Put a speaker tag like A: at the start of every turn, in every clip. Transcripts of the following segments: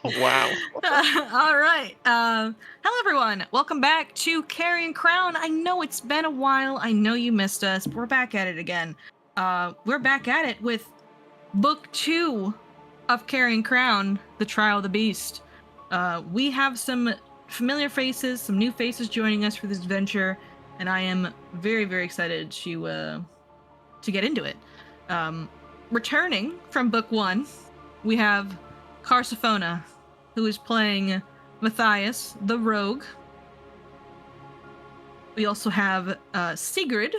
A: Wow.
B: All right. Hello, everyone. Welcome back to Carrion Crown. I know it's been a while. I know you missed us. We're back at it again. We're back at it with Book 2 of Carrion Crown, The Trial of the Beast. We have some familiar faces, some new faces joining us for this adventure, and I am very, very excited to get into it. Returning from Book 1, we have Carsophona, who is playing Matthias, the rogue. We also have Sigrid,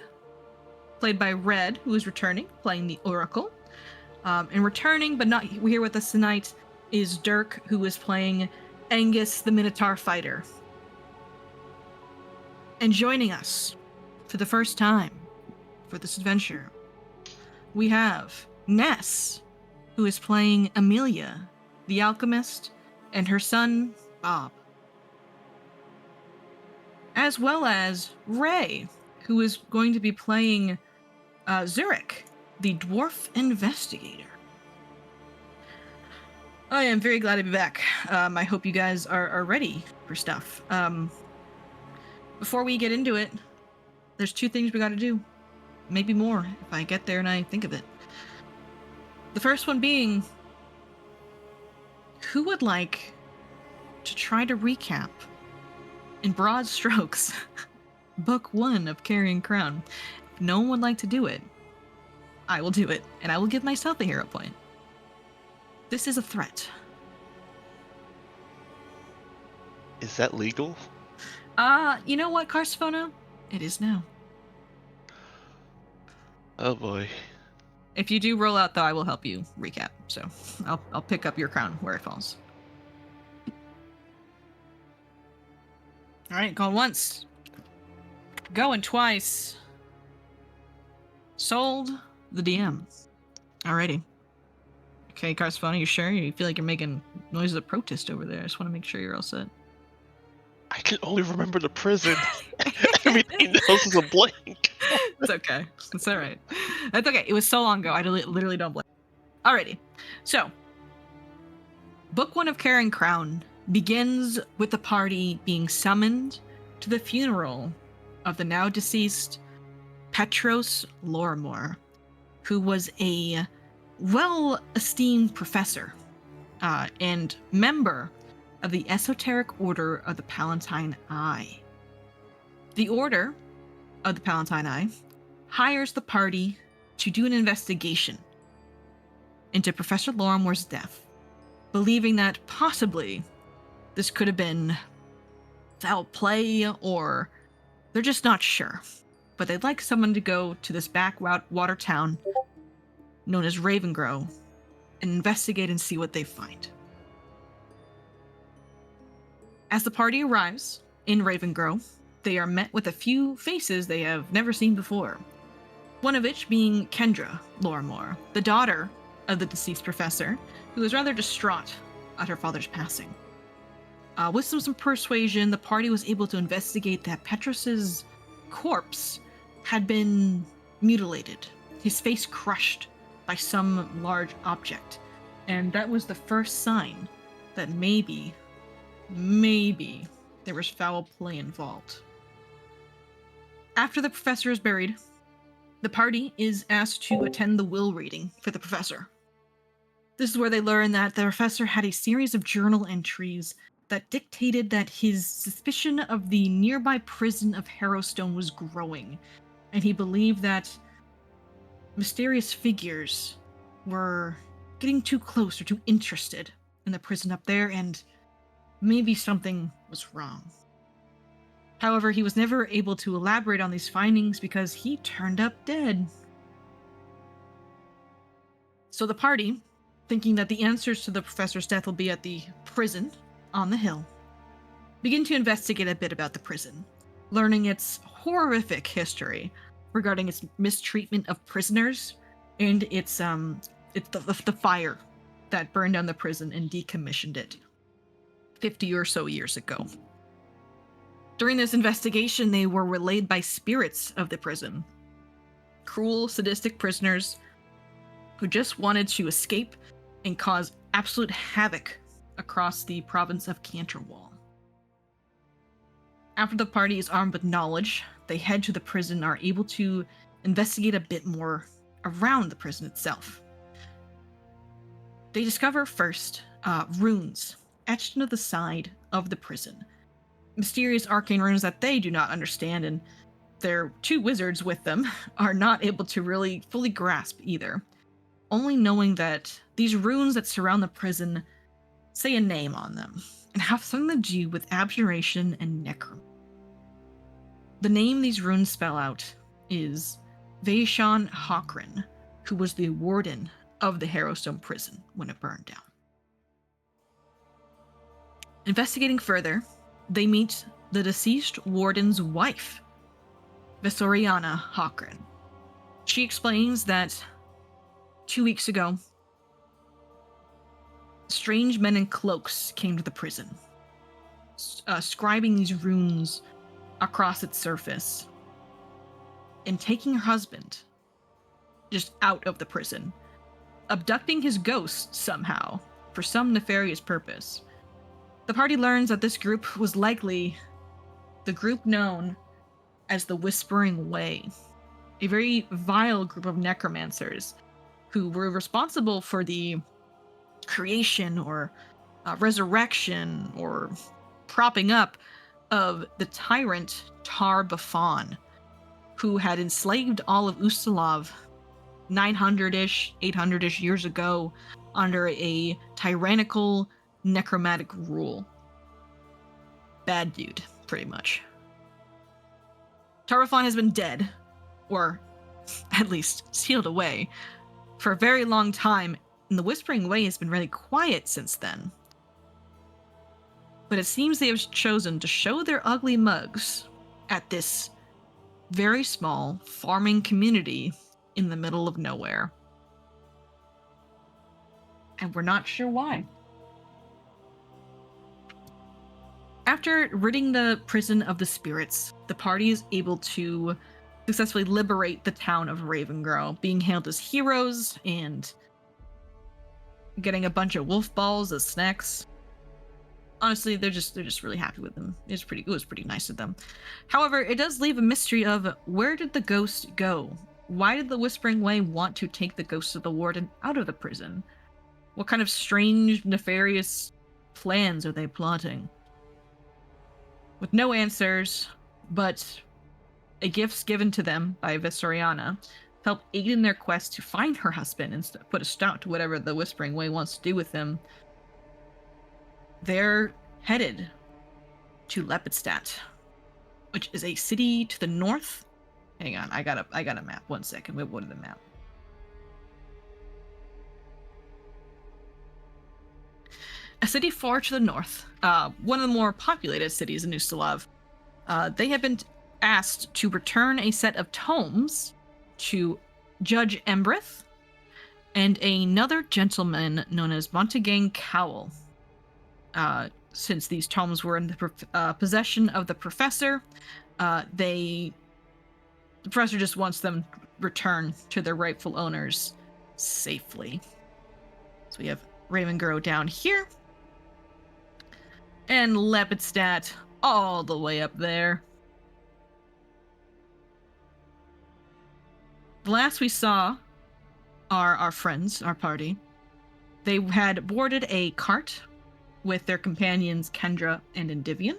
B: played by Red, who is returning, playing the Oracle. And returning, but not here with us tonight, is Dirk, who is playing Angus, the Minotaur fighter. And joining us for the first time for this adventure, we have Ness, who is playing Amelia, the alchemist, and her son, Bob. As well as Ray, who is going to be playing Zurich, the dwarf investigator. I am very glad to be back. I hope you guys are ready for stuff. Before we get into it, there's two things we gotta do. Maybe more, if I get there and I think of it. The first one being, who would like to try to recap, in broad strokes, Book 1 of Carrion Crown? If no one would like to do it, I will do it, and I will give myself a hero point. This is a threat.
A: Is that legal?
B: You know what, Carsophona? It is now.
A: Oh boy.
B: If you do roll out, though, I will help you recap. So I'll pick up your crown where it falls. All right, going once. Going twice. Sold the DM. Alrighty. Okay, Carsophona, you sure? You feel like you're making noises of protest over there. I just want to make sure you're all set.
A: I can only remember the prison. Everything else is a blank.
B: It's okay. It's all right. That's okay. It was so long ago. I literally don't blame. Alrighty. So, Book 1 of Carrion Crown begins with the party being summoned to the funeral of the now deceased Petros Lorimor, who was a well-esteemed professor and member of the esoteric order of the Palatine Eye. The order of the Palatine Eye hires the party to do an investigation into Professor Lorimor's death, believing that possibly this could have been foul play, or they're just not sure. But they'd like someone to go to this backwater town known as Ravengrow and investigate and see what they find. As the party arrives in Ravengrow, they are met with a few faces they have never seen before. One of which being Kendra Lorimor, the daughter of the deceased professor, who was rather distraught at her father's passing. With some persuasion, the party was able to investigate that Petros's corpse had been mutilated, his face crushed by some large object, and that was the first sign that maybe there was foul play involved. After the professor is buried, the party is asked to attend the will reading for the professor. This is where they learn that the professor had a series of journal entries that dictated that his suspicion of the nearby prison of Harrowstone was growing, and he believed that mysterious figures were getting too close or too interested in the prison up there, and maybe something was wrong. However, he was never able to elaborate on these findings because he turned up dead. So the party, thinking that the answers to the professor's death will be at the prison on the hill, begin to investigate a bit about the prison, learning its horrific history regarding its mistreatment of prisoners and it's the fire that burned down the prison and decommissioned it 50 or so years ago. During this investigation, they were relayed by spirits of the prison, cruel, sadistic prisoners who just wanted to escape and cause absolute havoc across the province of Canterwall. After the party is armed with knowledge, they head to the prison and are able to investigate a bit more around the prison itself. They discover first runes etched into the side of the prison. Mysterious arcane runes that they do not understand, and their two wizards with them are not able to really fully grasp either. Only knowing that these runes that surround the prison say a name on them and have something to do with abjuration and necromancy. The name these runes spell out is Vaishon Hawkrin, who was the warden of the Harrowstone prison when it burned down. Investigating further, they meet the deceased warden's wife, Vissoriana Hawkrin. She explains that 2 weeks ago, strange men in cloaks came to the prison, scribing these runes across its surface, and taking her husband just out of the prison, abducting his ghost somehow for some nefarious purpose. The party learns that this group was likely the group known as the Whispering Way, a very vile group of necromancers who were responsible for the creation or resurrection or propping up of the tyrant Tar-Baphon, who had enslaved all of Ustalav 900-ish, 800-ish years ago under a tyrannical necromantic rule. Bad dude, pretty much. Tar-Baphon has been dead, or at least sealed away, for a very long time, and the Whispering Way has been really quiet since then. But it seems they have chosen to show their ugly mugs at this very small farming community in the middle of nowhere. And we're not sure why. After ridding the prison of the spirits, the party is able to successfully liberate the town of Ravengrow, being hailed as heroes and getting a bunch of wolf balls as snacks. Honestly, they're just really happy with them. It was pretty nice of them. However, it does leave a mystery of where did the ghost go? Why did the Whispering Way want to take the ghost of the warden out of the prison? What kind of strange, nefarious plans are they plotting? With no answers, but a gifts given to them by Vissoriana help aid in their quest to find her husband and put a stop to whatever the Whispering Way wants to do with him. They're headed to Lepidstadt, which is a city to the north. Hang on, I got a map. 1 second. Wait, what is the map? A city far to the north, one of the more populated cities in Ustalav. They have been asked to return a set of tomes to Judge Embrith and another gentleman known as Montague Cowell. Since these tomes were in the possession of the professor, the professor just wants them returned to their rightful owners safely. So we have Ravengrow down here, and Lepidstadt all the way up there. The last we saw our friends, our party, they had boarded a cart with their companions Kendra and Endivian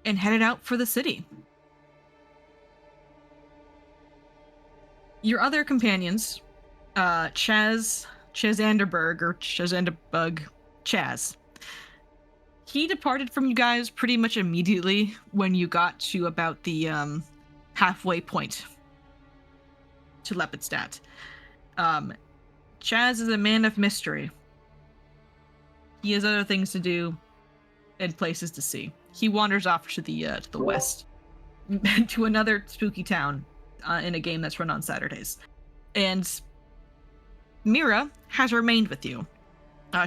B: and headed out for the city. Your other companions, Chaz, he departed from you guys pretty much immediately when you got to about the halfway point to Lepidstadt. Chaz is a man of mystery. He has other things to do and places to see. He wanders off to the west, to another spooky town in a game that's run on Saturdays. And Mira has remained with you.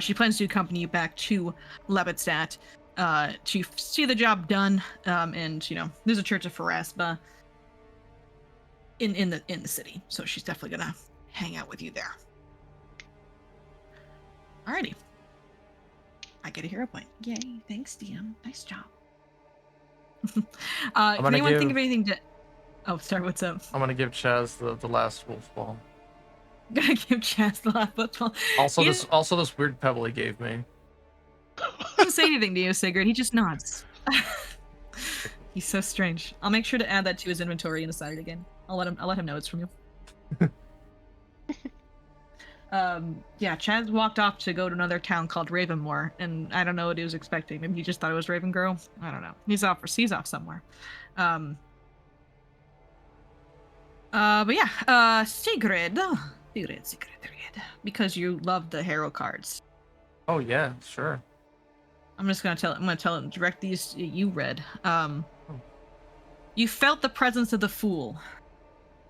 B: She plans to accompany you back to Lepidstadt to see the job done. And there's a church of Pharasma in the city, so she's definitely gonna hang out with you there. Alrighty. get a hero point. Yay! Thanks, DM. Nice job.
C: I'm
B: Can
C: gonna
B: anyone think
C: give-
B: of anything to? Oh, sorry. What's up?
C: I'm gonna give Chaz the last wolf ball.
B: Gonna give Chaz the last football.
C: Also
B: He
C: this weird pebble he gave me.
B: doesn't say anything to you, Sigurd. He just nods. He's so strange. I'll make sure to add that to his inventory and assign it again. I'll let him know it's from you. Yeah, Chaz walked off to go to another town called Ravenmoor, and I don't know what he was expecting. Maybe he just thought it was Raven Girl. I don't know. He's off somewhere. But yeah, Sigrid, because you love the hero cards.
C: Oh yeah, sure.
B: I'm gonna tell him direct these you read. You felt the presence of the fool.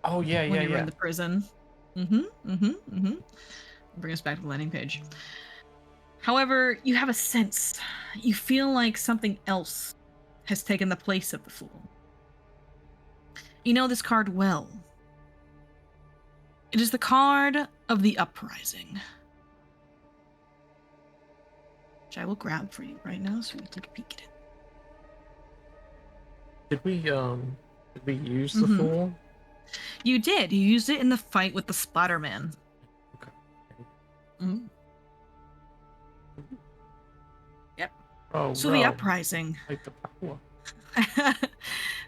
C: Oh yeah,
B: when
C: yeah,
B: you were
C: yeah.
B: in the prison. Bring us back to the landing page. However, you have a sense. You feel like something else has taken the place of the fool. You know this card well. It is the card of the uprising. Which I will grab for you right now so you can take a peek at it.
C: Did we use the fool?
B: You did. You used it in the fight with the Splatterman.
C: Okay.
B: Mm-hmm. Yep.
C: Oh,
B: So the uprising.
C: Like the power.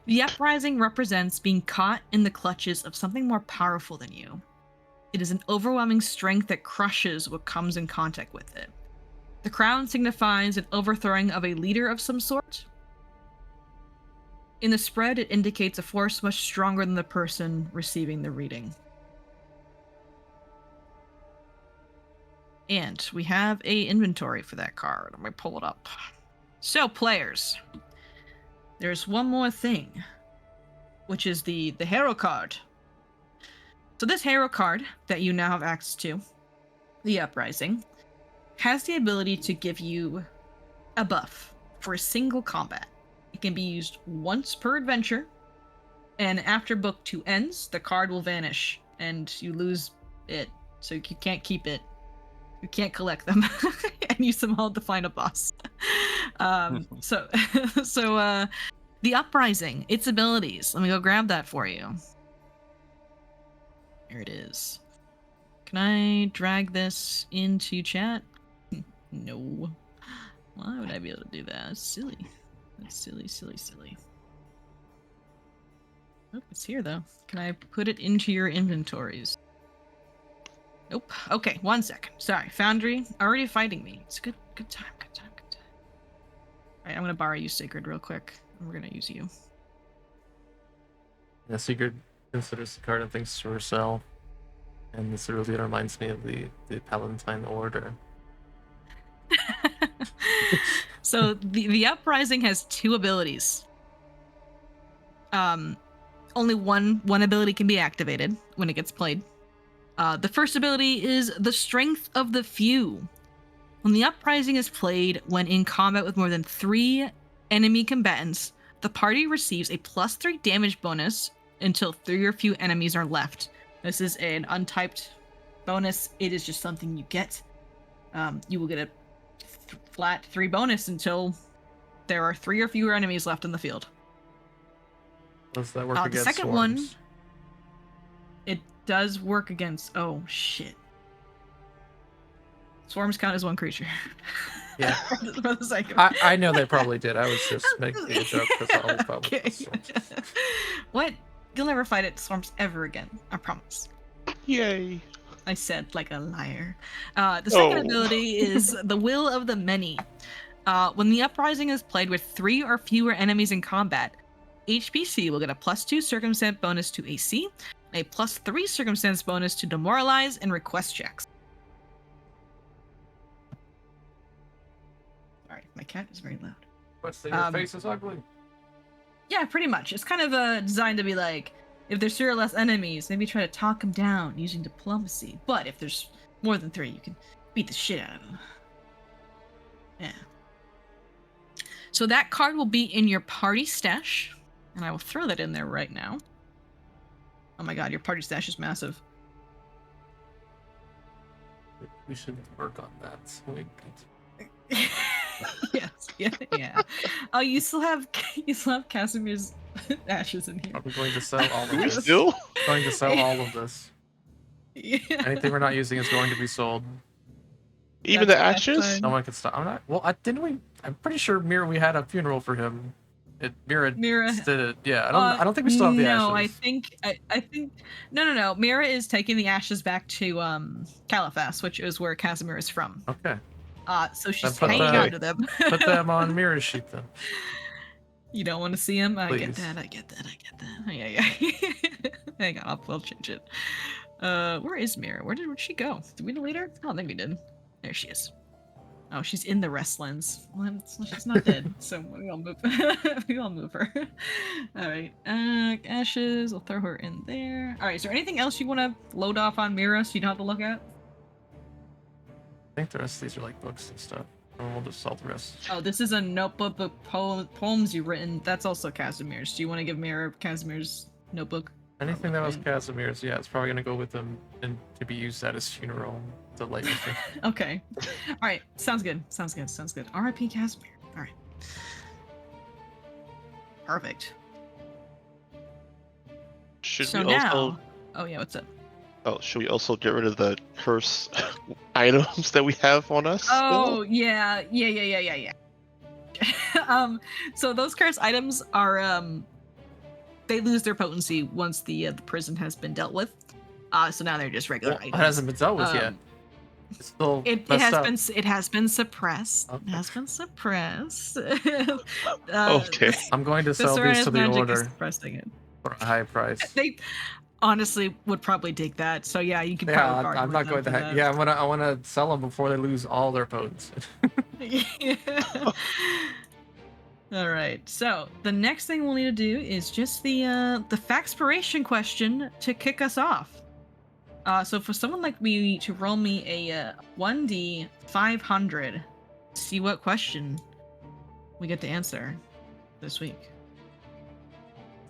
B: The uprising represents being caught in the clutches of something more powerful than you. It is an overwhelming strength that crushes what comes in contact with it. The crown signifies an overthrowing of a leader of some sort. In the spread, it indicates a force much stronger than the person receiving the reading. And we have a inventory for that card. Let me pull it up. So, players, there's one more thing, which is the hero card. So this hero card that you now have access to, the Uprising, has the ability to give you a buff for a single combat. It can be used once per adventure, and after book 2 ends, the card will vanish, and you lose it, so you can't keep it. You can't collect them and use them all to find a boss. So the Uprising, its abilities. Let me go grab that for you. Here it is. Can I drag this into chat? No. Why would I be able to do that? That's silly. That's silly, silly, silly. Oh, it's here though. Can I put it into your inventories? Nope. Okay, 1 second. Sorry, Foundry, already fighting me. It's good time, good time, good time. Alright, I'm gonna borrow you, Sigurd, real quick. And we're gonna use you.
C: Yeah, Sigurd considers the card and thinks to herself. And this really reminds me of the Palatine Order.
B: So the Uprising has 2 abilities. Only one ability can be activated when it gets played. The first ability is the Strength of the Few. When the Uprising is played when in combat with more than 3 enemy combatants, the party receives a +3 damage bonus until 3 or few enemies are left. This is an untyped bonus. It is just something you get. You will get a flat 3 bonus until there are 3 or fewer enemies left in the field.
C: Does that work
B: The
C: against
B: second
C: swarms?
B: one, it does work against. Oh shit! Swarms count as 1 creature.
C: Yeah.
B: For the sake of
C: I know they probably did. I was just making a joke because I'll probably.
B: Okay. What? You'll never fight it swarms ever again. I promise.
A: Yay.
B: I said like a liar. The second ability is the Will of the Many. When the Uprising is played with 3 or fewer enemies in combat, HPC will get a +2 circumstance bonus to AC, a +3 circumstance bonus to demoralize and request checks. Sorry, my cat is very loud.
C: Your face is ugly.
B: Yeah, pretty much. It's kind of designed to be like, if there's 3 or less enemies, maybe try to talk them down using diplomacy. But if there's more than 3, you can beat the shit out of them. Yeah. So that card will be in your party stash, and I will throw that in there right now. Oh my god, your party stash is massive.
C: We should work on that. So we can...
B: Yes, yeah. Oh, you still have Casimir's ashes in here.
C: I'm going to sell all
A: Do
C: of
A: we
C: this.
A: still?
C: Going to sell all of this.
B: Yeah.
C: Anything we're not using is going to be sold.
A: Even
B: That's
A: the ashes?
C: No one can stop. I'm not. Well, didn't we? I'm pretty sure Mira. We had a funeral for him. Mira
B: Mira.
C: did it. Yeah. I don't think we still have the
B: No,
C: ashes.
B: I think no. Mira is taking the ashes back to Caliphas, which is where Casimir is from.
C: Okay.
B: So she's
C: put
B: hanging
A: that-
B: on to them.
C: Put them on Mira's sheet then.
B: You don't want to see him? I get
C: Please.
B: that. Yeah. Hang on, I'll change it. Where is Mira? Where'd she go? Did we delete her? I don't think we did. There she is. Oh, she's in the rest lens. Well, she's not dead, so we all move. We all move her. All right. Ashes. I'll throw her in there. All right. Is there anything else you want to load off on Mira so you don't have to look at?
C: I think the rest of these are like books and stuff. And we'll just sell the rest.
B: Oh, this is a notebook of poems you've written. That's also Casimir's. Do you want to give Mira Casimir's notebook?
C: Anything that was Casimir's, yeah, it's probably gonna go with him and to be used at his funeral to light with him.
B: Okay. All right. Sounds good. R.I.P. Casimir. All right. Perfect.
A: Should
B: So
A: we
B: now,
A: also?
B: oh yeah, what's up?
A: Oh, should we also get rid of the curse items that we have on us?
B: Oh yeah. So those curse items are they lose their potency once the prison has been dealt with. So now they're just regular
C: Well, it
B: items.
C: hasn't been dealt with yet. It's still
B: It
C: messed
B: has
C: up.
B: it has been suppressed.
C: Okay.
B: It has been suppressed.
A: Okay.
C: I'm going to
B: The
C: sell
B: Serena's
C: these to the
B: magic is
C: order
B: suppressing it.
C: for a high price.
B: They honestly would probably dig that. So yeah, you can.
C: Yeah,
B: probably bargain
C: I'm
B: with
C: not
B: them
C: going to.
B: for that.
C: Yeah, I want to sell them before they lose all their potency.
B: Yeah. All right. So the next thing we'll need to do is just the factspiration question to kick us off. So for someone like me to roll me a 1d 500, see what question we get to answer this week.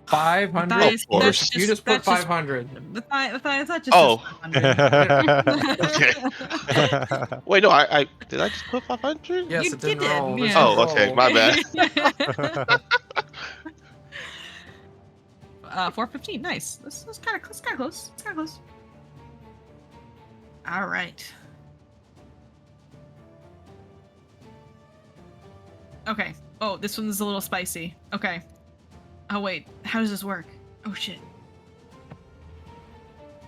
C: 500.
B: Matthias,
A: Of course.
C: You just put 500.
B: Matthias, that just
A: Oh.
B: says 500.
A: Okay. Wait, no, I did I just put 500?
C: Yes,
B: You
C: it didn't
B: did,
C: roll. This
B: yeah.
C: didn't
A: Oh, okay,
C: roll.
A: my bad.
B: 415. Nice. That's kind of close. It's kind of close. All right. Okay. Oh, this one's a little spicy. Okay. Oh wait, how does this work? Oh shit.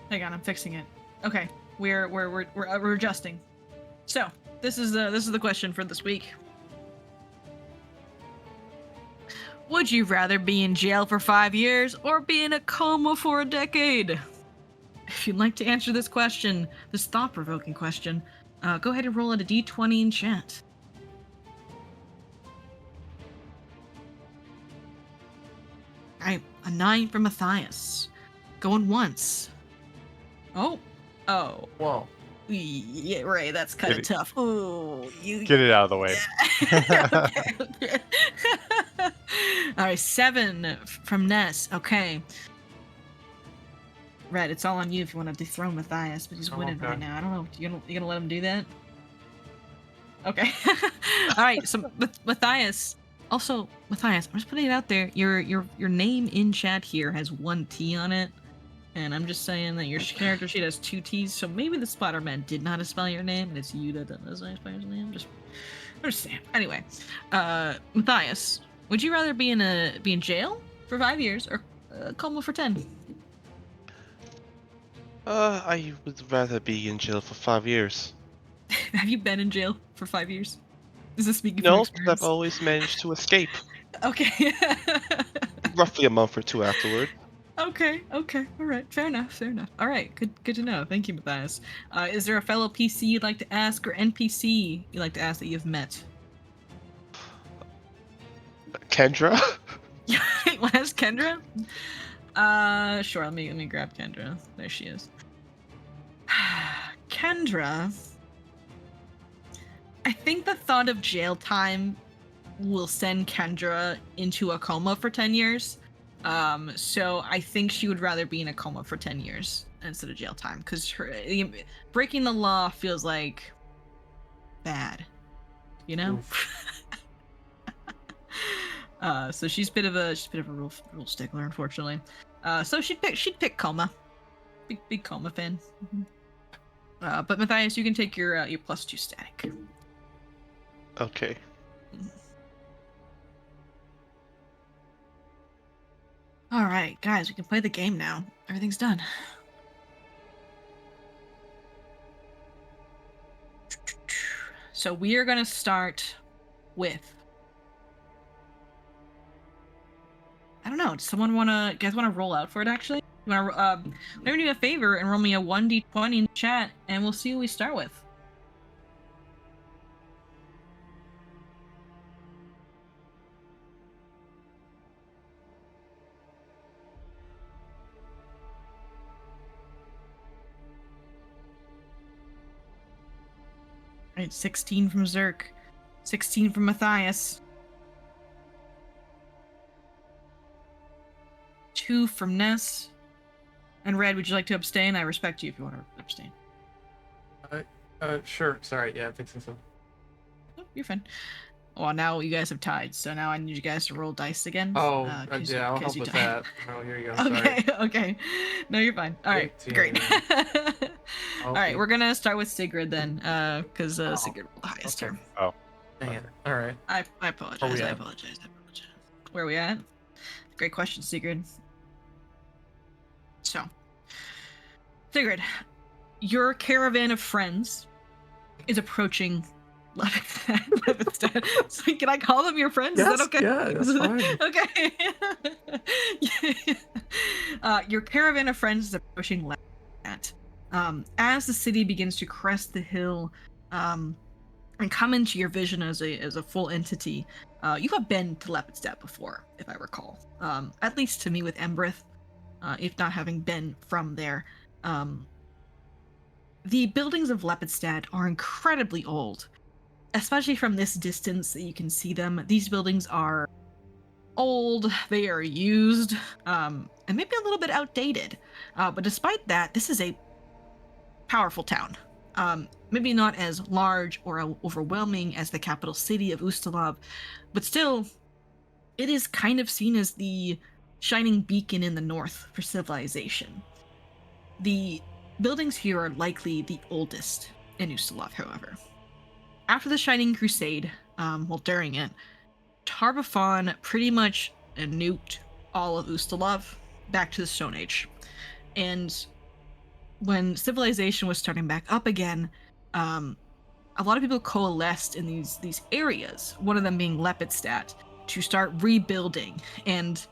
B: Hang on, I'm fixing it. Okay, we're adjusting. So this is the question for this week. Would you rather be in jail for 5 years or be in a coma for a decade? If you'd like to answer this question, this thought-provoking question, go ahead and roll at a d20 in chat. Alright, a 9 from Matthias. Going once. Oh.
C: Whoa.
B: Yeah, right, that's kind of
D: Get it-
B: tough. Oh, you...
D: Get it out of the way.
B: Okay. Alright, 7 from Ness. Okay. Red, it's all on you if you want to dethrone Matthias, but he's
C: Oh,
B: winning
C: okay.
B: right now. I don't know. You gonna let him do that? Okay. All right. So Matthias. Also, Matthias, I'm just putting it out there. Your name in chat here has 1 T on it, and I'm just saying that your character sheet has 2 T's. So maybe the Splatterman did not spell your name, and it's you that doesn't spell your name. Just understand. Anyway, Matthias, would you rather be in jail for 5 years or coma for 10?
A: I would rather be in jail for 5 years.
B: Have you been in jail for 5 years? Is this speaking from
A: No, 'cause
B: experience?
A: I've always managed to escape.
B: Okay.
A: Roughly a month or two afterward.
B: Okay. All right. Fair enough. All right. Good to know. Thank you, Matthias. Is there a fellow PC you'd like to ask or NPC you'd like to ask that you've met?
A: Kendra?
B: Last Kendra? Sure. Let me grab Kendra. There she is. Kendra. I think the thought of jail time will send Kendra into a coma for 10 years. So I think she would rather be in a coma for 10 years instead of jail time, because breaking the law feels like bad, you know? So she's a bit of a rule stickler, unfortunately. So she'd pick Coma. Big Coma fan. But Matthias, you can take your +2 static.
A: Okay.
B: All right, guys, we can play the game now. Everything's done. So we are gonna start with. I don't know. Does someone guys wanna roll out for it? Actually, you wanna maybe do a favor and roll me a 1d20 in the chat, and we'll see who we start with. All right, 16 from Zerk, 16 from Matthias, 2 from Ness, and Red. Would you like to abstain? I respect you if you want to abstain.
C: Sure. Sorry. Yeah, I think so.
B: Oh, you're fine. Well, now you guys have tied, so now I need you guys to roll dice again.
C: Oh,
B: yeah,
C: I'll help with that. Oh, here you go.
B: Okay,
C: Sorry.
B: okay. No, you're fine. All right,
C: 18.
B: great. All right,
C: Okay.
B: we're gonna start with Sigrid then, because
C: Oh,
B: Sigrid rolled the highest
C: okay.
B: here.
A: Oh.
C: Dang it. All right.
B: I apologize.
C: Oh, yeah.
B: I apologize. Where are we at? Great question, Sigrid. So, Sigrid, your caravan of friends is approaching Lepidstadt. So can I call them your friends?
C: Yes,
B: Is that okay?
C: yeah, that's fine.
B: Okay. Your caravan of friends is approaching Lepidstadt. As the city begins to crest the hill, and come into your vision as a full entity, you have been to Lepidstadt before, if I recall. At least to me with Embrith, if not having been from there. The buildings of Lepidstadt are incredibly old. Especially from this distance that you can see them. These buildings are old, they are used, and maybe a little bit outdated. But despite that, this is a powerful town. Maybe not as large or overwhelming as the capital city of Ustalav, but still, it is kind of seen as the shining beacon in the north for civilization. The buildings here are likely the oldest in Ustalav, however. After the Shining Crusade, during it, Tarbafon pretty much nuked all of Ustalav back to the Stone Age. And when civilization was starting back up again, a lot of people coalesced in these areas, one of them being Lepidstadt, to start rebuilding. And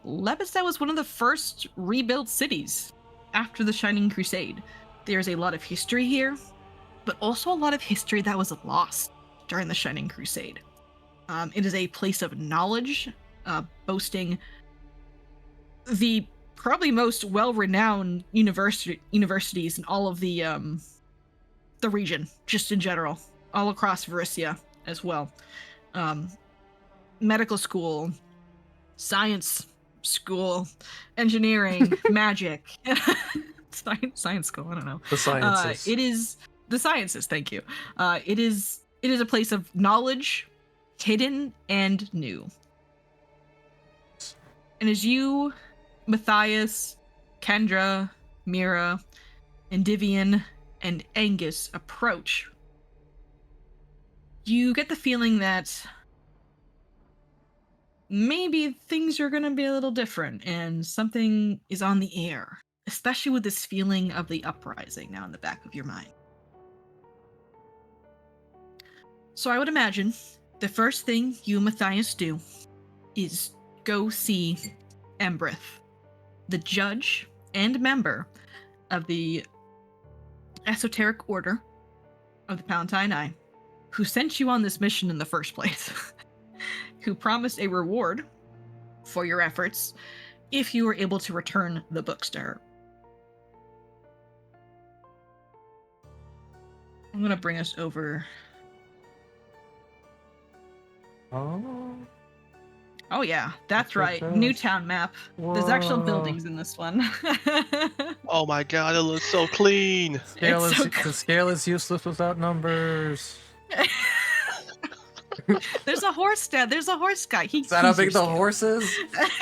B: Lepidstadt was one of the first rebuilt cities after the Shining Crusade. There's a lot of history here, but also a lot of history that was lost during the Shining Crusade. It is a place of knowledge, boasting the probably most well-renowned universities in all of the region, just in general, all across Varissia as well. Medical school, science school, engineering, magic, science school. I don't know.
C: The sciences.
B: It is. The sciences, thank you. It is a place of knowledge, hidden and new. And as you, Matthias, Kendra, Mira, Endymion, and Angus approach, you get the feeling that maybe things are going to be a little different and something is on the air, especially with this feeling of the uprising now in the back of your mind. So I would imagine the first thing you, Matthias, do is go see Embrith, the judge and member of the Esoteric Order of the Palatine Eye, who sent you on this mission in the first place, who promised a reward for your efforts if you were able to return the books to her. I'm going to bring us over. Oh yeah, that's right. Newtown map. There's actual buildings in this one.
A: Oh my god, it looks so clean.
C: The scale is useless without numbers.
B: There's a horse dad. There's a horse guy.
C: Is that how big the horse is?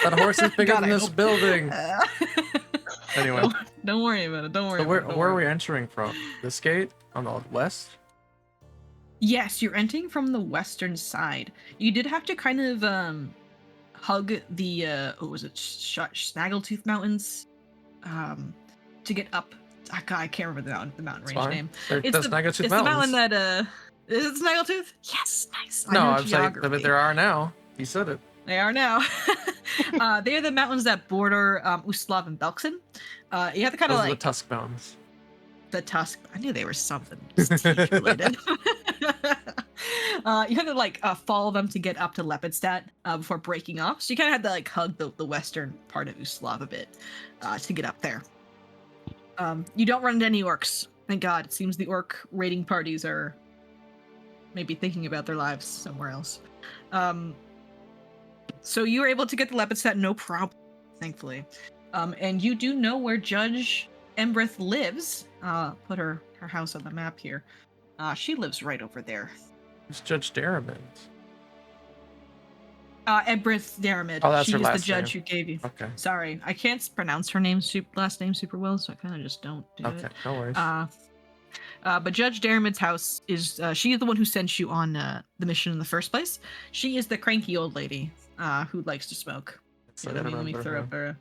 C: That horse is bigger
B: God,
C: than
B: I
C: this
B: hope-
C: building. Anyway,
B: don't worry about it. Don't worry.
C: so where
B: about it. Don't
C: are
B: worry.
C: we entering from? This gate on the west?
B: Yes, you're entering from the western side. You did have to kind of hug the what was it, Snaggletooth Mountains, to get up. God, I can't remember the mountain
C: It's
B: range
C: fine.
B: name.
C: There's Snaggletooth
B: It's the mountain
C: Mountains.
B: that is it Snaggletooth? Yes, nice.
C: No,
B: I know
C: I'm saying
B: geography.
C: but there are now. You said it.
B: They are now. They're the mountains that border Ustalav and Belkzen. You have to kind of
C: Those are the
B: like
C: Tusk Mountains.
B: the tusk. I knew they were something teeth related. You had to like follow them to get up to Lepidstadt before breaking off. So you kind of had to like hug the western part of Ustalav a bit to get up there. You don't run into any orcs. Thank God. It seems the orc raiding parties are maybe thinking about their lives somewhere else. So you were able to get to Lepidstadt no problem, thankfully. And you do know where Judge Embreth lives. Put her house on the map here. She lives right over there.
C: Who's Judge Daramond?
B: Embreth Daramid.
C: Oh, that's
B: She
C: her
B: is the
C: last
B: judge
C: name.
B: who gave you.
C: Okay.
B: Sorry, I can't pronounce her last name super well, so I kind of just don't do
C: Okay,
B: it.
C: no worries.
B: But Judge Daramid's house is, she is the one who sent you on the mission in the first place. She is the cranky old lady who likes to smoke.
C: So
B: Yeah,
C: I
B: let me
C: remember
B: throw
C: her.
B: up her.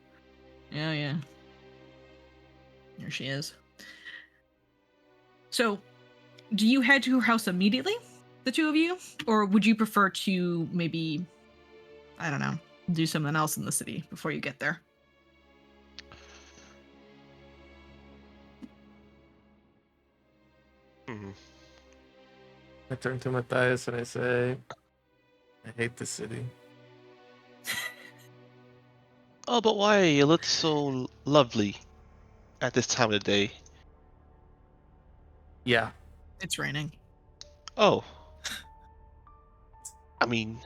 B: Yeah. There she is. So, do you head to her house immediately, the two of you? Or would you prefer to maybe, I don't know, do something else in the city before you get there?
C: I turn to Matthias and I say, I hate the city.
A: Oh, but why? You look so lovely at this time of the day.
C: Yeah.
B: It's raining.
A: Oh. I mean...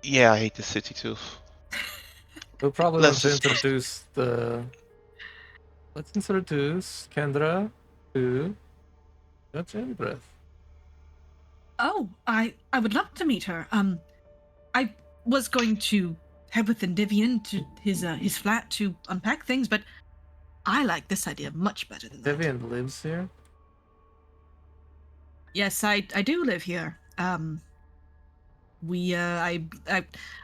A: Yeah, I hate the city too.
C: We'll probably
A: Let's
C: want to
A: just-
C: introduce the... Let's introduce Kendra to Judge Embreth.
B: Oh, I would love to meet her. I was going to head with Endymion to his flat to unpack things, but I like this idea much better than that.
C: Vivian lives here?
B: Yes, I do live here. I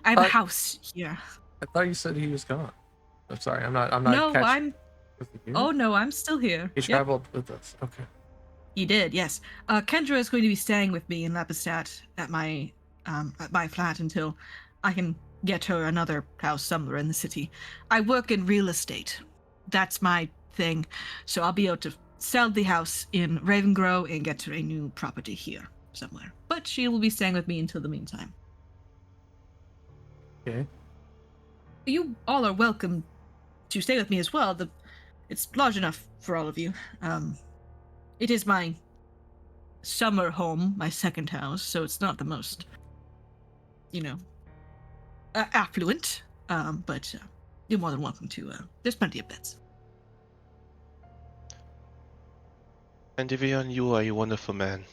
B: have a house here.
C: I thought you said he was gone. I'm sorry, I'm not
B: No,
C: catching
B: I'm.
C: with you.
B: Oh no, I'm still here.
C: He
B: Yep,
C: traveled with us. Okay.
B: he did. Yes. Kendra is going to be staying with me in Lepidstadt at my flat until I can get her another house somewhere in the city. I work in real estate. That's my thing. So I'll be able to sell the house in Ravengrow and get her a new property here somewhere. But she will be staying with me until the meantime.
C: Okay.
B: You all are welcome to stay with me as well. It's large enough for all of you. It is my summer home, my second house, so it's not the most, affluent. But you're more than welcome to. There's plenty of beds.
A: And Vivian, you are a wonderful man.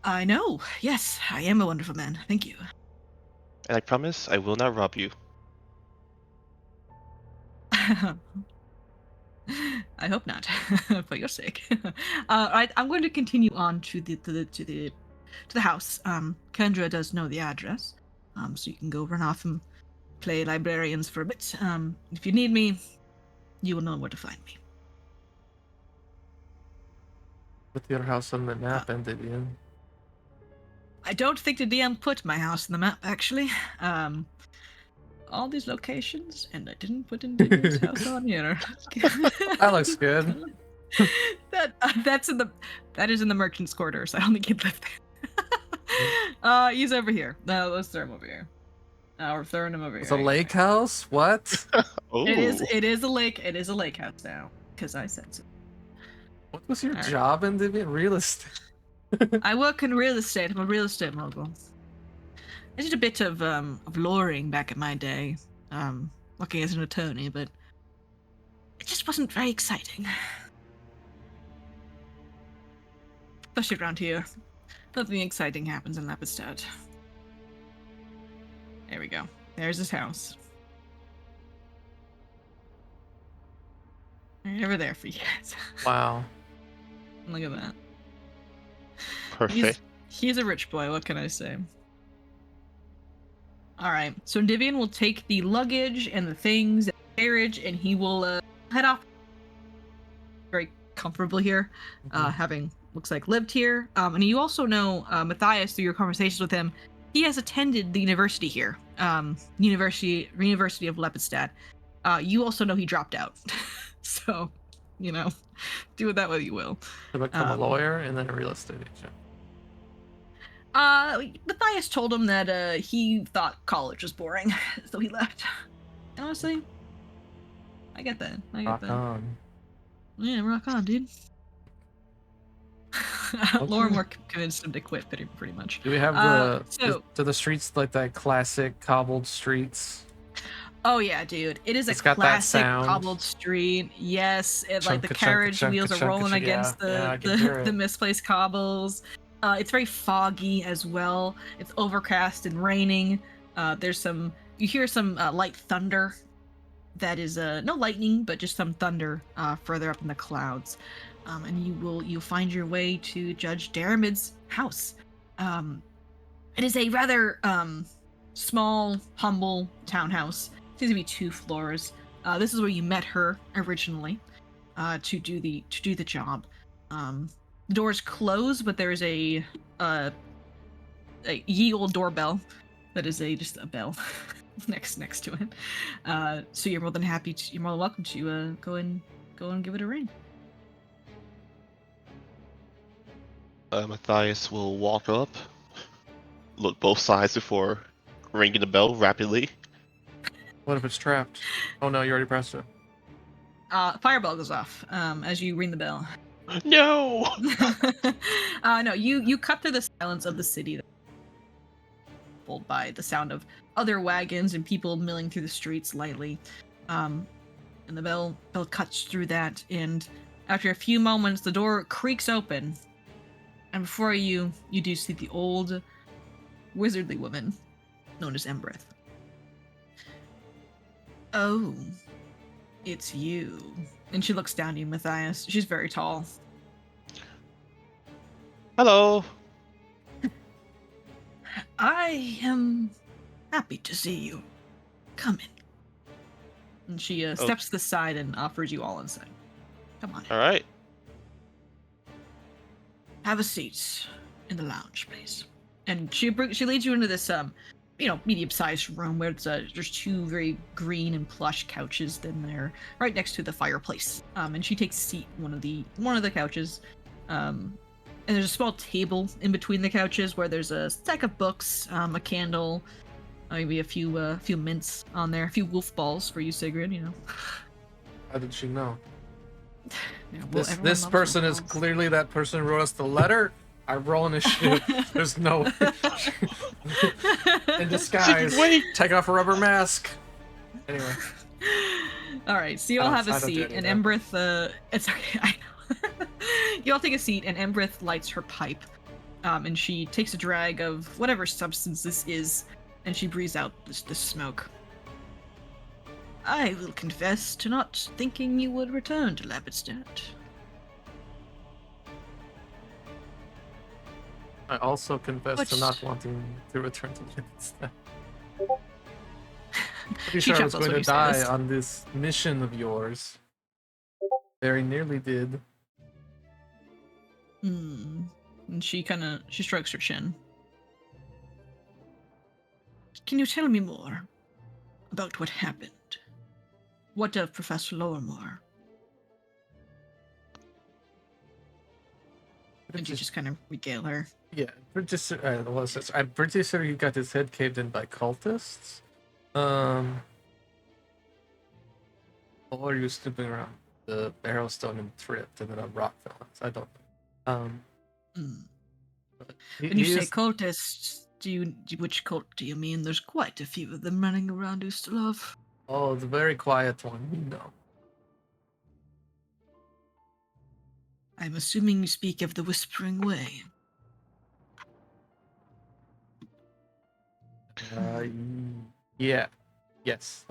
B: I know. Yes, I am a wonderful man. Thank you.
A: And I promise I will not rob you.
B: I hope not, for your sake. Right, I'm going to continue on to the house. Kendra does know the address, so you can go run off and play librarians for a bit. If you need me, you will know where to find me.
C: Put your house on the map, Endymion.
B: I don't think the DM put my house on the map, actually. All these locations, and I didn't put Indigo's house on here.
C: That looks good.
B: That is in the merchant's quarters. I only keep live there. He's over here. No, let's throw him over here. We're throwing him over
C: It's
B: here.
C: a lake house? What?
A: Oh.
B: It is a lake. It is a lake house now, because I said so.
C: What was your
B: Alright.
C: job, Endymion? Real estate?
B: I work in real estate. I'm a real estate mogul. I did a bit of lawyering back in my day, working as an attorney, but it just wasn't very exciting. especially around here. Nothing exciting happens in Lepidstadt. There we go. There's his house. Right over there for you guys.
C: Wow.
B: Look at that.
A: Perfect.
B: He's a rich boy, what can I say? Alright, so Divian will take the luggage and the things, and the carriage, and he will head off very comfortable here, having, looks like, lived here. And you also know, Matthias, through your conversations with him, he has attended the university here, University of Lepidstadt. You also know he dropped out. So, you know, do with that what you will.
C: To become a lawyer and then a real estate agent.
B: Matthias told him that he thought college was boring, so he left. Honestly, I get that.
C: Rock on.
B: Yeah, rock on, dude. Lorimer convinced him to quit pretty much.
C: Do we have do the streets like that classic cobbled streets?
B: Oh yeah, dude. It's
C: got that
B: classic
C: sound.
B: cobbled street. Yes, like the
C: Chunka,
B: carriage
C: chunka,
B: wheels
C: chunka,
B: are rolling
C: chunka,
B: against
C: yeah, I can hear
B: the
C: it.
B: misplaced cobbles. It's very foggy as well. It's overcast and raining. You hear some light thunder. That is no lightning, but just some thunder further up in the clouds. And you'll find your way to Judge Daramid's house. It is a rather small, humble townhouse. Seems to be 2 floors. This is where you met her originally to do the job. The doors close, but there is a ye old doorbell that is just a bell next to it. So you're more than welcome to go and give it a ring.
A: Matthias will walk up, look both sides before ringing the bell rapidly.
C: What if it's trapped? Oh no, you already pressed it.
B: Fireball goes off as you ring the bell.
A: No!
B: No, you cut through the silence of the city, by the sound of other wagons and people milling through the streets lightly. And the bell cuts through that, and after a few moments, the door creaks open, and before you do see the old wizardly woman known as Embreth. Oh, it's you. And she looks down at you, Matthias. She's very tall.
A: Hello!
B: I am happy to see you. Come in. And she steps to the side and offers you all inside. Come on in.
A: Alright.
B: Have a seat in the lounge, please. And she leads you into this medium-sized room where there's 2 very green and plush couches in there, right next to the fireplace. And she takes a seat in one of the couches. And there's a small table in between the couches where there's a stack of books, a candle, maybe a few mints on there, a few wolf balls for you, Sigrid. You know.
C: How did she know?
B: Yeah, well,
C: This person is clearly that person who wrote us the letter. I roll in his shoe. There's no in disguise.
A: Wait.
C: Take off a rubber mask. Anyway.
B: All right, so you all have a seat, and Embreth. It's okay. I know. You all take a seat, and Embreth lights her pipe, and she takes a drag of whatever substance this is, and she breathes out this smoke. I will confess to not thinking you would return to Lepidstadt.
C: I also confess to not wanting to return to Lepidstadt. Pretty sure I was going to die on this mission of yours. Very nearly did.
B: And she strokes her chin. Can you tell me more about what happened? What of Professor Lorimore? And you just kind of regale her.
C: Yeah, I'm pretty sure he got his head caved in by cultists. Or he was snooping around the Harrowstone and tripped, and then a rock fell on us. I don't know.
B: When you say cultists, which cult do you mean? There's quite a few of them running around Ustalav.
C: Oh, the very quiet one, you know.
B: I'm assuming you speak of the Whispering Way.
C: Yeah. Yes.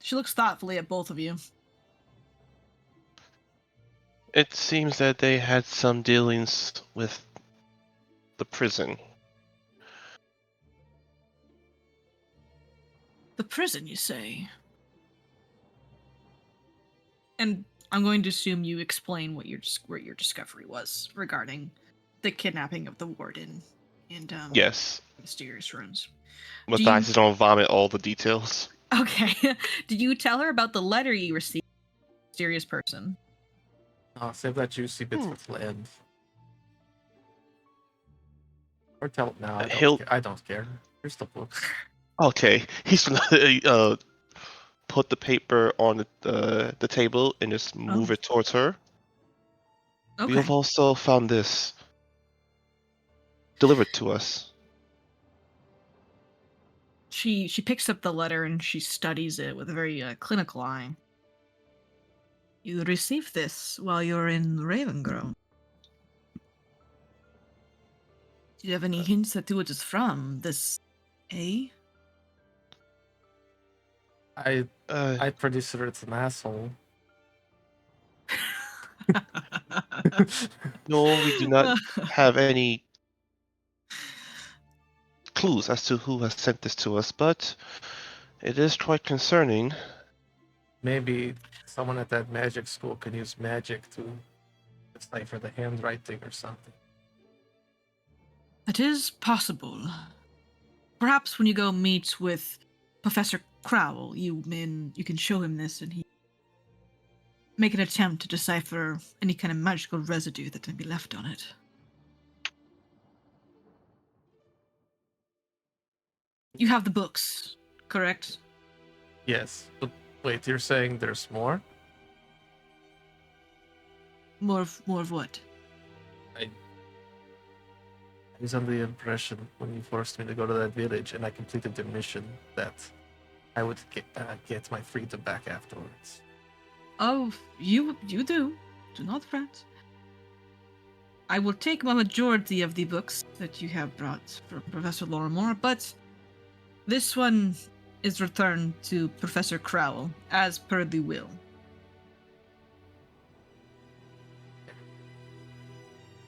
B: She looks thoughtfully at both of you.
A: It seems that they had some dealings with the prison.
B: The prison, you say? And I'm going to assume you explain what your discovery was regarding the kidnapping of the warden and
A: Yes,
B: mysterious runes.
A: but
B: Do
A: I
B: you
A: just don't vomit all the details.
B: okay? Did you tell her about the letter you received from the mysterious person?
C: I'll save that juicy bit for the end. Or tell it now.
A: He'll
C: I don't care. Here's the book.
A: okay. He's gonna put the paper on the table and just move it towards her. We
B: Okay.
A: have also found this delivered to us.
B: She picks up the letter and she studies it with a very clinical eye. You received this while you're in Ravengrove. Do you have any hints as to what it's from? This A?
C: I'd pretty sure it's an asshole.
A: No, we do not have any clues as to who has sent this to us, but it is quite concerning.
C: Maybe someone at that magic school can use magic to decipher the handwriting or something.
B: It is possible. Perhaps when you go meet with Professor Crowell, you can show him this and he make an attempt to decipher any kind of magical residue that may be left on it. You have the books, correct?
C: Yes, but wait, you're saying there's more?
B: More of what?
C: I was under the impression when you forced me to go to that village and I completed the mission that I would get my freedom back afterwards.
B: Oh, you do. Do not fret. I will take my majority of the books that you have brought from Professor Lorimore, but this one is returned to Professor Crowell, as per the will.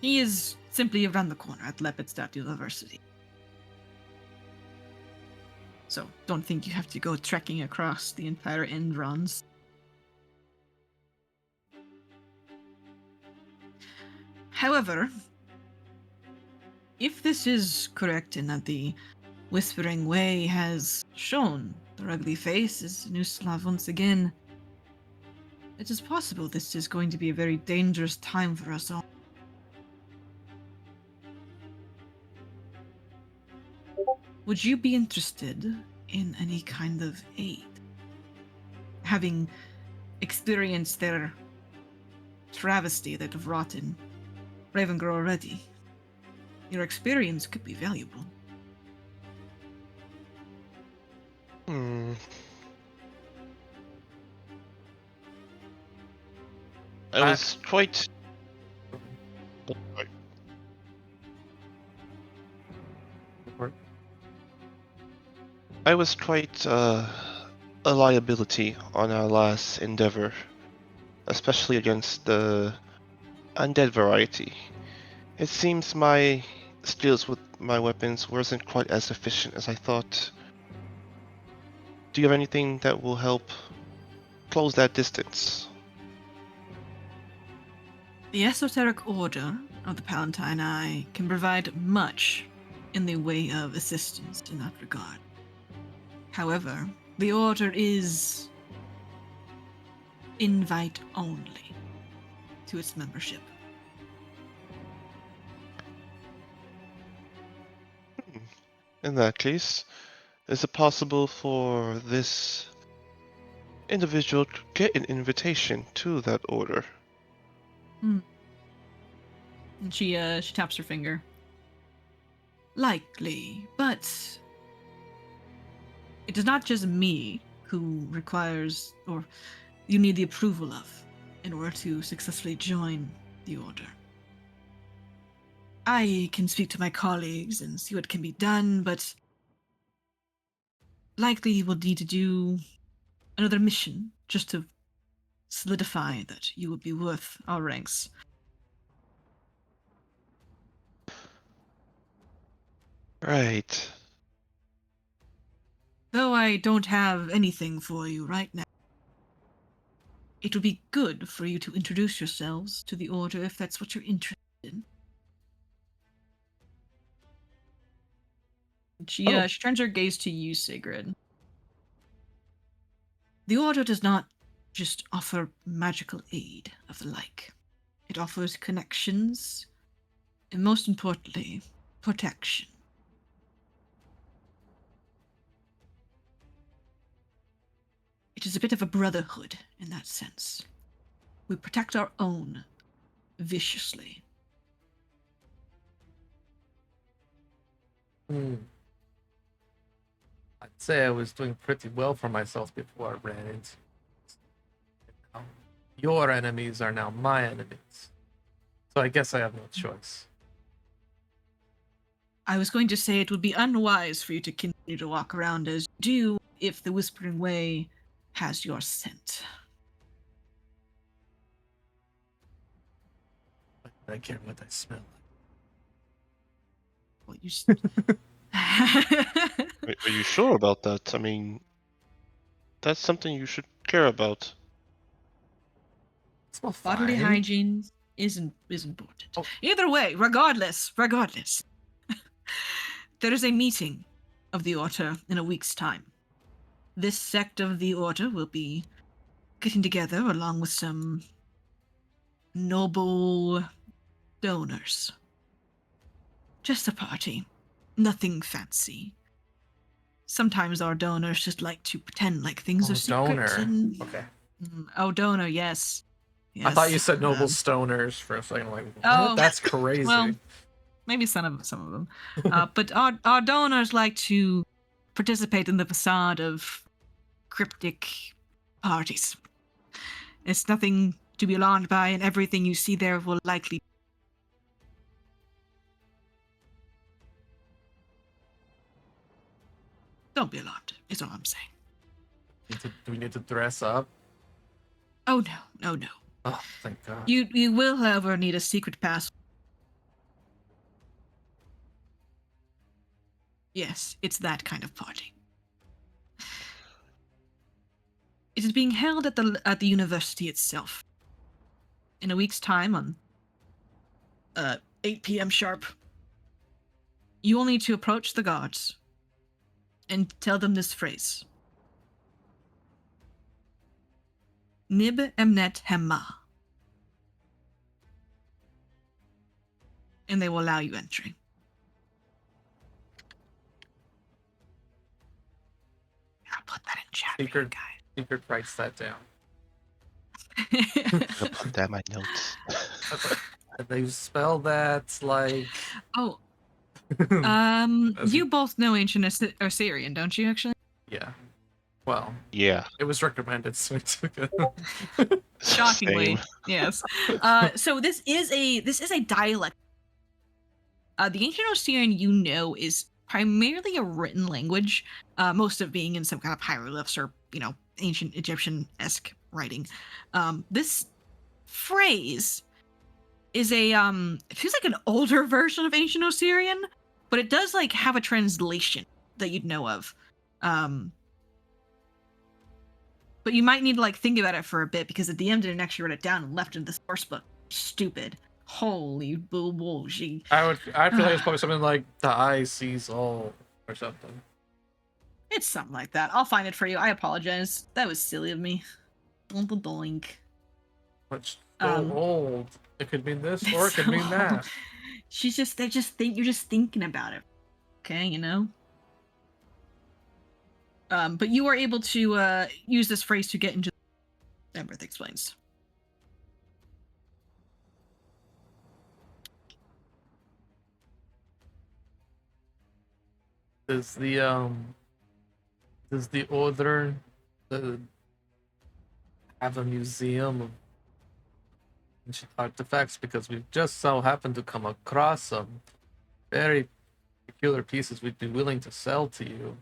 B: He is simply around the corner at Lepidstadt University. So, don't think you have to go trekking across the entire Endrons. However, if this is correct in that the Whispering Way has shown their ugly faces in Ustalav once again, it is possible this is going to be a very dangerous time for us all. Would you be interested in any kind of aid? Having experienced their travesty that have wrought in Ravengrove already, your experience could be valuable.
A: I was quite. I was quite a liability on our last endeavor, especially against the undead variety. It seems my skills with my weapons wasn't quite as efficient as I thought. Do you have anything that will help close that distance?
B: The Esoteric Order of the Palatine Eye can provide much in the way of assistance in that regard. However, the Order is invite only to its membership.
A: In that case, is it possible for this individual to get an invitation to that order?
B: And she taps her finger. Likely, but it is not just me who requires or you need the approval of. in order to successfully join the Order. I can speak to my colleagues and see what can be done, but likely we'll need to do another mission just to solidify that you will be worth our ranks.
A: Right.
B: Though I don't have anything for you right now, it would be good for you to introduce yourselves to the Order if that's what you're interested in. She turns her gaze to you, Sigrid. The Order does not just offer magical aid of the like. It offers connections, and most importantly, protection. It is a bit of a brotherhood in that sense. We protect our own viciously.
C: I'd say I was doing pretty well for myself before I ran into now. Your enemies are now my enemies. So I guess I have no choice.
B: I was going to say it would be unwise for you to continue to walk around as you do if the Whispering Way has your scent.
C: I don't care what I smell
B: Well, you
A: Are you sure about that? I mean, that's something you should care about.
C: Smell
B: bodily
C: fine.
B: hygiene is important.
C: Oh.
B: Either way, regardless, there is a meeting of the Order in a week's time. This sect of the Order will be getting together along with some noble donors. Just a party. Nothing fancy. Sometimes our donors just like to pretend like things are secret.
C: Donor.
B: And...
C: Okay.
B: Oh, donor, yes.
C: I thought you said noble
B: Um,
C: stoners for a second. Like, what?
B: Oh,
C: That's crazy.
B: well, maybe some of them. But our donors like to participate in the facade of cryptic parties. It's nothing to be alarmed by, and everything you see there will likely. Don't be alarmed, is all I'm saying.
C: Do we need to dress up?
B: Oh, no.
C: Oh, thank God.
B: You will, however, need a secret pass. Yes, it's that kind of party. It is being held at the university itself. In a week's time on 8 p.m. sharp. You will need to approach the guards and tell them this phrase. Nib emnet hemma. And they will allow you entry. I'll put that in chat for you guys.
C: Secret writes that down.
A: I'll put that in my notes.
C: They spell that like.
B: Oh. You both know ancient Assyrian, don't you? Actually.
C: Yeah. Well.
A: Yeah.
C: It was recommended, so I took it.
B: Shockingly,
A: Same.
B: yes. So this is a dialect. The ancient Assyrian, is primarily a written language, most of it being in some kind of hieroglyphs or ancient Egyptian-esque writing. This phrase is it feels like an older version of ancient Assyrian, but it does have a translation that you'd know of. But you might need to think about it for a bit, because the DM didn't actually write it down and left it in the source book. Stupid. Holy bullshit.
C: I'd feel like it's probably something like the eye sees all or something.
B: It's something like that. I'll find it for you. I apologize. That was silly of me. Doink.
C: Which so old. It could mean this or it could mean that.
B: You're just thinking about it. Okay, But you are able to use this phrase to get into Emberth explains.
C: Does the order have a museum of ancient artifacts because we just so happened to come across some very peculiar pieces we'd be willing to sell to you.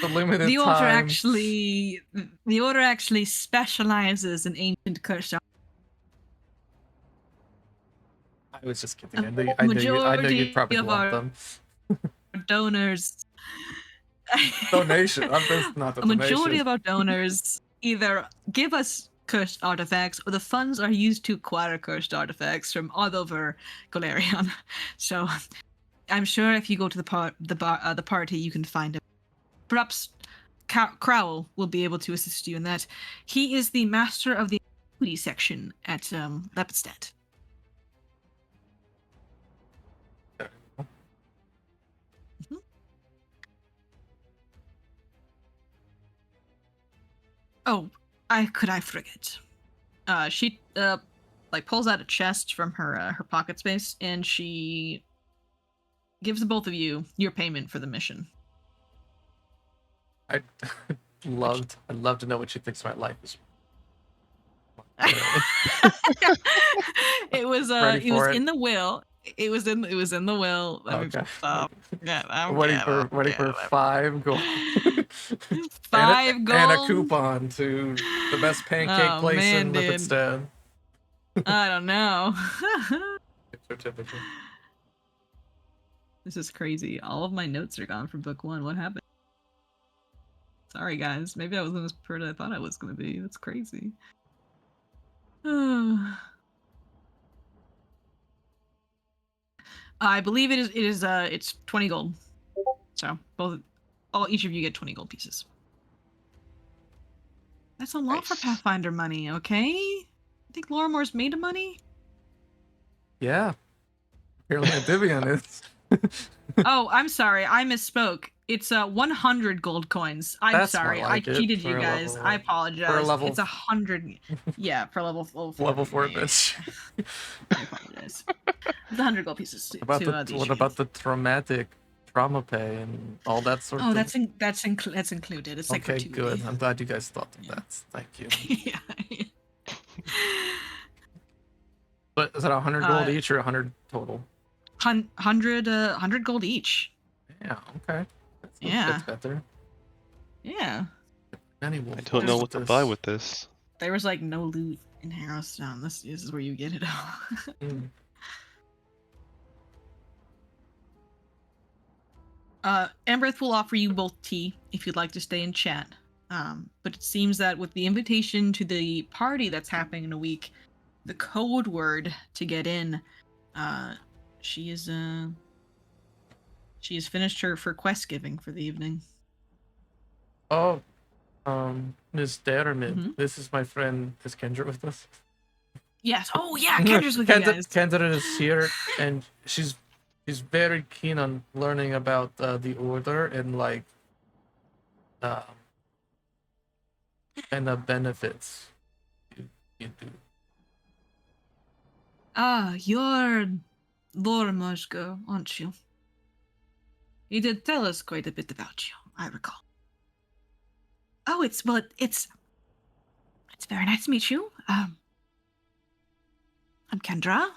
C: The limited
B: the order
C: time.
B: actually specializes in ancient cursed.
C: I was just kidding.
B: A
C: I know you
B: majority
C: probably
B: of
C: want
B: our
C: them.
B: donors.
C: Donation. That's not a
B: A majority
C: donation.
B: of our donors either give us cursed artifacts or the funds are used to acquire cursed artifacts from all over Golarion. So I'm sure if you go to the party, you can find him. Perhaps Crowell will be able to assist you in that. He is the master of the antiquity section at Lepidstadt. Oh, I forget. She like pulls out a chest from her pocket space and she gives the both of you your payment for the mission.
C: I'd love to know what she thinks my life is.
B: It was
C: Ready
B: it was
C: for it?
B: in the will. It was in the will. Let me
C: Okay.
B: I'm
C: Waiting for
B: getting
C: 5 gold.
B: 5 gold
C: and a coupon to the best pancake
B: Oh,
C: place
B: man,
C: in
B: dude.
C: Lipidstadt.
B: I don't know.
C: Certificate.
B: This is crazy. All of my notes are gone from book 1. What happened? Sorry, guys. Maybe I wasn't as pretty as I thought I was going to be. That's crazy. I believe it's 20 gold. So each of you get 20 gold pieces. That's a lot for
A: Nice.
B: Pathfinder money, okay? I think Lorimore's made of money.
C: Yeah. Apparently Adivion is.
B: Oh, I'm sorry. I misspoke. It's 100 gold coins. I'm
C: That's
B: sorry.
C: more like
B: I
C: it
B: cheated
C: for
B: you
C: a
B: guys.
C: level-
B: I apologize.
C: for a level-
B: It's 100. Yeah, for level 4.
C: Level 4
B: Yeah,
C: bitch.
B: I apologize. It's 100 gold pieces to each
C: What
B: of you.
C: about the trauma pay and all that sort
B: Oh,
C: of
B: that's included. It's like
C: Okay,
B: for
C: good.
B: 2D.
C: I'm glad you guys thought of
B: Yeah.
C: that. Thank you.
B: Yeah.
C: But is that 100 gold each or 100 total?
B: 100 gold each.
C: Yeah, okay.
B: Yeah.
C: That's better.
B: Yeah.
A: I don't know what to buy with this.
B: There was like no loot in Harrowstone. This is where you get it all. Ambreth will offer you both tea if you'd like to stay and chat. But it seems that with the invitation to the party that's happening in a week, the code word to get in, she has finished her quest giving for the evening.
C: Oh, Miss Dermid,
B: Mhm.
C: this is my friend. Is Kendra with us?
B: Yes. Oh yeah, Kendra's with you guys.
C: Kendra is here, and she's very keen on learning about the order and like and the benefits you do.
B: Ah, you're Lorimer's girl, aren't you? You did tell us quite a bit about you, I recall. Oh, it's very nice to meet you. I'm Kendra.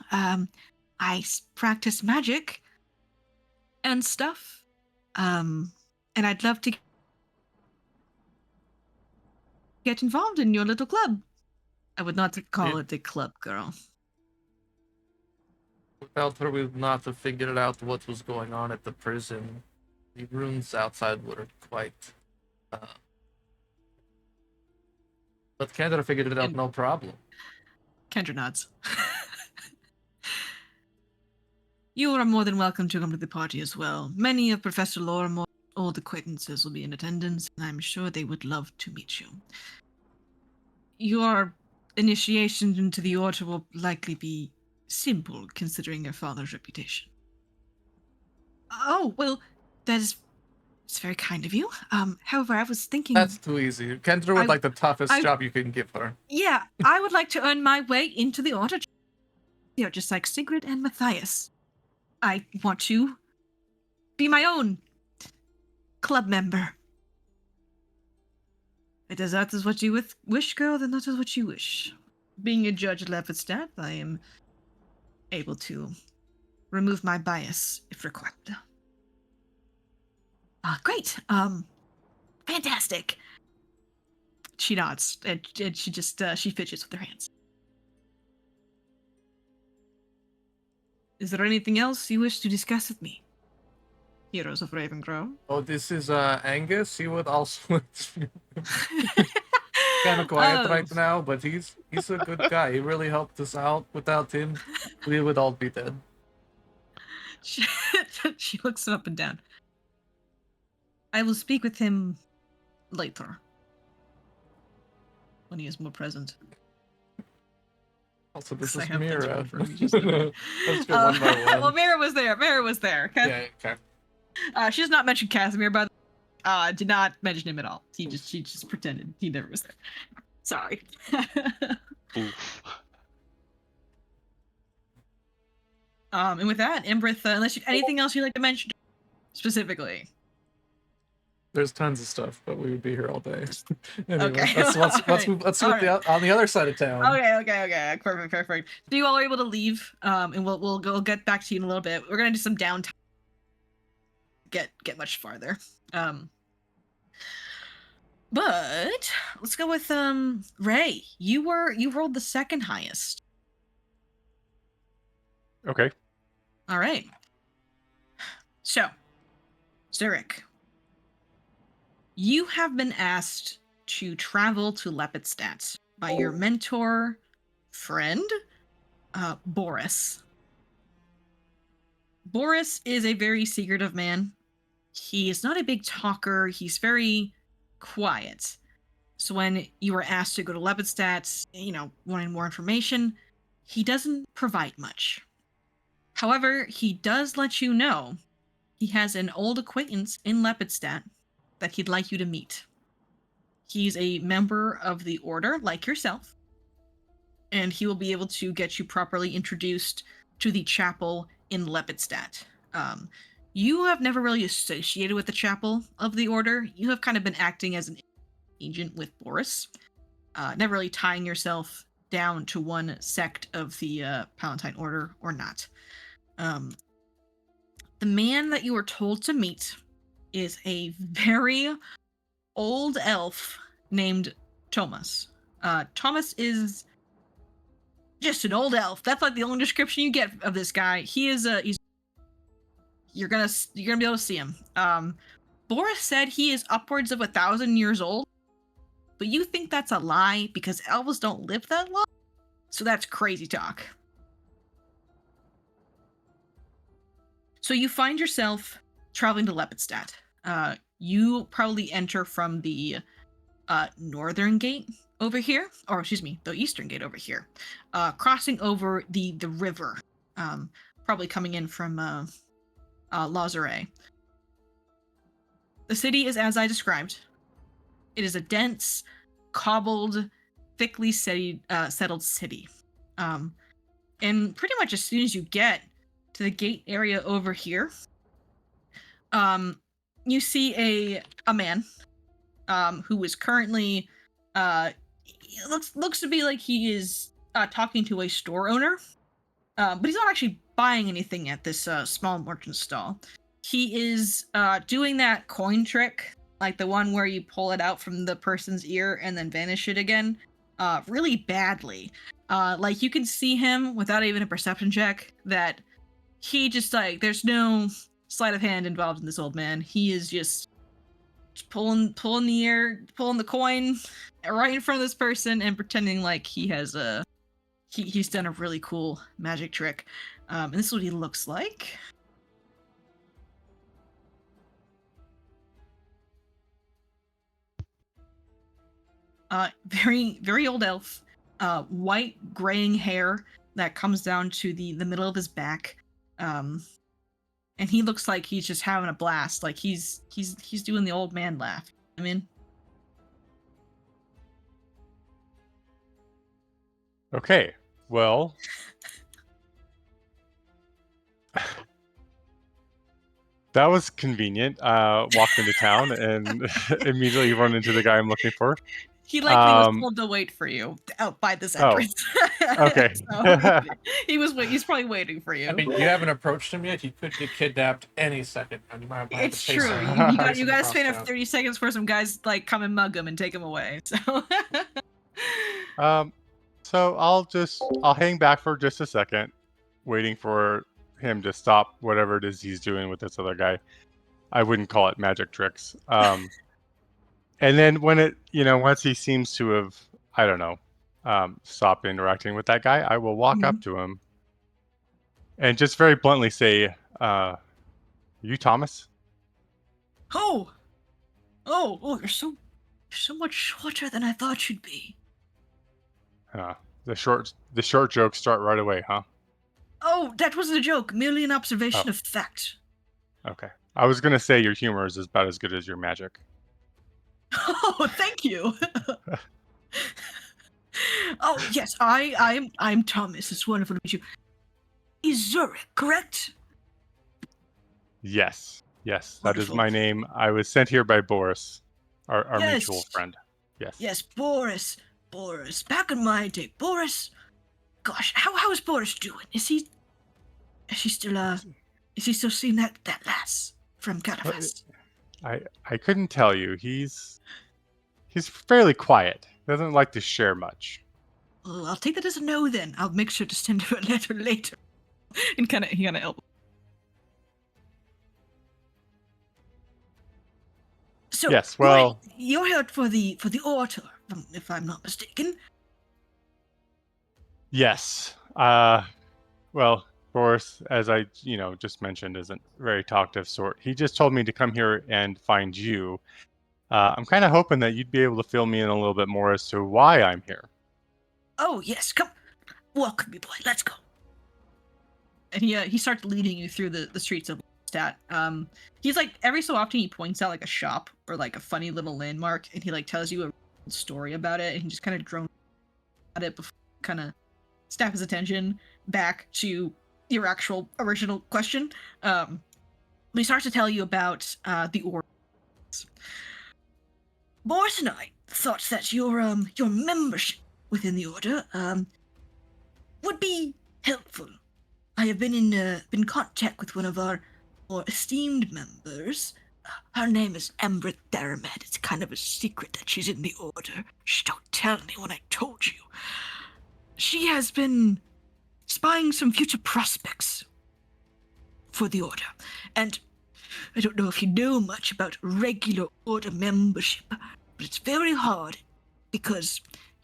B: I practice magic and stuff. And I'd love to get involved in your little club. I would not call it a club, girl.
C: Without her, we would not have figured out what was going on at the prison. The runes outside were quite. But Kendra figured it out, no problem.
B: Kendra nods. You are more than welcome to come to the party as well. Many of Professor Lorimore's old acquaintances will be in attendance, and I'm sure they would love to meet you. Your initiation into the order will likely be simple, considering your father's reputation. Oh, well, it's very kind of you. However, I was thinking...
C: That's too easy. Kendra would like the toughest job you can give her.
B: Yeah, I would like to earn my way into the order. You know, just like Sigrid and Matthias. I want to be my own club member. If that is what you wish, girl, then that is what you wish. Being a judge at Lepidstadt, I am able to remove my bias if required. Great. Fantastic. She nods and she just she fidgets with her hands. Is there anything else you wish to discuss with me, heroes of Ravengrove?
C: Oh, this is Angus. He would also kind of quiet right now, but he's a good guy. He really helped us out. Without him, we would all be dead.
B: She looks up and down. I will speak with him later, when he is more present.
C: Also, this
B: I
C: is
B: have things
C: Mira.
B: written for him, just like-
C: Let's go one by one.
B: Well, Mira was there.
C: Yeah, okay.
B: She does not mention Casimir, but did not mention him at all. She just pretended he never was there. Sorry.
A: Oof.
B: And with that, Embrith, unless anything else you'd like to mention specifically.
C: There's tons of stuff, but we would be here all day. Anyway,
B: Okay.
C: let's see what on the other side of town.
B: Okay. Perfect. So you all are able to leave, and we'll get back to you in a little bit. We're gonna do some downtime. Get much farther. But let's go with Ray. You rolled the second highest.
D: Okay.
B: All right. So, Zurich, you have been asked to travel to Lepidstadt by your mentor, friend, Boris. Boris is a very secretive man. He is not a big talker. He's very quiet. So when you were asked to go to Lepidstadt, wanting more information, he doesn't provide much. However, he does let you know he has an old acquaintance in Lepidstadt that he'd like you to meet. He's a member of the Order, like yourself, and he will be able to get you properly introduced to the chapel in Lepidstadt. You have never really associated with the chapel of the Order. You have kind of been acting as an agent with Boris, never really tying yourself down to one sect of the Palatine Order or not. The man that you were told to meet is a very old elf named Thomas. Thomas is just an old elf. That's like the only description you get of this guy. He is you're gonna be able to see him. Boris said he is upwards of 1,000 years old, but you think that's a lie because elves don't live that long. So that's crazy talk. So you find yourself traveling to Lepidstadt. You probably enter from the northern gate over here, or excuse me, the eastern gate over here, crossing over the river, probably coming in from Lazare. The city is as I described. It is a dense, cobbled, thickly settled city. And pretty much as soon as you get to the gate area over here, you see a man who is currently looks to be like he is talking to a store owner, but he's not actually buying anything at this small merchant stall. He is doing that coin trick, like the one where you pull it out from the person's ear and then vanish it again, really badly. Like you can see him without even a perception check that he just like there's no sleight of hand involved in this old man. He is just pulling the air, pulling the coin right in front of this person and pretending like he has he's done a really cool magic trick. And this is what he looks like. Very, very old elf. White graying hair that comes down to the middle of his back. And he looks like he's just having a blast. Like he's doing the old man laugh. I mean,
D: Okay. Well, That was convenient. Walked into town and immediately run into the guy I'm looking for.
B: He likely was
D: Um,
B: told to wait for you out by this
D: Oh,
B: entrance.
D: okay.
B: So, he's probably waiting for you.
C: I mean, you haven't approached him yet. He could get kidnapped any second, and you might have to
B: It's
C: chase
B: true.
C: him.
B: You got
C: Chase him
B: to
C: across
B: spend
C: town.
B: 30 seconds for some guys like come and mug him and take him away. So
D: So I'll hang back for just a second, waiting for him to stop whatever it is he's doing with this other guy. I wouldn't call it magic tricks. And then once he seems to have, I don't know, stopped interacting with that guy, I will walk up to him and just very bluntly say, "You Thomas?"
B: oh, you're so much shorter than I thought you'd be.
D: The short jokes start right away, huh?
B: Oh, that wasn't a joke. Merely an observation
D: Oh.
B: of fact.
D: Okay. I was gonna say your humor is about as good as your magic.
B: Oh, thank you. Oh yes, I'm Thomas. It's wonderful to meet you. Is Zurich correct?
D: Yes, that is
B: Wonderful.
D: my name. I was sent here by Boris, our
B: Yes.
D: mutual friend. Yes.
B: Yes, Boris. Back in my day, Boris. Gosh, how is Boris doing? Is he still seeing that lass from Califas?
D: I couldn't tell you. He's fairly quiet. Doesn't like to share much.
B: Well, I'll take that as a no then. I'll make sure to send her a letter later. And he kind of elbow. So
D: Yes, well-
B: you're here for the order, if I'm not mistaken.
D: Yes. Well, Boris, as I just mentioned, isn't a very talkative sort. He just told me to come here and find you. I'm kind of hoping that you'd be able to fill me in a little bit more as to why I'm here.
B: Oh yes, come, walk with me, boy. Let's go. And he starts leading you through the streets of Lepidstadt. He's like every so often he points out like a shop or like a funny little landmark, and he like tells you a story about it, and he just kind of drones at it before kind of snap his attention back to your actual original question. He starts to tell you about the order. Boris and I thought that your membership within the order would be helpful. I have been in contact with one of our more esteemed members. Her name is Ember Theramed. It's kind of a secret that she's in the order. Shh, don't tell anyone I told you. She has been spying some future prospects for the order, and I don't know if you know much about regular order membership, but it's very hard because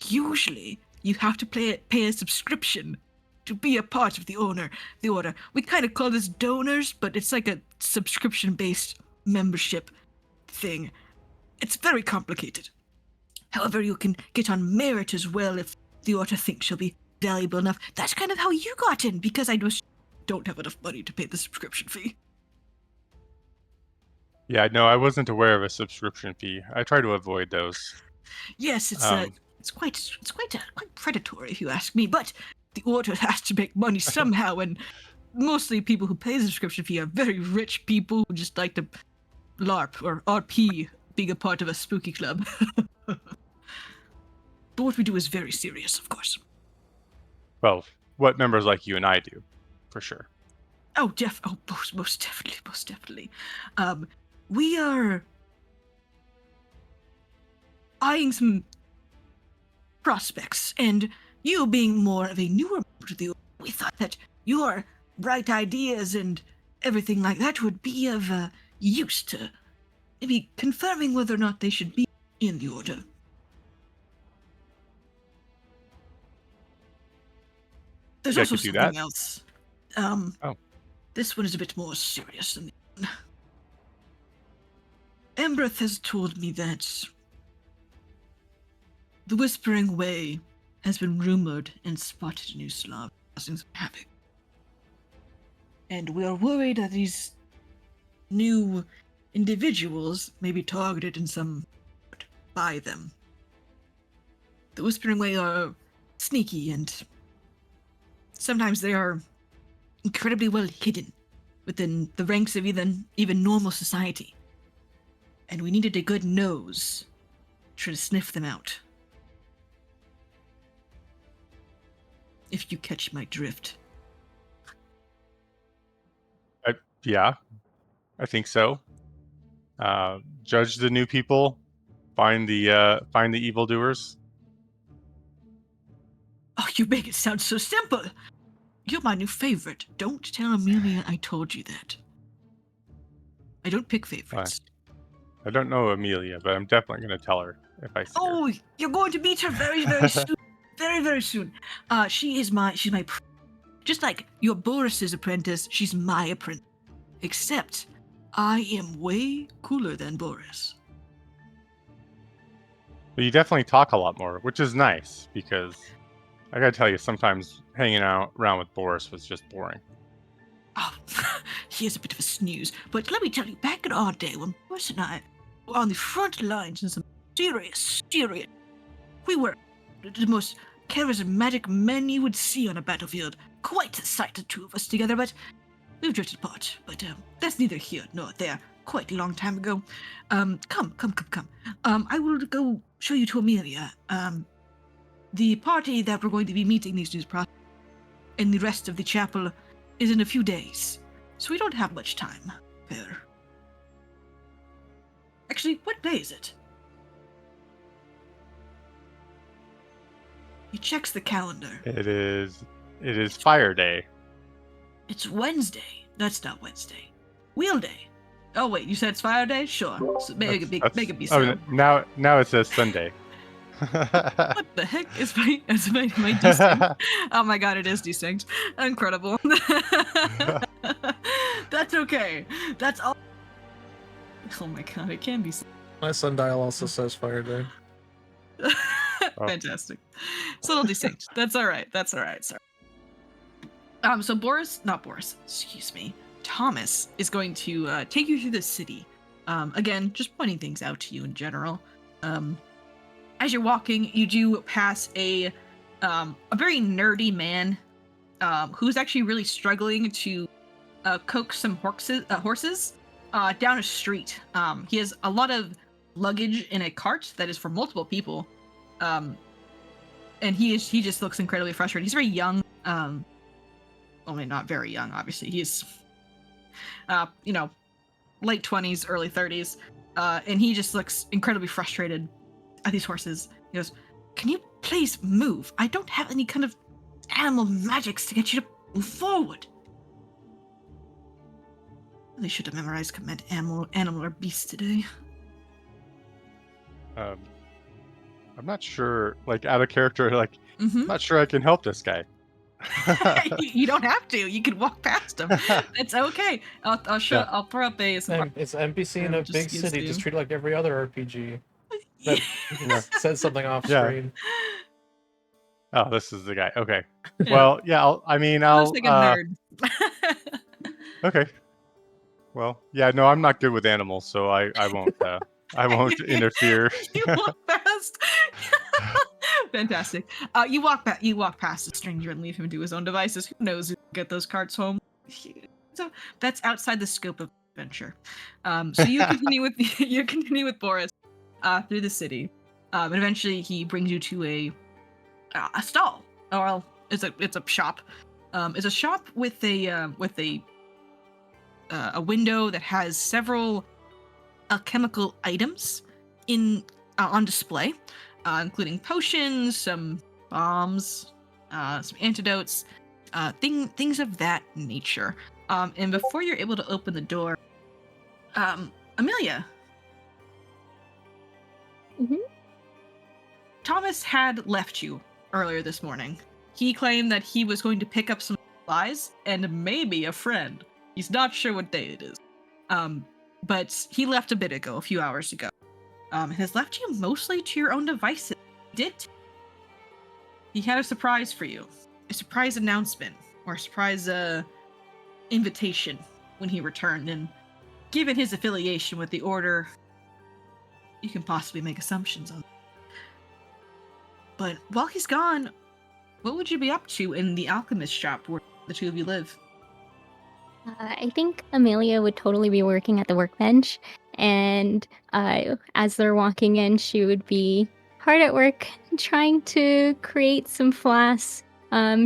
B: usually you have to pay a subscription to be a part of the order. We kind of call this donors, but it's like a subscription-based membership thing. It's very complicated. However, you can get on merit as well if the order thinks you'll be valuable enough. That's kind of how you got in, because I just don't have enough money to pay the subscription fee.
D: Yeah, no, I wasn't aware of a subscription fee. I try to avoid those.
B: Yes, it's quite predatory if you ask me, but the order has to make money somehow, and mostly people who pay the subscription fee are very rich people who just like to LARP or RP, being a part of a spooky club. But what we do is very serious, of course.
D: Well, what members like you and I do, for sure.
B: Oh, most definitely. We are eyeing some prospects, and you being more of a newer member to the order, we thought that your bright ideas and everything like that would be of use to maybe confirming whether or not they should be in the order. There's
D: Yeah, I
B: also
D: could do
B: something
D: that.
B: else.
D: Oh.
B: This one is a bit more serious than the other one. Ambreth has told me that the Whispering Way has been rumored and spotted in Ustalav, causing some havoc. And we are worried that these new individuals may be targeted in some by them. The Whispering Way are sneaky, and sometimes they are incredibly well hidden within the ranks of even normal society. And we needed a good nose to sniff them out. If you catch my drift.
D: Yeah, I think so. Judge the new people, find the evildoers.
B: Oh, you make it sound so simple. You're my new favorite. Don't tell Amelia I told you that. I don't pick favorites.
D: I don't know Amelia, but I'm definitely going to tell her if I see her.
B: Oh, you're going to meet her very, very soon. Very, very soon. She's my just like your Boris's apprentice, she's my apprentice. Except, I am way cooler than Boris.
D: But you definitely talk a lot more, which is nice, because I gotta tell you, sometimes hanging out around with Boris was just boring.
B: Oh, he is a bit of a snooze. But let me tell you, back in our day, when Boris and I were on the front lines in some serious, we were the most charismatic men you would see on a battlefield. Quite a sight, the two of us together, but we've drifted apart. But that's neither here nor there. Quite a long time ago. Come. I will go show you to Amelia. The party that we're going to be meeting these news process and the rest of the chapel is in a few days, so we don't have much time there. Actually, what day is it? He checks the calendar.
D: It is Fire Day.
B: It's Wednesday. That's not Wednesday. Wheel Day. Oh wait, you said it's Fire Day? Sure. So make it be so.
D: Oh, now it says Sunday.
B: What the heck is my desync? Oh my god, it is desync. Incredible. That's okay. That's all. Oh my god, it can be.
C: My sundial also says Fire Day.
B: Fantastic. It's a little desync. That's all right. Sorry. So Thomas is going to take you through the city. Again, just pointing things out to you in general. As you're walking, you do pass a very nerdy man who's actually really struggling to coax some horses down a street. He has a lot of luggage in a cart that is for multiple people, and he just looks incredibly frustrated. He's very young. Only not very young, obviously. He's late 20s, early 30s, and he just looks incredibly frustrated at these horses. He goes, "Can you please move? I don't have any kind of animal magics to get you to move forward." Really should have memorized command animal or beast today.
D: I'm not sure, like out of character, like
B: Mm-hmm.
D: I'm not sure I can help this guy.
B: You don't have to. You can walk past him. It's okay. I'll show. Yeah. I'll throw up
C: It's NPC in a big city. Just treat it like every other RPG. That says something off screen.
D: Oh, this is the guy. Okay.
B: Yeah.
D: Well, yeah. I'll
B: looks like a nerd.
D: Okay. Well, yeah. No, I'm not good with animals, so I won't. I won't interfere.
B: You walk past. Fantastic. You walk past the stranger and leave him to his own devices. Who knows who can get those carts home? So that's outside the scope of adventure. So you continue with Boris through the city, and eventually he brings you to a stall. Or well, it's a shop. It's a shop with a window that has several alchemical items on display. Including potions, some bombs, some antidotes, things of that nature. And before you're able to open the door, Amelia.
E: Mm-hmm.
B: Thomas had left you earlier this morning. He claimed that he was going to pick up some supplies and maybe a friend. He's not sure what day it is. But he left a bit ago, a few hours ago. Has left you mostly to your own devices. He had a surprise for you. A surprise announcement, or a surprise invitation when he returned, and given his affiliation with the Order, you can possibly make assumptions on that. But while he's gone, what would you be up to in the alchemist shop where the two of you live?
E: I think Amelia would totally be working at the workbench, and as they're walking in, she would be hard at work trying to create some flasks.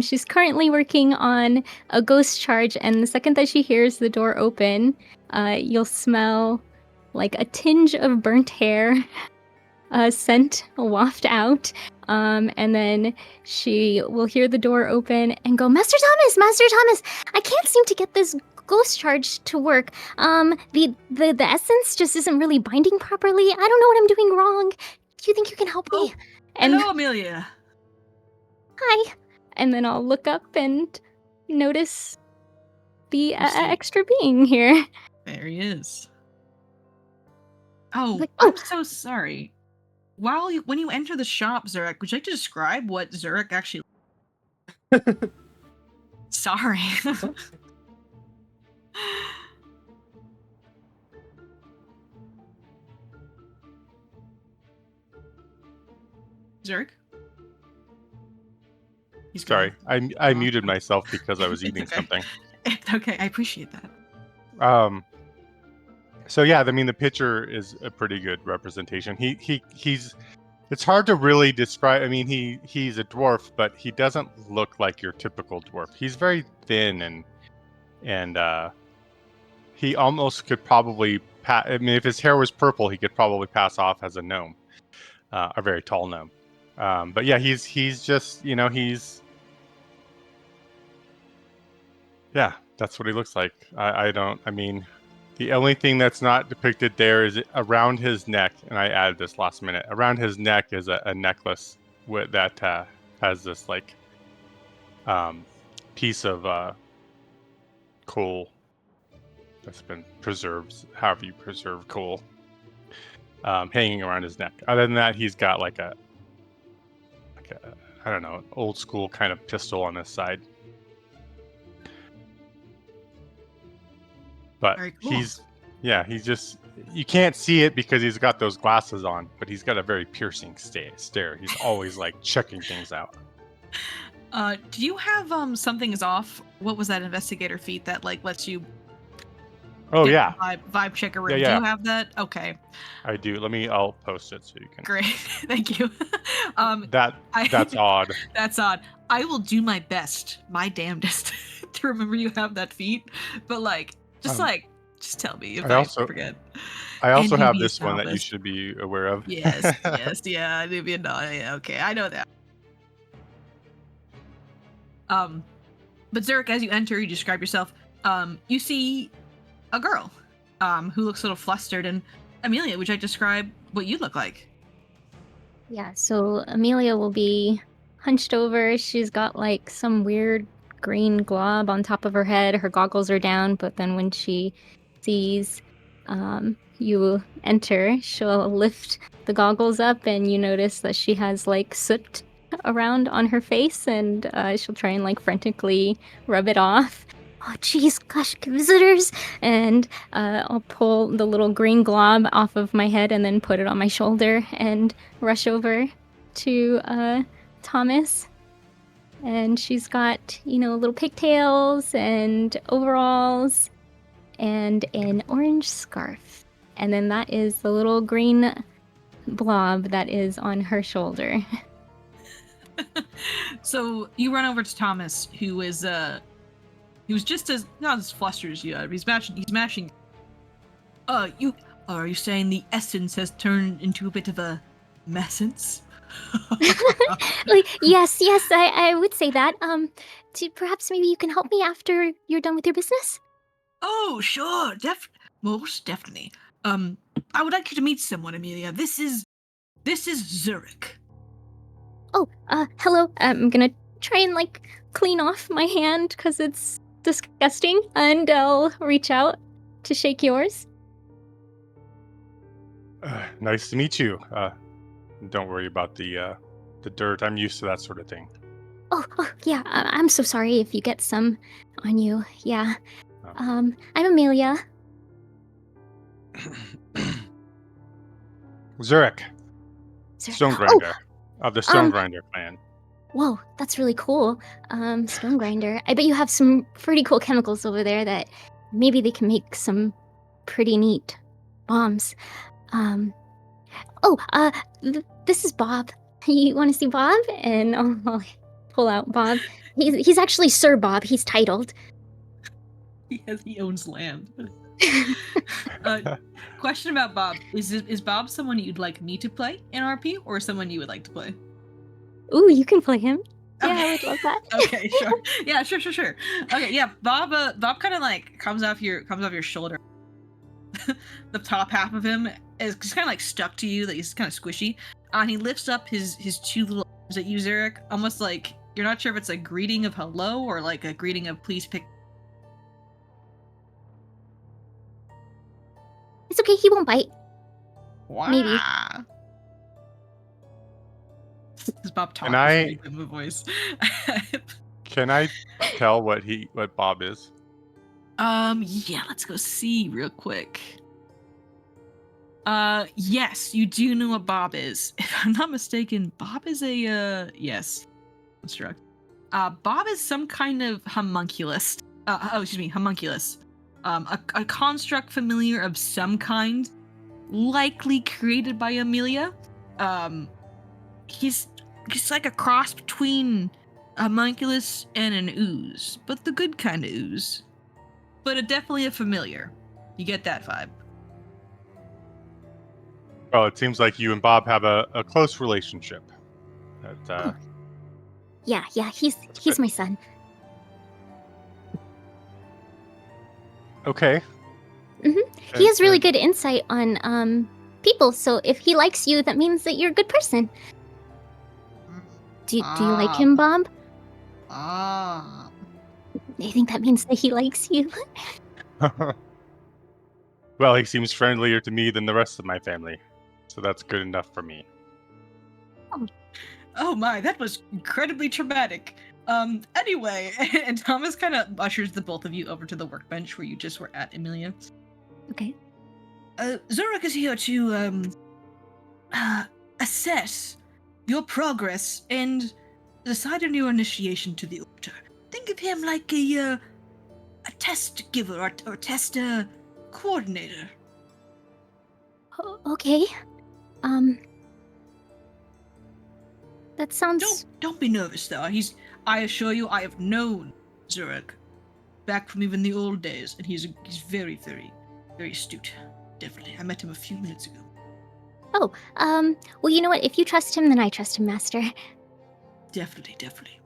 E: She's currently working on a ghost charge, and the second that she hears the door open, you'll smell like a tinge of burnt hair scent waft out. And then she will hear the door open and go, Master Thomas, I can't seem to get this ghost charge to work. The essence just isn't really binding properly. I don't know what I'm doing wrong. Do you think you can help me? And
B: Hello, Amelia.
E: hi. And then I'll look up and notice the
B: You see-
E: extra being here.
B: There he is. Oh,
E: Like,
B: I'm so sorry. When you enter the shop, Zurek, would you like to describe what Zurek actually? Sorry. Zurek? He's
D: Sorry,
B: gone.
D: I muted myself because I was
B: It's
D: eating
B: okay.
D: something.
B: It's okay. I appreciate that.
D: So yeah, I mean the picture is a pretty good representation. He's it's hard to really describe. I mean he's a dwarf, but he doesn't look like your typical dwarf. He's very thin and he almost could probably I mean if his hair was purple, he could probably pass off as a gnome, a very tall gnome. But yeah, he's just yeah, that's what he looks like. I mean, the only thing that's not depicted there is around his neck, and I added this last minute. Around his neck is a necklace that has this like piece of coal that's been preserved, however you preserve coal, hanging around his neck. Other than that, he's got like a I don't know, old school kind of pistol on his side. But
B: Very cool.
D: he's just, you can't see it because he's got those glasses on, but he's got a very piercing stare. He's always like checking things out.
B: Do you have something is off? What was that investigator feat that like lets you
D: Oh
B: get
D: yeah,
B: the vibe check a room?
D: Yeah.
B: Do you have that? Okay.
D: I do. I'll post it so you can.
B: Great. Thank you.
D: That's odd.
B: That's odd. I will do my best, my damnedest, to remember you have that feat. But just tell me if I forget.
D: I also have
B: Nubian
D: this one that you
B: novice.
D: should be aware of.
B: Yes, yeah, Nubian. Yeah, okay, I know that. But Zurek, as you enter, you describe yourself. You see a girl, who looks a little flustered. And Amelia, would you like to describe what you look like?
E: Yeah, so Amelia will be hunched over. She's got like some weird green glob on top of her head. Her goggles are down, but then when she sees you enter, she'll lift the goggles up and you notice that she has like soot around on her face, and she'll try and like frantically rub it off. Oh jeez, gosh, visitors! And I'll pull the little green glob off of my head and then put it on my shoulder and rush over to Thomas. And she's got, little pigtails and overalls and an orange scarf. And then that is the little green blob that is on her shoulder.
B: So you run over to Thomas, who is he was just not as flustered as you. He's mashing. Are you saying the essence has turned into a bit of a messence?
E: Yes, I would say that. Perhaps maybe you can help me after you're done with your business?
B: Oh, sure, most definitely. I would like you to meet someone, Amelia. This is Zurek.
E: Oh, hello. I'm gonna try and clean off my hand because it's disgusting, and I'll reach out to shake yours.
D: Nice to meet you. Don't worry about the dirt. I'm used to that sort of thing.
E: Oh yeah. I'm so sorry if you get some on you. Yeah.
D: Oh.
E: I'm Amelia.
D: Zurek, Stonegrinder of the Stonegrinder clan.
E: Whoa, that's really cool. Stonegrinder. I bet you have some pretty cool chemicals over there that maybe they can make some pretty neat bombs. This is Bob. You want to see Bob? And I'll pull out Bob. He's actually Sir Bob. He's titled.
B: He owns land. Question about Bob: Is Bob someone you'd like me to play in RP, or someone you would like to play?
E: Ooh, you can play him.
B: Okay.
E: Yeah, I would love that.
B: Okay, sure. Yeah, sure. Okay, yeah. Bob kind of like comes off your shoulder. The top half of him is just kind of like stuck to you. That he's kind of squishy. And he lifts up his two little arms at you, Zarek, almost like you're not sure if it's a greeting of hello or like a greeting of please pick.
E: It's okay. He won't bite.
B: Wow.
E: Maybe.
B: Does Bob talk?
D: Can I-
B: with a voice?
D: Can I tell what Bob is?
B: Yeah, let's go see real quick. Yes, you do know what Bob is. If I'm not mistaken, Bob is a, yes. Construct. Bob is some kind of homunculus. Homunculus. A construct familiar of some kind, likely created by Amelia. He's like a cross between a homunculus and an ooze, but the good kind of ooze. But definitely a familiar. You get that vibe.
D: Well, it seems like you and Bob have a close relationship. That,
E: Yeah, he's
D: good.
E: my son.
D: Okay.
E: He has really good insight on people, so if he likes you, that means that you're a good person. Do you like him, Bob?
B: Ah.
E: I think that means that he likes you.
D: Well, he seems friendlier to me than the rest of my family, so that's good enough for me.
B: Oh my, that was incredibly traumatic. Anyway, and Thomas kind of ushers the both of you over to the workbench where you just were at, Amelia.
E: Okay.
B: Zorak is here to, assess your progress and decide on your initiation to the Order. Think of him like a test giver or test coordinator.
E: Okay. That sounds...
B: Don't be nervous though. I assure you, I have known Zorak back from even the old days, and he's very, very, very astute. Definitely. I met him a few minutes ago.
E: Oh, well, you know what? If you trust him, then I trust him, Master.
B: Definitely.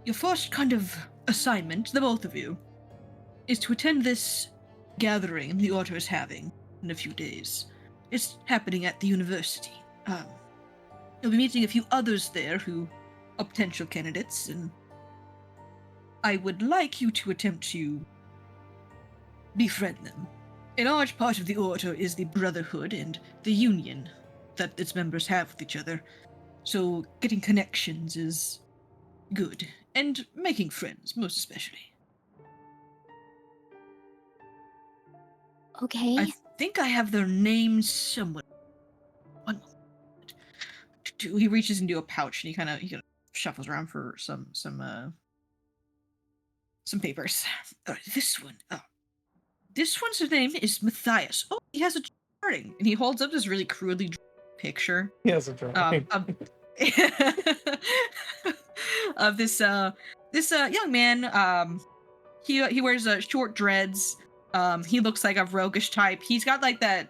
B: Your first kind of assignment, the both of you, is to attend this gathering the Order is having in a few days. It's happening at the university. You'll be meeting a few others there who are potential candidates, and I would like you to attempt to befriend them. A large part of the Order is the brotherhood and the union that its members have with each other, so getting connections is good, and making friends, most especially.
E: Okay.
B: I think I have their names somewhere. One moment. He reaches into a pouch and he kind of shuffles around for some papers. This one. This one's name is Matthias. Oh, he has a drawing, and he holds up this really crudely drawn picture.
C: He has a drawing.
B: Of this young man. He wears short dreads. He looks like a roguish type. He's got like that.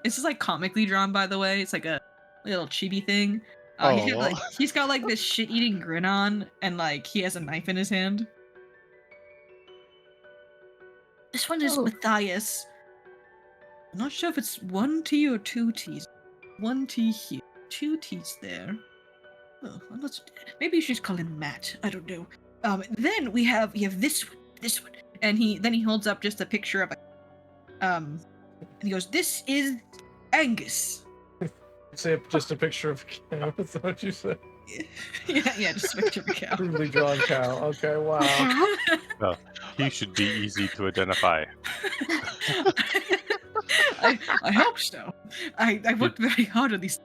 B: This is like comically drawn, by the way. It's like a little chibi thing. He's got like this shit-eating grin on, and like he has a knife in his hand. This one is Matthias. I'm not sure if it's 1 T or 2 T's. 1 T here, 2 T's there. Oh, maybe you should just call him Matt. I don't know. Then we have this one, and he holds up just a picture of and he goes, "This is Angus."
C: Say just a picture of a cow. That's what you said.
B: yeah, just a picture of a cow.
C: Crudely drawn cow. Okay, wow.
D: Well, he should be easy to identify.
B: I hope so. I worked very hard on these.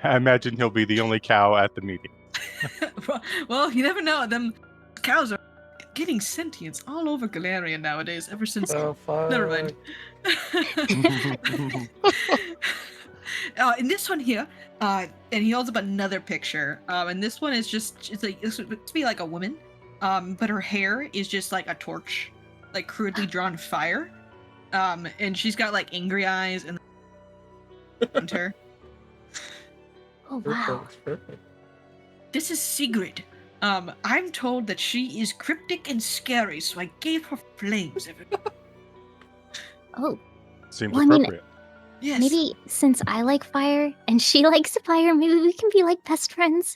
D: I imagine he'll be the only cow at the meeting.
B: Well, you never know. Them cows are getting sentience all over Galarian nowadays. Ever since.
C: Oh, fuck.
B: Never mind. In this one here, and he holds up another picture. And this one is it's supposed to be like a woman, but her hair is just like a torch, like crudely drawn fire. And she's got like angry eyes and her.
E: Oh wow.
C: Perfect.
B: This is Sigrid. I'm told that she is cryptic and scary, so I gave her flames.
E: Oh,
D: Seems
E: Well, I mean-
D: appropriate.
B: Yes.
E: maybe since I like fire and she likes fire, maybe we can be like best friends.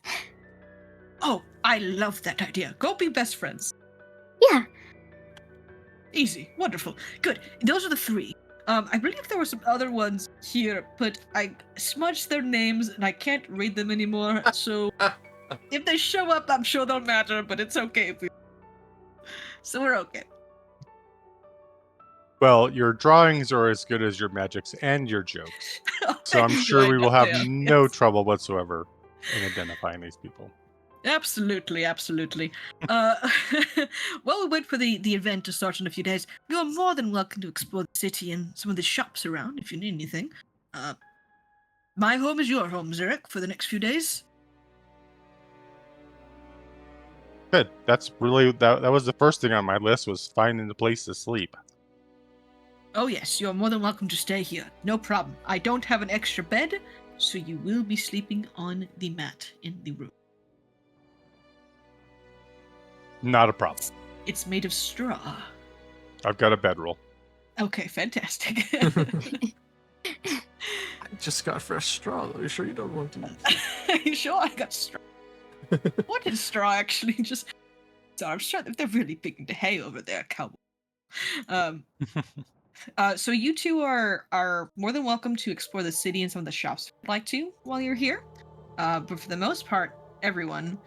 B: Oh, I love that idea. Go be best friends.
E: Yeah.
B: Easy. Wonderful. Good. Those are the three. I believe there were some other ones here, but I smudged their names and I can't read them anymore. So if they show up, I'm sure they'll matter, but it's okay if we. So we're okay.
D: Well, your drawings are as good as your magics and your jokes. So I'm sure we will have no trouble whatsoever in identifying these people.
B: Absolutely, absolutely. While we wait for the event to start in a few days, you are more than welcome to explore the city and some of the shops around if you need anything. My home is your home, Zurich, for the next few days.
D: Good. That's really that was the first thing on my list was finding the place to sleep.
B: Oh yes, you're more than welcome to stay here. No problem. I don't have an extra bed, so you will be sleeping on the mat in the room.
D: Not a problem.
B: It's made of straw.
D: I've got a bedroll.
B: Okay, fantastic.
C: I just got fresh straw. Are you sure you don't want to use it?
B: Are you sure I got straw? What is straw actually? Just sorry, I'm sure they're really picking the hay over there, cowboy. So you two are more than welcome to explore the city and some of the shops if you'd like to while you're here. But for the most part, everyone,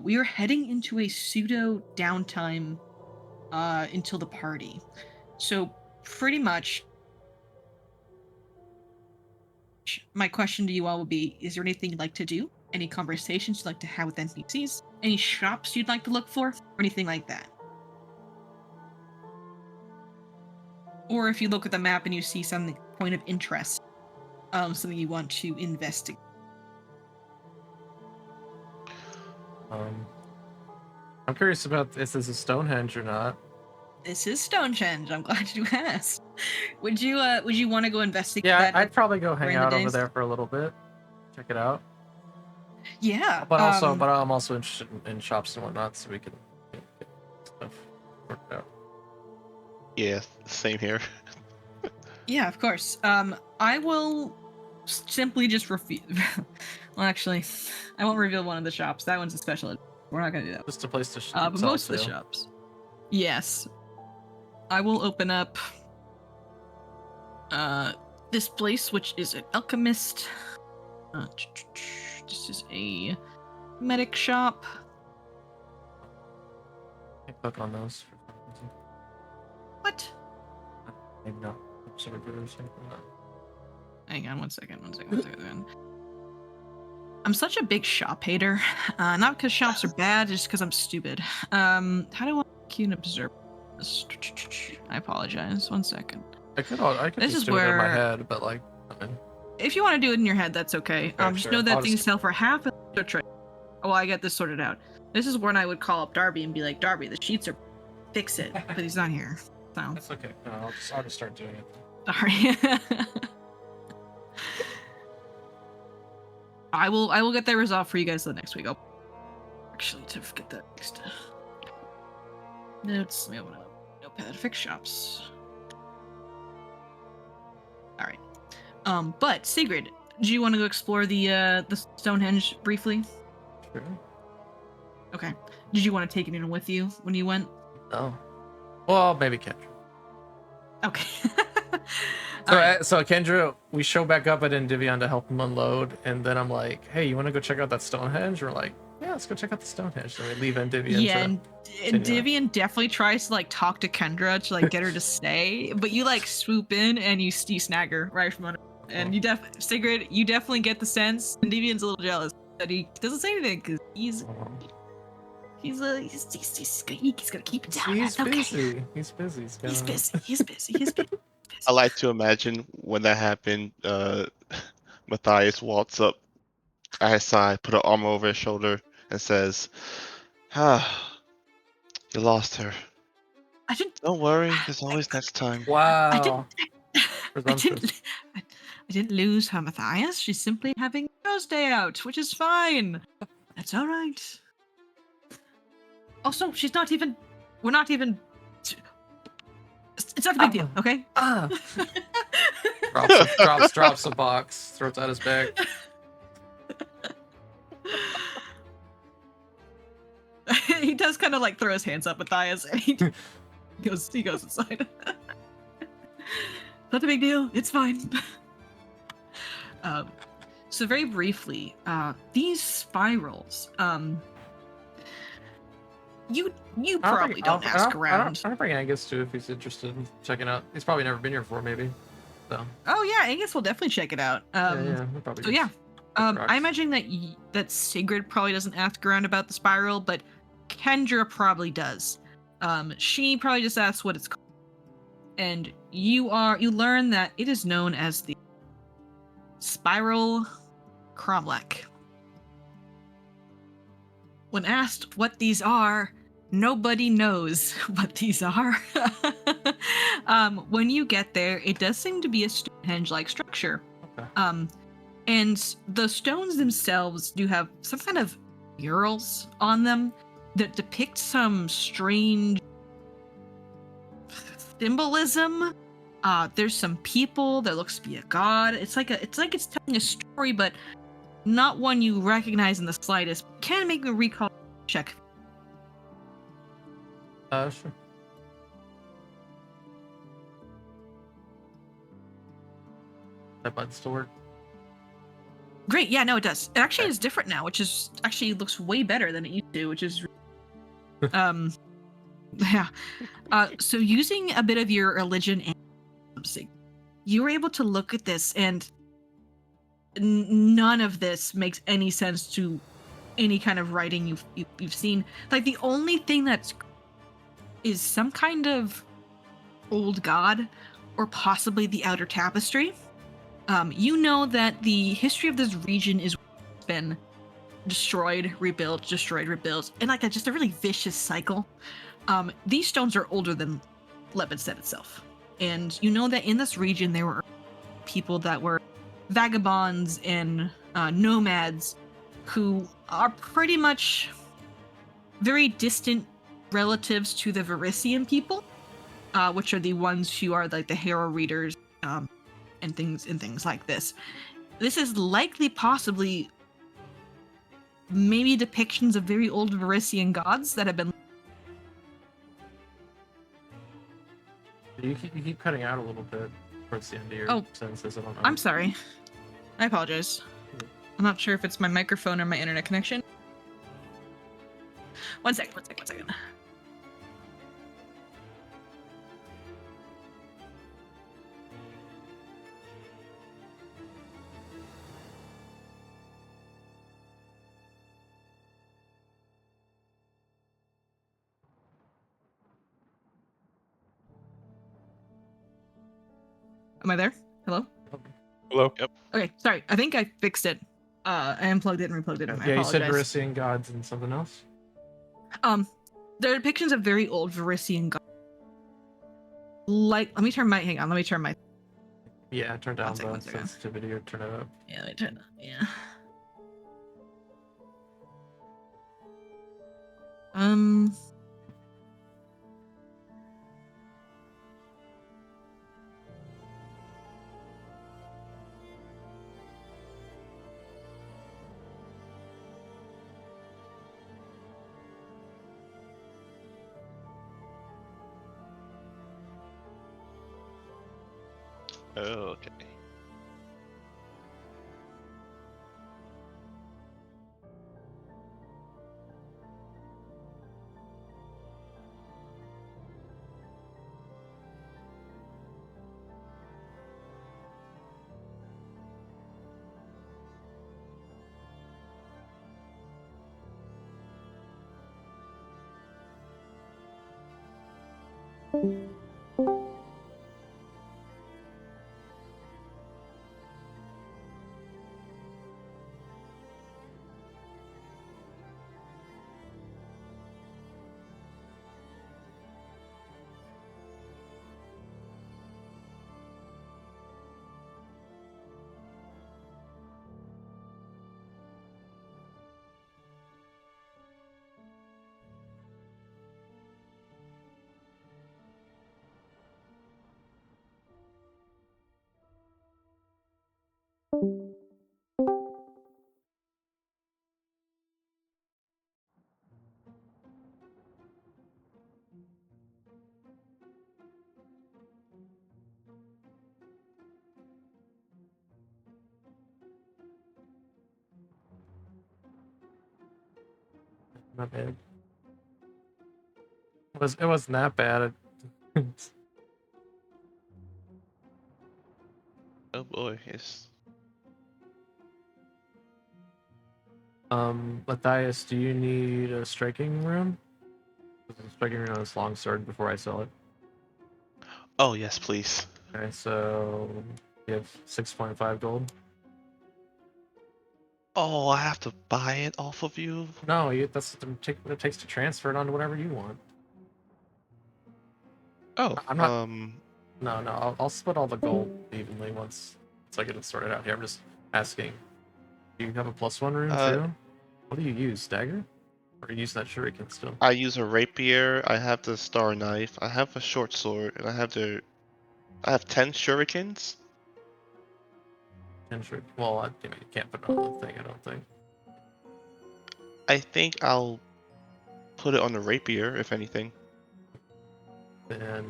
B: we are heading into a pseudo downtime until the party. So pretty much, my question to you all will be: is there anything you'd like to do? Any conversations you'd like to have with NPCs? Any shops you'd like to look for? Or anything like that? Or if you look at the map and you see some point of interest, something you want to investigate.
C: I'm curious about if this is Stonehenge or not.
B: This is Stonehenge. I'm glad you asked. Would you want to go investigate
C: Yeah,
B: that?
C: I'd probably go hang
B: during the
C: out over
B: days?
C: there for a little bit, check it out.
B: Yeah.
C: But I'm also interested in shops and whatnot, so we can get stuff worked out.
A: Yeah, same here.
B: Yeah, of course. I will simply just refuse. Well, actually, I won't reveal one of the shops. That one's a special. We're not gonna do that.
C: Just a place to
B: But
C: sell
B: most of the
C: to.
B: shops. Yes. I will open up this place, which is an alchemist. This is a medic shop.
C: I click on those. For some reason.
B: What?
C: Maybe not. Sorry, but there's something like that.
B: Hang on one second. I'm such a big shop hater. Not because shops are bad, just because I'm stupid. How do I make you an observer? I apologize. 1 second.
C: I could
B: This
C: just
B: is
C: do it in my
B: where-
C: head, but like, I mean,
B: If you want to do it in your head, that's okay.
C: Okay,
B: Just
C: sure.
B: know that
C: I'll
B: things
C: just-
B: sell for half a trade. Oh, I got this sorted out. This is when I would call up Darbee and be like, Darbee, the sheets are fix it, but he's not here. So
C: that's okay. No, I'll just start doing it.
B: sorry. I will get that resolved for you guys the next week. I'll actually to get that next notes. We have a notepad. Fix shops. All right. But Sigrid, do you want to go explore the Stonehenge briefly?
C: Sure.
B: Okay. Did you want to take it in with you when you went?
C: No. Well, maybe Kendra.
B: Okay.
C: So,
B: All right.
C: so Kendra, we show back up at Endymion to help him unload, and then I'm like, "Hey, you want to go check out that Stonehenge?" We're like, "Yeah, let's go check out the Stonehenge." So we leave Endymion.
B: Yeah,
C: to
B: and
C: continue.
B: Divian definitely tries to like talk to Kendra to like get her to stay, but you like swoop in and you snag her right from under. And you Sigrid, you definitely get the sense, and Divian's a little jealous that he doesn't say anything because He's gonna keep it down.
C: He's
B: That's okay.
C: busy. He's busy.
B: He's busy. He's busy. He's busy.
A: I like to imagine when that happened, Matthias walks up at his side, put an arm over his shoulder, and says, "Ah, you lost her.
B: I didn't.
A: Don't worry, there's always next time."
C: Wow.
B: I didn't. I didn't lose her, Matthias. She's simply having a girls' day out, which is fine. That's all right. Also, she's not even. We're not even. It's not a big deal, okay?
C: Ah. drops a box, throws out his bag.
B: He does kind of like throw his hands up, Matthias, and he goes inside. Not a big deal. It's fine. So very briefly, these spirals. You probably don't ask around.
C: I'll bring Angus too if he's interested in checking out. He's probably never been here before, maybe. So.
B: Oh yeah, Angus will definitely check it out.
C: Yeah, we'll probably
B: So yeah, I imagine that Sigrid probably doesn't ask around about the spiral, but Kendra probably does. She probably just asks what it's called, and you learn that it is known as the Spiral Cromlech. When asked what these are, nobody knows what these are. When you get there, it does seem to be a Stonehenge-like structure.
C: Okay.
B: And the stones themselves do have some kind of murals on them that depict some strange symbolism. There's some people that looks to be a god. It's like it's telling a story, but not one you recognize in the slightest. Can make a recall check.
C: Sure. That button still work?
B: Great, yeah, no, it does. It actually is different now, which is actually looks way better than it used to, which is yeah. So using a bit of your religion and you were able to look at this, and none of this makes any sense to any kind of writing you've seen. Like the only thing is some kind of old god, or possibly the Outer Tapestry. You know that the history of this region is been destroyed, rebuilt, and like just a really vicious cycle. These stones are older than Lepidstadt itself, and you know that in this region there were people that were vagabonds and nomads who are pretty much very distant relatives to the Varisian people, which are the ones who are like the Harrow readers and things like this. This is likely possibly maybe depictions of very old Varisian gods that have been.
C: You keep cutting out a little bit towards the end of your sentences. I don't know.
B: I'm sorry. I apologize. I'm not sure if it's my microphone or my internet connection. One second. Am I there? Hello?
D: Hello.
A: Yep.
B: Okay, sorry. I think I fixed it. I unplugged it and replugged it. I
C: Yeah, you said
B: apologize.
C: Varisian gods and something else?
B: There are depictions of very old Varisian gods. Like, let me turn my.
C: Yeah, turn down the
B: One second.
C: sensitivity or turn it up.
B: Yeah, let me turn it. Yeah.
A: Oh, okay.
C: Not bad. It wasn't that bad.
A: Oh boy, it's
C: Matthias, do you need a striking rune? A striking rune on this long sword before I sell it.
A: oh yes, please.
C: Okay, so you have 6.5 gold.
A: Oh, I have to buy it off of you.
C: No, that's what it takes to transfer it onto whatever you want.
A: Oh,
C: I'm not. No, I'll split all the gold evenly once I get it sorted out here. I'm just asking. Do you have a +1 rune too? What do you use? Dagger? Or you use that shuriken still?
A: I use a rapier. I have the star knife. I have a short sword, and I have 10 shurikens.
C: Well, you can't put it on the thing, I don't think.
A: I think I'll put it on the rapier, if anything.
C: Then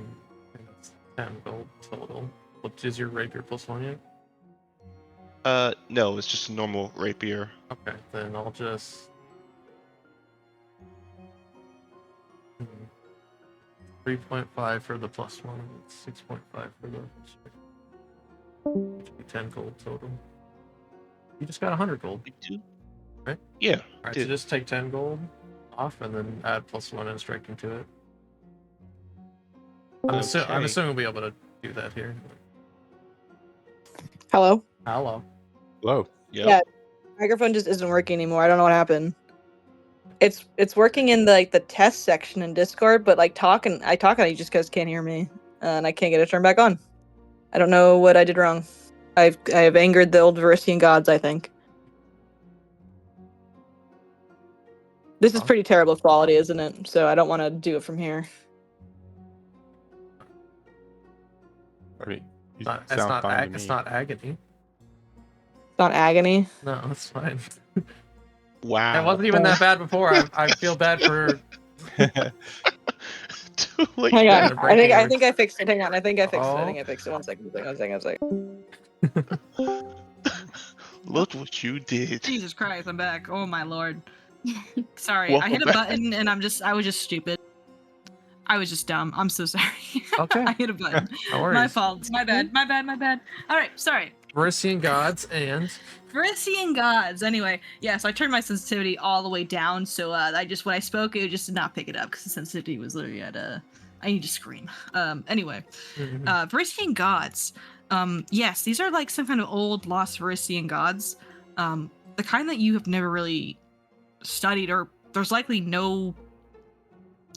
C: it's 10 gold total. What is your rapier +1 yet?
A: No, it's just a normal rapier.
C: Okay, then I'll just 3.5 for the +1, 6.5 for the 10 gold total. You just got 100 gold.
A: You do?
C: Right?
A: Yeah.
C: Alright,
A: did.
C: so just take 10 gold off and then add +1 and striking to it. I'm
A: Okay.
C: assuming we'll be able to do that here.
F: Hello?
C: Hello.
D: Hello.
A: Yep.
F: Yeah. Microphone just isn't working anymore. I don't know what happened. It's working in the test section in Discord, but I talk and you just guys can't hear me, and I can't get it turned back on. I don't know what I did wrong. I have angered the old Veristian gods, I think. This is pretty terrible quality, isn't it? So I don't want to do it from here.
D: I mean, you
C: It's
D: sound
C: not
D: fine to me.
C: it's not agony.
F: It's not agony.
C: No, it's fine.
A: Wow.
C: It wasn't even that bad before. I feel bad for.
A: Too late
F: Hang
A: now.
F: on. I think I fixed it. Hang on. I think I fixed it. I
C: Oh.
F: think I fixed it. One second.
A: Look what you did.
B: Jesus Christ, I'm back. Oh my lord. Sorry, I
A: Welcome
B: hit a
A: back.
B: button and I was just stupid. I was just dumb. I'm so sorry.
C: Okay.
B: I hit a button.
C: No worries.
B: My fault. My bad. All right, sorry.
C: Veristian gods and
B: Veristian gods. Anyway, yeah, so I turned my sensitivity all the way down, so when I spoke, it just did not pick it up because the sensitivity was literally at I need to scream. Anyway, Veristian gods. Yes, these are like some kind of old lost Veristian gods. The kind that you have never really studied, or there's likely no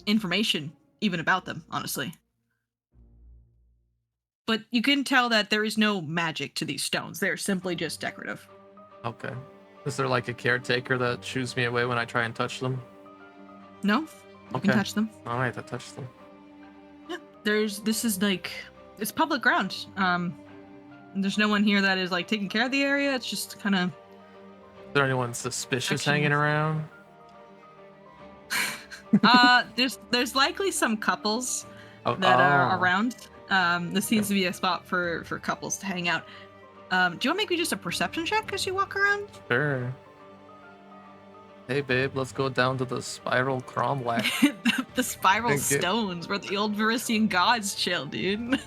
B: information even about them, honestly. But you can tell that there is no magic to these stones. They're simply just decorative.
C: okay. Is there like a caretaker that shoos me away when I try and touch them?
B: No, you
C: Okay.
B: can touch them.
C: All right, I touch them.
B: Yeah, this is like, it's public ground. There's no one here that is like taking care of the area. It's just kind of.
C: Is there anyone suspicious
B: Actually-
C: hanging around?
B: There's likely some couples
C: Oh,
B: that are around. This seems to be a spot for couples to hang out. Do you want to make me just a perception check as you walk around?
C: Sure. Hey, babe, let's go down to the spiral cromlech.
B: The spiral
C: Thank you.
B: stones where the old Veristian gods chill, dude.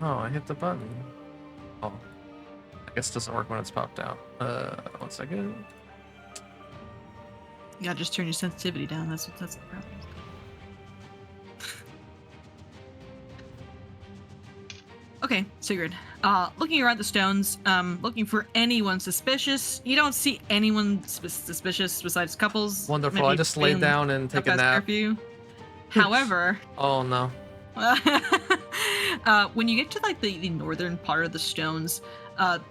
C: Oh, I hit the button. Oh. I guess it doesn't work when it's popped out. 1 second.
B: You gotta just turn your sensitivity down. That's the problem. Okay, Sigrid. Looking around the stones, looking for anyone suspicious. You don't see anyone suspicious besides couples.
C: Wonderful. I
B: maybe
C: just lay
B: failing
C: down and take a
B: past
C: nap.
B: curfew. However,
C: Oh no.
B: when you get to like the northern part of the stones, it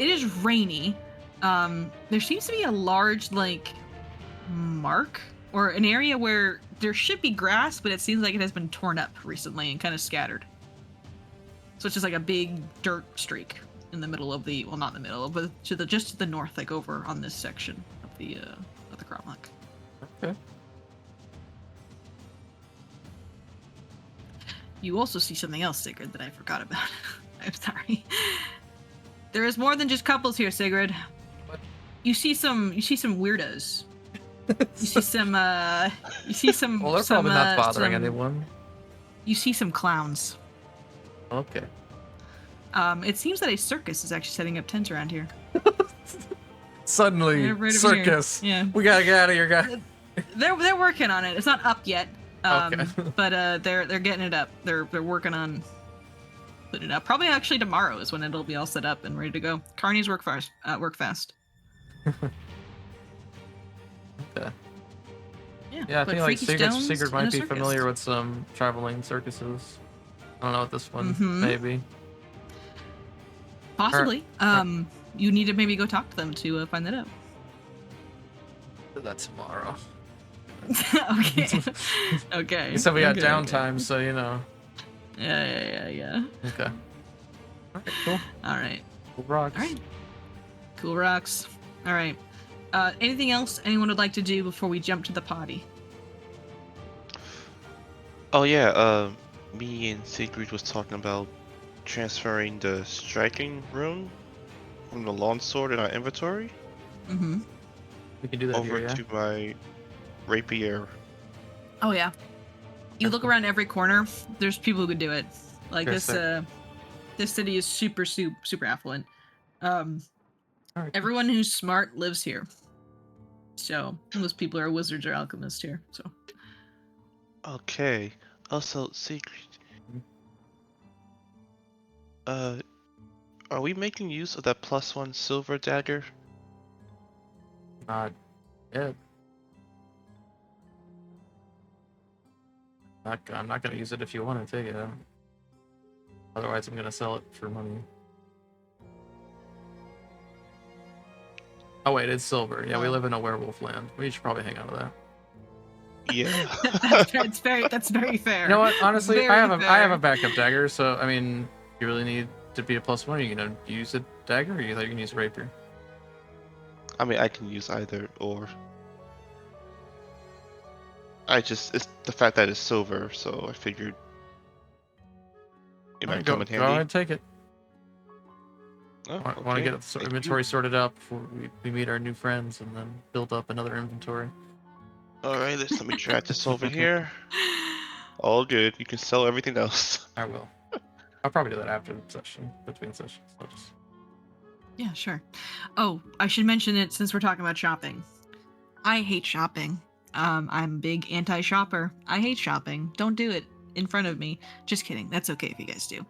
B: is rainy. There seems to be a large like mark or an area where there should be grass, but it seems like it has been torn up recently and kind of scattered. So it's just like a big dirt streak in the middle of the, well, not in the middle, but just to the north, like over on this section of the Cromlech.
C: Okay.
B: You also see something else, Sigrid, that I forgot about. I'm sorry. There is more than just couples here, Sigrid.
C: What?
B: You see some weirdos. You see some
C: Well, they're probably not bothering anyone.
B: You see some clowns.
C: Okay.
B: It seems that a circus is actually setting up tents around here.
C: Suddenly,
B: Yeah, right over
C: circus.
B: here. Yeah.
C: We gotta get out of here, guys.
B: They're working on it. It's not up yet.
C: Okay.
B: But they're getting it up. They're working on putting it up. Probably actually tomorrow is when it'll be all set up and ready to go. Carnies work fast.
C: Okay.
B: Yeah,
C: I
B: but
C: think like
B: freaky stones
C: Sigurd
B: and
C: might
B: a
C: be
B: circus.
C: familiar with some traveling circuses. I don't know what this one,
B: Mhm.
C: maybe.
B: Possibly. You need to maybe go talk to them to find that out.
C: Do that tomorrow.
B: Okay. Okay.
C: You said we had
B: Okay,
C: downtime, so you know.
B: Yeah.
C: Okay. Alright, cool.
B: All right.
C: Cool rocks.
B: All right. Cool rocks. All right. Anything else anyone would like to do before we jump to the party?
A: Oh yeah, me and Sigrid was talking about transferring the striking rune from the longsword in our inventory
B: Mm-hmm.
C: We can do that
A: over
C: here, yeah?
A: to my rapier.
B: Oh yeah. You look around every corner. There's people who could do it. Like
C: Sure,
B: this.
C: sir.
B: This city is super affluent.
C: Alright, cool.
B: Everyone who's smart lives here. So most people are wizards or alchemists here. So
A: Okay. Also, Sigrid. Are we making use of that +1 silver dagger?
C: Not yet. I'm not gonna use it if you want to take it. Otherwise, I'm gonna sell it for money. Oh wait, it's silver. Yeah, we live in a werewolf land. We should probably hang out of that.
A: Yeah.
B: that's very fair.
C: You know what? Honestly,
B: Very
C: I have a
B: fair.
C: backup dagger. So I mean, you really need to be a +1. Are you gonna use a dagger, or you thought you can use a rapier?
A: I mean, I can use either or. It's the fact that it's silver, so I figured it might
C: Go
A: come in
C: ahead,
A: handy.
C: take it.
A: Oh,
C: Want to
A: okay.
C: get the
A: Thank you.
C: inventory sorted out before we meet our new friends, and then build up another inventory.
A: Alright, let me drag this over here. All good. You can sell everything else.
C: I will. I'll probably do that after the session, between sessions. I'll just.
B: Yeah, sure. Oh, I should mention it since we're talking about shopping. I hate shopping. I'm a big anti-shopper. I hate shopping. Don't do it in front of me. Just kidding. That's okay if you guys do.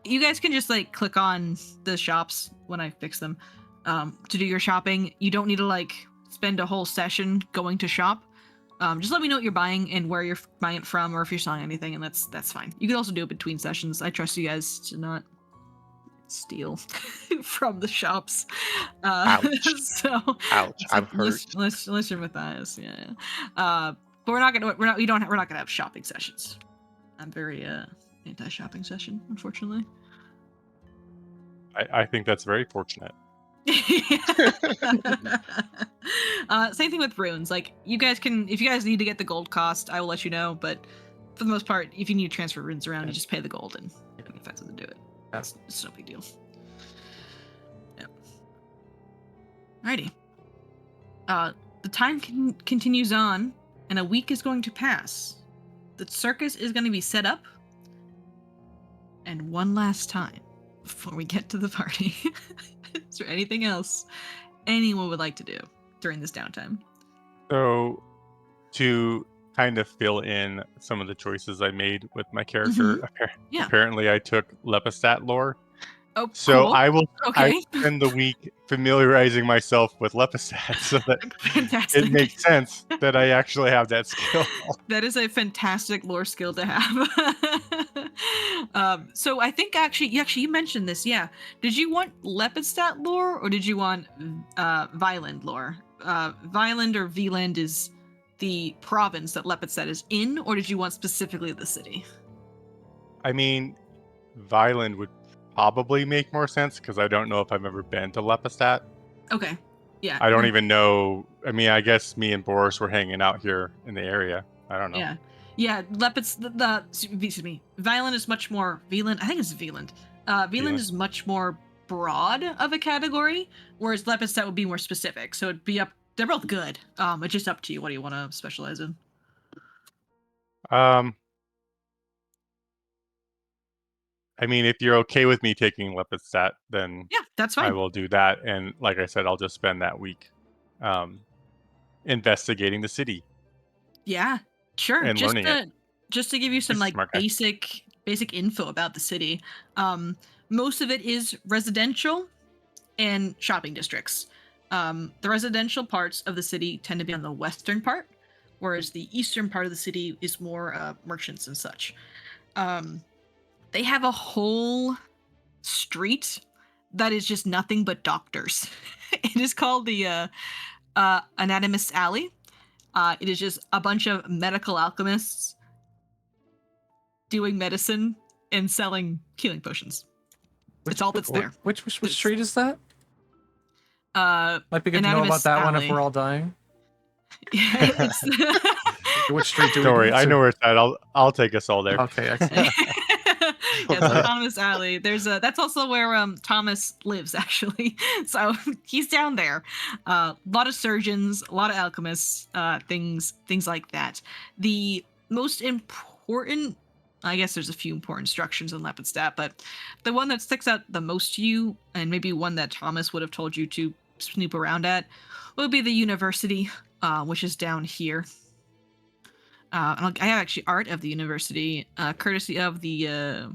B: You guys can just like click on the shops when I fix them to do your shopping. You don't need to like spend a whole session going to shop. Just let me know what you're buying and where you're buying it from, or if you're selling anything, and that's fine. You can also do it between sessions. I trust you guys to not steal from the shops.
A: Ouch.
B: So
A: Ouch, I'm hurt.
B: unless you're Matthias, yeah. But we're not gonna have shopping sessions. I'm very anti-shopping session, unfortunately.
D: I think that's very fortunate.
B: Same thing with runes. Like you guys can, if you guys need to get the gold cost, I will let you know. But for the most part, if you need to transfer runes around, you just pay the gold and you can find something to do it. It's no big deal. Yeah. Alrighty. The time continues on, and a week is going to pass. The circus is going to be set up. And one last time, before we get to the party, is there anything else anyone would like to do during this downtime?
D: So, to kind of fill in some of the choices I made with my character.
B: Yeah.
D: Apparently, I took Lepidstadt lore.
B: Oh,
D: So
B: cool.
D: I will
B: Okay.
D: spend the week familiarizing myself with Lepidstadt so that
B: Fantastic.
D: it makes sense that I actually have that skill.
B: That is a fantastic lore skill to have. So I think actually you mentioned this. Yeah. Did you want Lepidstadt lore or did you want Viland lore? Viland or Vland is the province that Lepidstadt is in, or did you want specifically the city?
D: I mean, Violin would probably make more sense because I don't know if I've ever been to Lepidstadt.
B: Okay. Yeah.
D: I don't even know. I mean, I guess me and Boris were hanging out here in the area. I don't know.
B: Yeah. Yeah. Excuse me. Violent is much more Veland. I think it's Veland. Veland is much more broad of a category, whereas Lepidstadt would be more specific. So it'd be up. They're both good. It's just up to you. What do you want to specialize in?
D: I mean, if you're okay with me taking Lepidstadt, then
B: Yeah, that's
D: I
B: fine.
D: will do that. And like I said, I'll just spend that week investigating the city.
B: Yeah, sure.
D: And learning it.
B: Just to give you some
D: He's a
B: like
D: smart guy.
B: basic info about the city. Most of it is residential and shopping districts. The residential parts of the city tend to be on the western part, whereas the eastern part of the city is more merchants and such. They have a whole street that is just nothing but doctors. It is called the Anatomist Alley. It is just a bunch of medical alchemists doing medicine and selling healing potions. It's all that's there.
C: Which street is that? Might be good to know
B: Anatomist
C: about that one if
B: Alley.
C: we're all dying.
B: Yeah,
C: Which street do we
D: Don't worry,
C: go
D: I
C: to?
D: know where it's at. I'll take us all there.
C: Okay, excellent.
B: Yes, Anatomist Alley. That's also where Thomas lives, actually. So he's down there. A lot of surgeons, a lot of alchemists, things like that. The most important, I guess there's a few important structures in Lepidstadt, but the one that sticks out the most to you, and maybe one that Thomas would have told you to snoop around at, would be the university, which is down here. I have actually art of the university, courtesy of the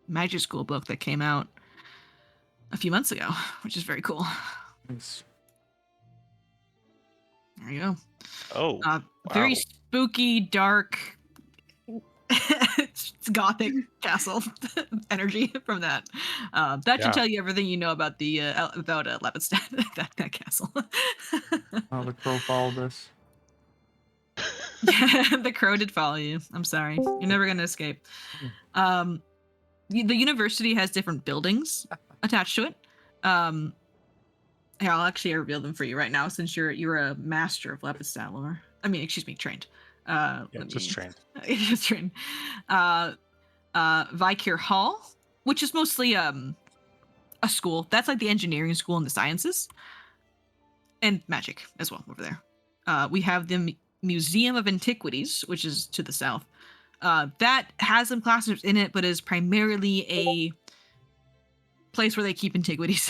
B: magic school book that came out a few months ago, which is very cool.
C: Nice.
B: There you go.
A: Oh,
B: Very
A: wow.
B: spooky, dark, it's gothic castle energy from that. That should tell you everything you know about the about Lepidstadt, that castle.
C: Oh, the crow followed this.
B: Yeah, the crow did follow you. I'm sorry. You're never gonna escape. The university has different buildings attached to it. Here, I'll actually reveal them for you right now, since you're a master of Lepidstadt lore. I mean, excuse me, trained.
D: Just trained.
B: Just trained. Vicure Hall, which is mostly a school. That's like the engineering school and the sciences, and magic as well over there. We have the Museum of Antiquities, which is to the south. That has some classrooms in it, but is primarily a place where they keep antiquities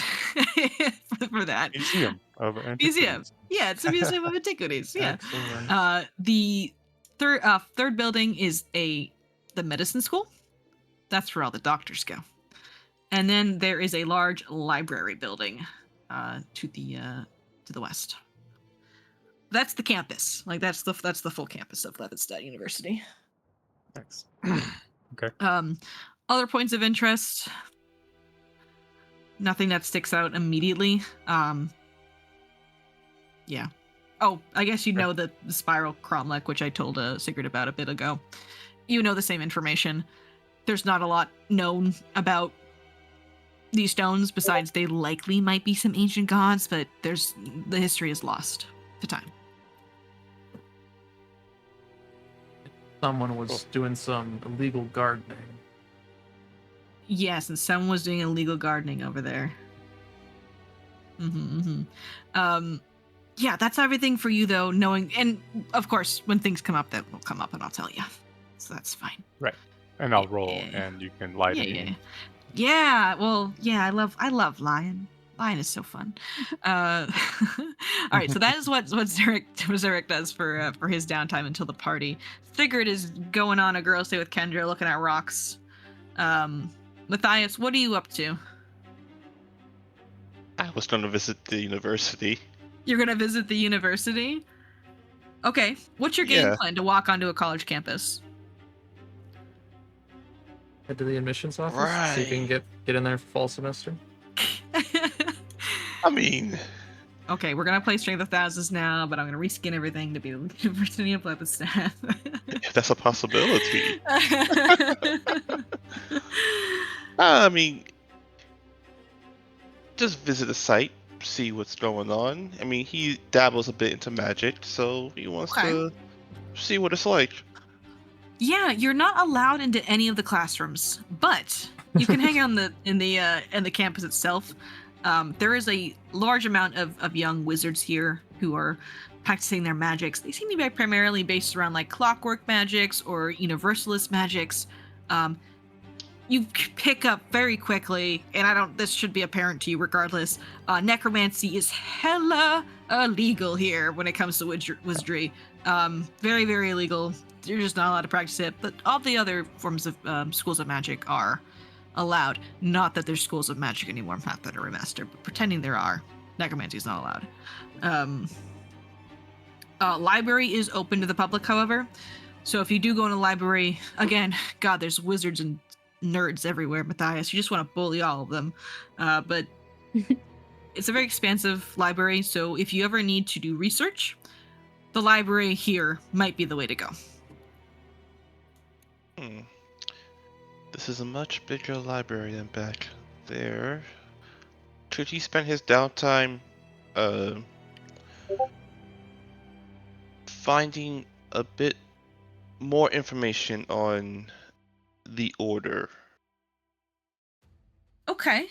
B: for that.
D: Museum of Antiquities.
B: Museum. Yeah, it's a museum of antiquities. Yeah.
C: Excellent.
B: The third building is the medicine school. That's where all the doctors go. And then there is a large library building to the west. That's the campus. Like that's the full campus of Lepidstadt University.
C: Thanks.
D: Okay.
B: Other points of interest. Nothing that sticks out immediately. Yeah. Oh, I guess you know the spiral cromlech, which I told Sigrid about a bit ago. You know the same information. There's not a lot known about these stones, besides they likely might be some ancient gods, but the history is lost to time.
C: Someone was doing some illegal gardening.
B: Yes, and someone was doing illegal gardening over there. Yeah, that's everything for you, though, knowing, and of course, when things come up, that will come up and I'll tell you. So that's fine.
D: Right. And I'll roll and you can lie to me.
B: Yeah, well, yeah, I love lying. Lion is so fun. All right, so that is what Zarek does for his downtime until the party. Sigurd is going on a girls' day with Kendra, looking at rocks. Matthias, what are you up to?
A: I was going to visit the university.
B: You're gonna visit the university? Okay. What's your game
A: Yeah.
B: plan to walk onto a college campus?
C: Head to the admissions office. See if you can
A: Right.
C: get in there for fall semester.
A: I mean,
B: Okay, we're gonna play Strength of Thousands now, but I'm gonna reskin everything to be the University of Lepidstadt.
A: if that's a possibility. I mean, just visit the site, see what's going on. I mean, he dabbles a bit into magic, so he wants
B: Okay.
A: to see what it's like.
B: Yeah, you're not allowed into any of the classrooms, but you can hang out in the campus itself. There is a large amount of young wizards here who are practicing their magics. They seem to be primarily based around like clockwork magics or universalist magics. You pick up very quickly, and this should be apparent to you regardless. Necromancy is hella illegal here when it comes to wizardry. Very, very illegal. You're just not allowed to practice it. But all the other forms of schools of magic are allowed. Not that there's schools of magic anymore, Pathfinder Remastered, but pretending there are. Necromancy is not allowed. Library is open to the public, however. So if you do go in a library, again, God, there's wizards and nerds everywhere, Matthias. You just want to bully all of them. But it's a very expansive library, so if you ever need to do research, the library here might be the way to go.
A: This is a much bigger library than back there. Could he spend his downtime finding a bit more information on the order?
B: Okay.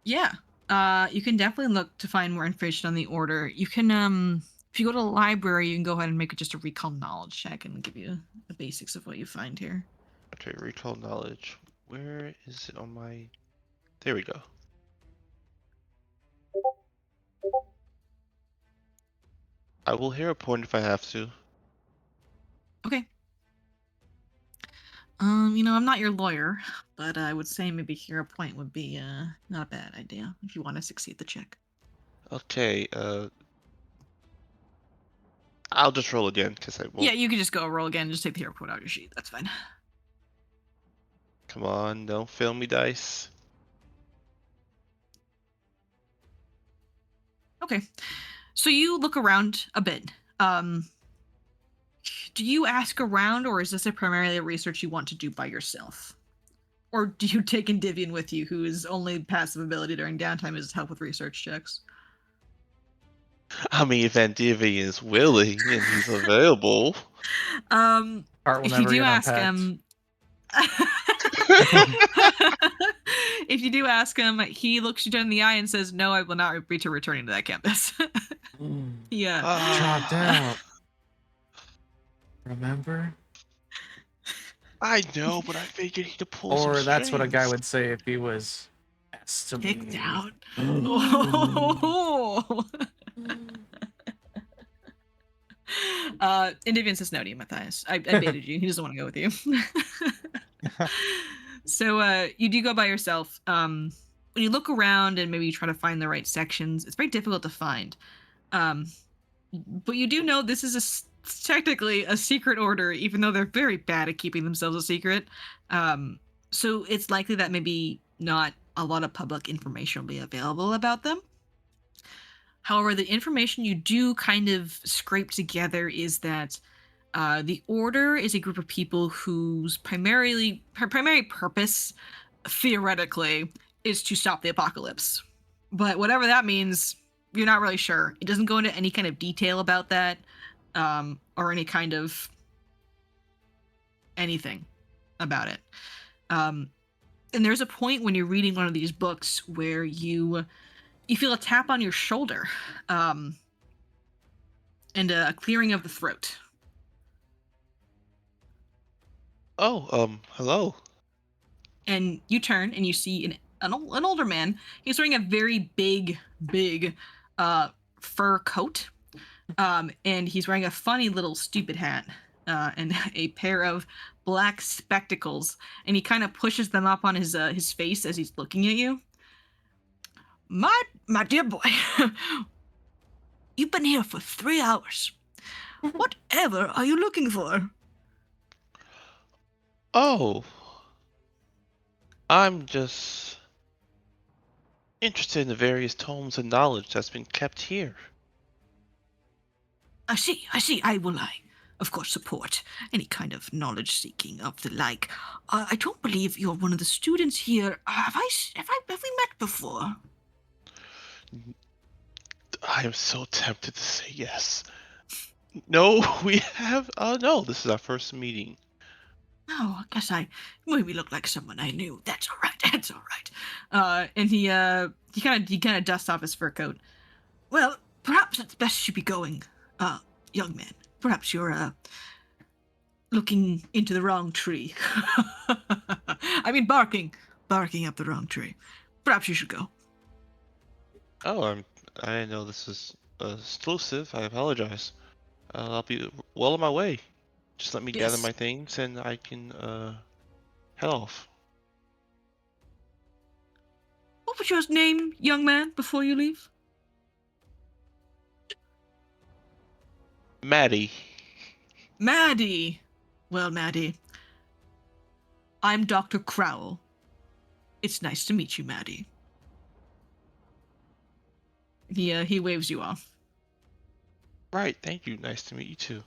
B: Yeah. You can definitely look to find more information on the order. You can if you go to the library, you can go ahead and make just a recall knowledge check and give you the basics of what you find here.
A: Okay, recall knowledge. Where is it on my... There we go. I will hear a point if I have to.
B: Okay. I'm not your lawyer, but I would say maybe hero point would be not a bad idea if you want to succeed the check.
A: Okay, I'll just roll again because I won't.
B: Yeah, you can just go roll again. Just take the hero point out of your sheet. That's fine.
A: Come on, don't fail me, dice.
B: Okay. So you look around a bit. Do you ask around, or is this primarily a research you want to do by yourself? Or do you take Endymion with you, whose only passive ability during downtime is to help with research checks?
A: I mean, if Andivi is willing and he's available.
C: Art will
B: If you
C: never
B: do
C: get
B: ask
C: unpacked.
B: him, if you do ask him, he looks you down in the eye and says, "No, I will not agree to returning to that campus." Yeah.
C: Dropped out. Remember?
A: I know, but I figured he could pull some
C: Or that's what a guy
A: strings.
C: would say if he was asked to
B: Kicked
C: leave.
B: out. Oh. Endymion says no to you, Matthias. I baited you. He doesn't want to go with you. So you do go by yourself. When you look around and maybe you try to find the right sections, it's very difficult to find. But you do know this is technically a secret order, even though they're very bad at keeping themselves a secret. So it's likely that maybe not a lot of public information will be available about them. However, the information you do kind of scrape together is that the Order is a group of people whose primary purpose, theoretically, is to stop the apocalypse. But whatever that means, you're not really sure. It doesn't go into any kind of detail about that, or any kind of anything about it. And there's a point when you're reading one of these books where you feel a tap on your shoulder, and a clearing of the throat.
A: Oh, hello.
B: And you turn and you see an older man. He's wearing a very big fur coat, and he's wearing a funny little stupid hat, and a pair of black spectacles. And he kind of pushes them up on his face as he's looking at you. My dear boy, you've been here for 3 hours. Whatever are you looking for?
A: Oh, I'm just interested in the various tomes of knowledge that's been kept here.
B: I see. I will, of course, support any kind of knowledge seeking of the like. I don't believe you're one of the students here. Have we met before?
A: I am so tempted to say yes. No, we have. No, this is our first meeting.
B: Oh, I guess I maybe look like someone I knew. That's all right. That's all right. And he kind of dusts off his fur coat. Well, perhaps it's best you be going, young man. Perhaps you're looking into the wrong tree. I mean, barking up the wrong tree. Perhaps you should go.
A: Oh, I know this is exclusive. I apologize. I'll be well on my way. Just let me gather
B: Yes.
A: my things and I can head off.
B: What was your name, young man, before you leave?
A: Maddie.
B: Maddie. Well, Maddie, I'm Dr. Crowell. It's nice to meet you, Maddie. He waves you off.
A: Right, thank you. Nice to meet you too.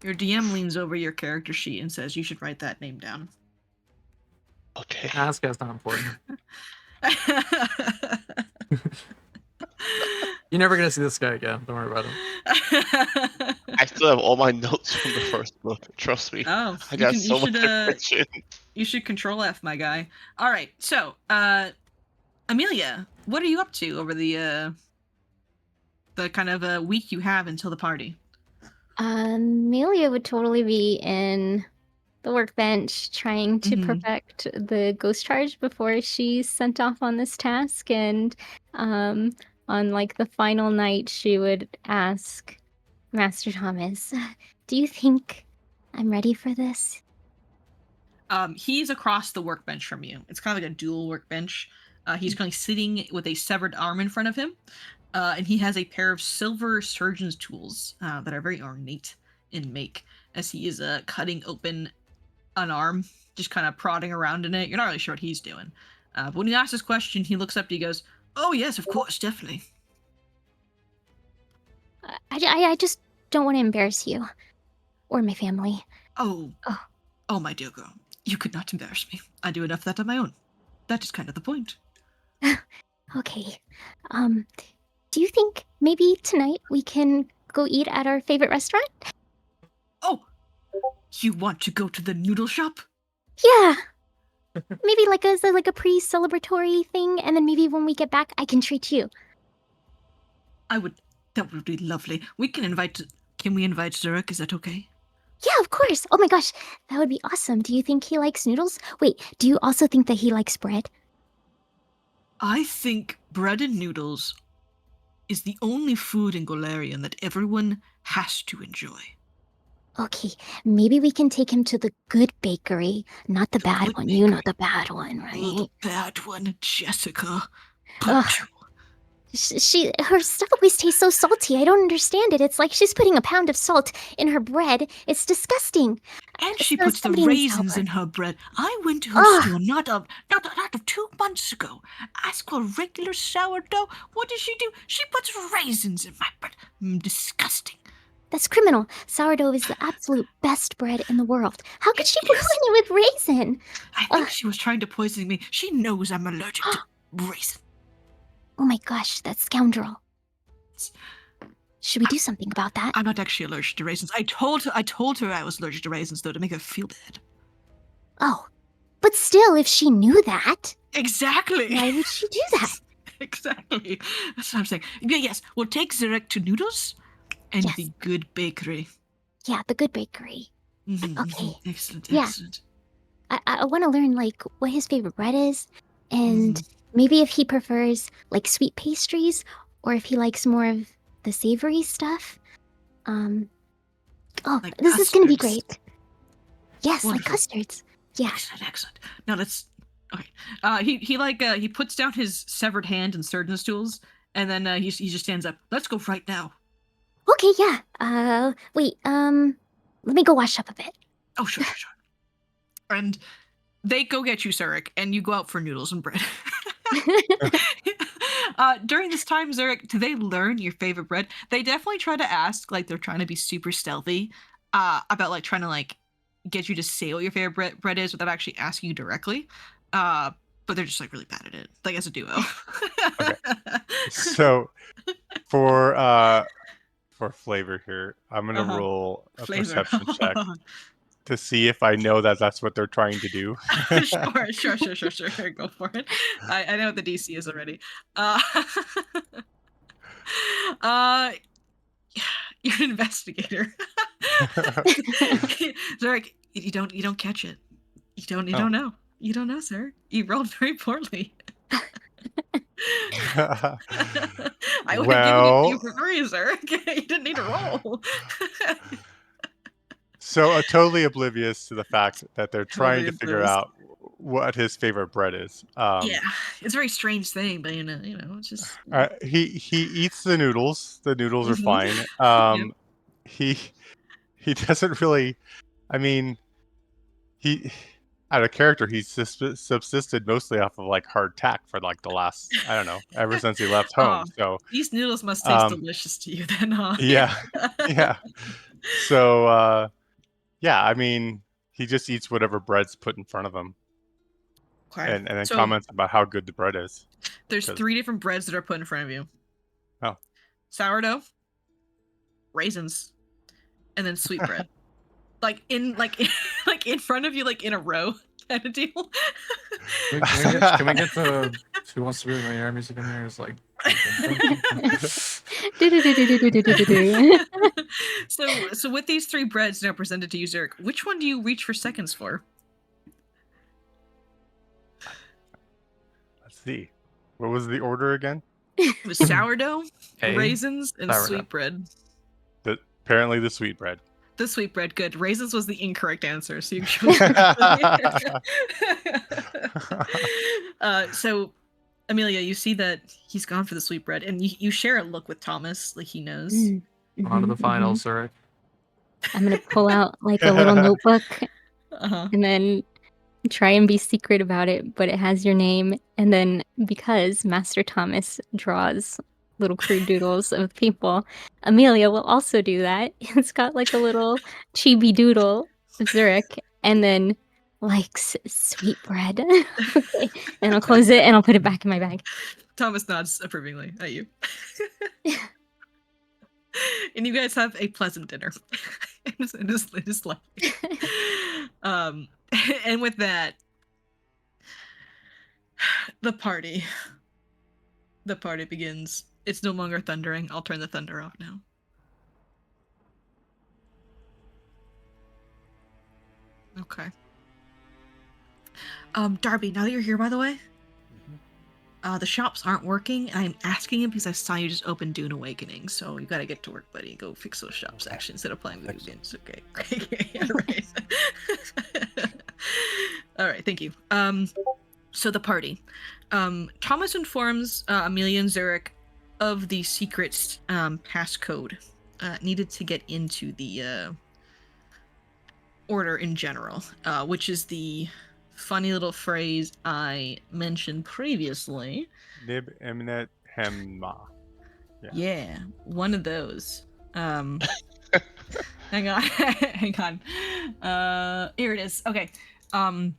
B: Your DM leans over your character sheet and says you should write that name down.
A: Okay.
C: Nah, this guy's not important. You're never gonna see this guy again. Don't worry about him.
A: I still have all my notes from the first book. Trust me.
B: Oh,
A: I got so much information.
B: You should Control F, my guy. All right, so Amelia, what are you up to over the kind of week you have until the party?
E: Amelia would totally be in the workbench trying to
B: Mhm.
E: perfect the ghost charge before she's sent off on this task. And on like the final night, she would ask Master Thomas, "Do you think I'm ready for this?"
B: He's across the workbench from you. It's kind of like a dual workbench. He's currently sitting with a severed arm in front of him, and he has a pair of silver surgeon's tools that are very ornate in make, as he is cutting open an arm, just kind of prodding around in it. You're not really sure what he's doing. But when he asks this question, he looks up to you, goes, "Oh yes, of course, definitely."
E: I just don't want to embarrass you or my family.
B: Oh, my dear girl, you could not embarrass me. I do enough of that on my own. That is kind of the point.
E: Okay. Do you think maybe tonight we can go eat at our favorite restaurant?
B: Oh, you want to go to the noodle shop?
E: Yeah. Maybe like a pre-celebratory thing, and then maybe when we get back, I can treat you.
B: That would be lovely. Can we invite Zurich? Is that okay?
E: Yeah, of course. Oh my gosh, that would be awesome. Do you think he likes noodles? Wait, do you also think that he likes bread?
B: I think bread and noodles is the only food in Golarion that everyone has to enjoy.
E: Okay, maybe we can take him to the good bakery, not the bad
B: good
E: one. You know
B: bakery.
E: the bad one,
B: Oh,
E: right?
B: the bad one, Jessica.
E: Ugh. Her stuff always tastes so salty. I don't understand it. It's like she's putting a pound of salt in her bread. It's disgusting.
B: And she
E: So
B: puts the
E: somebody needs to help
B: raisins
E: her.
B: in her bread. I went to her
E: Ugh.
B: store not of 2 months ago. Asked for regular sourdough. What does she do? She puts raisins in my bread. Disgusting.
E: That's criminal. Sourdough is the absolute best bread in the world. How could she ruin it with raisin?
B: I think she was trying to poison me. She knows I'm allergic to raisin.
E: Oh my gosh, that scoundrel. Should we do something about that?
B: I'm not actually allergic to raisins. I told her I was allergic to raisins, though, to make her feel bad.
E: Oh, but still, if she knew that,
B: Exactly.
E: why would she do that?
B: Exactly. That's what I'm saying. Yeah, yes, we'll take Zurek to Noodles and
E: Yes.
B: the Good Bakery.
E: Yeah, the good bakery.
B: Mhm,
E: Okay.
B: mhm. Excellent,
E: Yeah.
B: excellent.
E: I want to learn like what his favorite bread is, and maybe if he prefers like sweet pastries, or if he likes more of the savory stuff.
B: Like
E: This is gonna be
B: custards.
E: great. Yes,
B: Wonderful.
E: like custards. Yeah.
B: Excellent. No, that's okay. He puts down his severed hand and surgeon's tools, and then he just stands up. Let's go right now.
E: Okay, yeah. Wait, let me go wash up a bit.
B: Oh, sure. And they go get you, Zurich, and you go out for noodles and bread. During this time, Zurich, do they learn your favorite bread? They definitely try to ask, like they're trying to be super stealthy, about like trying to like get you to say what your favorite bread is without actually asking you directly. But they're just like really bad at it, like as a duo.
D: Okay. So for flavor here, I'm gonna roll a
B: Flavor.
D: perception check to see if I know that that's what they're trying to do.
B: Sure. Go for it. I know what the DC is already. You're an investigator. Zarek, you don't catch it. You don't know. You don't know, sir. You rolled very poorly. I would have given it to you for free, sir. You didn't need to roll.
D: So totally oblivious to the fact that they're trying to figure out what his favorite bread is.
B: Yeah, it's a very strange thing, but it's just.
D: He eats the noodles. The noodles are fine.
B: Yep.
D: He doesn't really. I mean, he out of character. He's subsisted mostly off of like hardtack for like the last, I don't know, ever since he left home. So
B: these noodles must taste delicious to you, then, huh?
D: Yeah. So yeah, I mean, he just eats whatever bread's put in front of him.
B: Okay.
D: And then comments about how good the bread is.
B: There's 3 different breads that are put in front of you.
D: Oh.
B: Sourdough, raisins, and then sweet bread. like in front of you, like in a row kind of deal.
C: Can we get the Who Wants to Be a Millionaire music in here? It's like
B: So with these 3 breads now presented to you, Zurich, which one do you reach for seconds for?
D: Let's see. What was the order again?
B: It was sourdough, raisins, and sweet bread.
D: Apparently the sweet bread.
B: The sweet bread, good. Raisins was the incorrect answer, so you so Amelia, you see that he's gone for the sweet bread, and you share a look with Thomas, like he knows.
C: On to the final, Zurich.
E: I'm gonna pull out like a little notebook and then try and be secret about it, but it has your name. And then because Master Thomas draws little crude doodles of people, Amelia will also do that. It's got like a little chibi doodle of Zurich, and then likes sweet bread. Okay. And I'll close it and I'll put it back in my bag.
B: Thomas nods approvingly at you. And you guys have a pleasant dinner. It is lovely. And with that, the party begins. It's no longer thundering. I'll turn the thunder off now. Okay. Darbee, now that you're here, by the way, the shops aren't working, and I'm asking him because I saw you just open Dune Awakening, so you gotta get to work, buddy. Go fix those shops, actually, instead of playing video games. Okay. All right. All right, thank you. So the party. Thomas informs Amelia and Zurich of the secret passcode needed to get into the order in general, which is the funny little phrase I mentioned previously.
D: Nib Emnet Hemma.
B: Yeah, one of those. Hang on. Here it is. Okay. And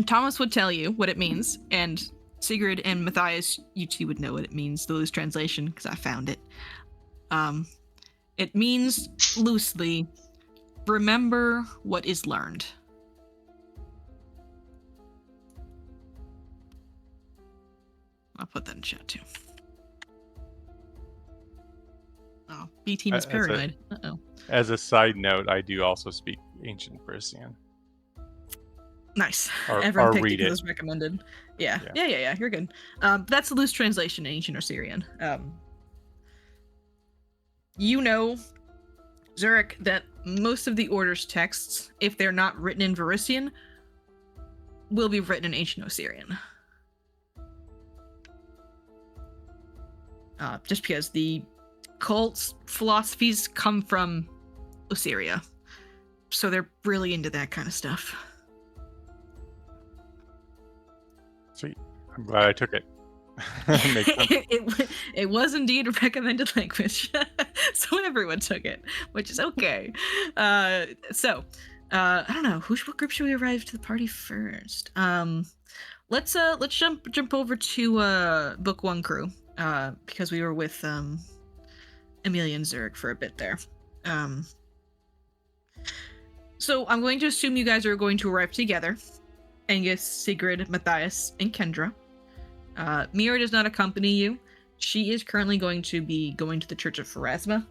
B: Thomas would tell you what it means, and Sigrid and Matthias, you two would know what it means, the loose translation, because I found it. It means, loosely, remember what is learned. I'll put that in chat, too. Oh, B-Team is paranoid. Uh-oh.
D: As a side note, I do also speak Ancient Frisian.
B: Nice.
D: Or
B: Everyone picked
D: read
B: it
D: it.
B: because it was recommended. Yeah.
D: Yeah.
B: Yeah. You're good. That's a loose translation in Ancient Osirian. You know, Zurich, that most of the Order's texts, if they're not written in Verisian, will be written in Ancient Osirian. Just because the cult's philosophies come from Osiria. So they're really into that kind of stuff.
D: Sweet. I'm glad I took it. Makes sense.
B: It was indeed a recommended language. So everyone took it, which is okay. I don't know, what group should we arrive to the party first? Let's jump over to book one crew. Because we were with Amelia and Zurich for a bit there. So I'm going to assume you guys are going to arrive together. Angus, Sigrid, Matthias, and Kendra. Mira does not accompany you. She is currently going to be going to the Church of Pharasma,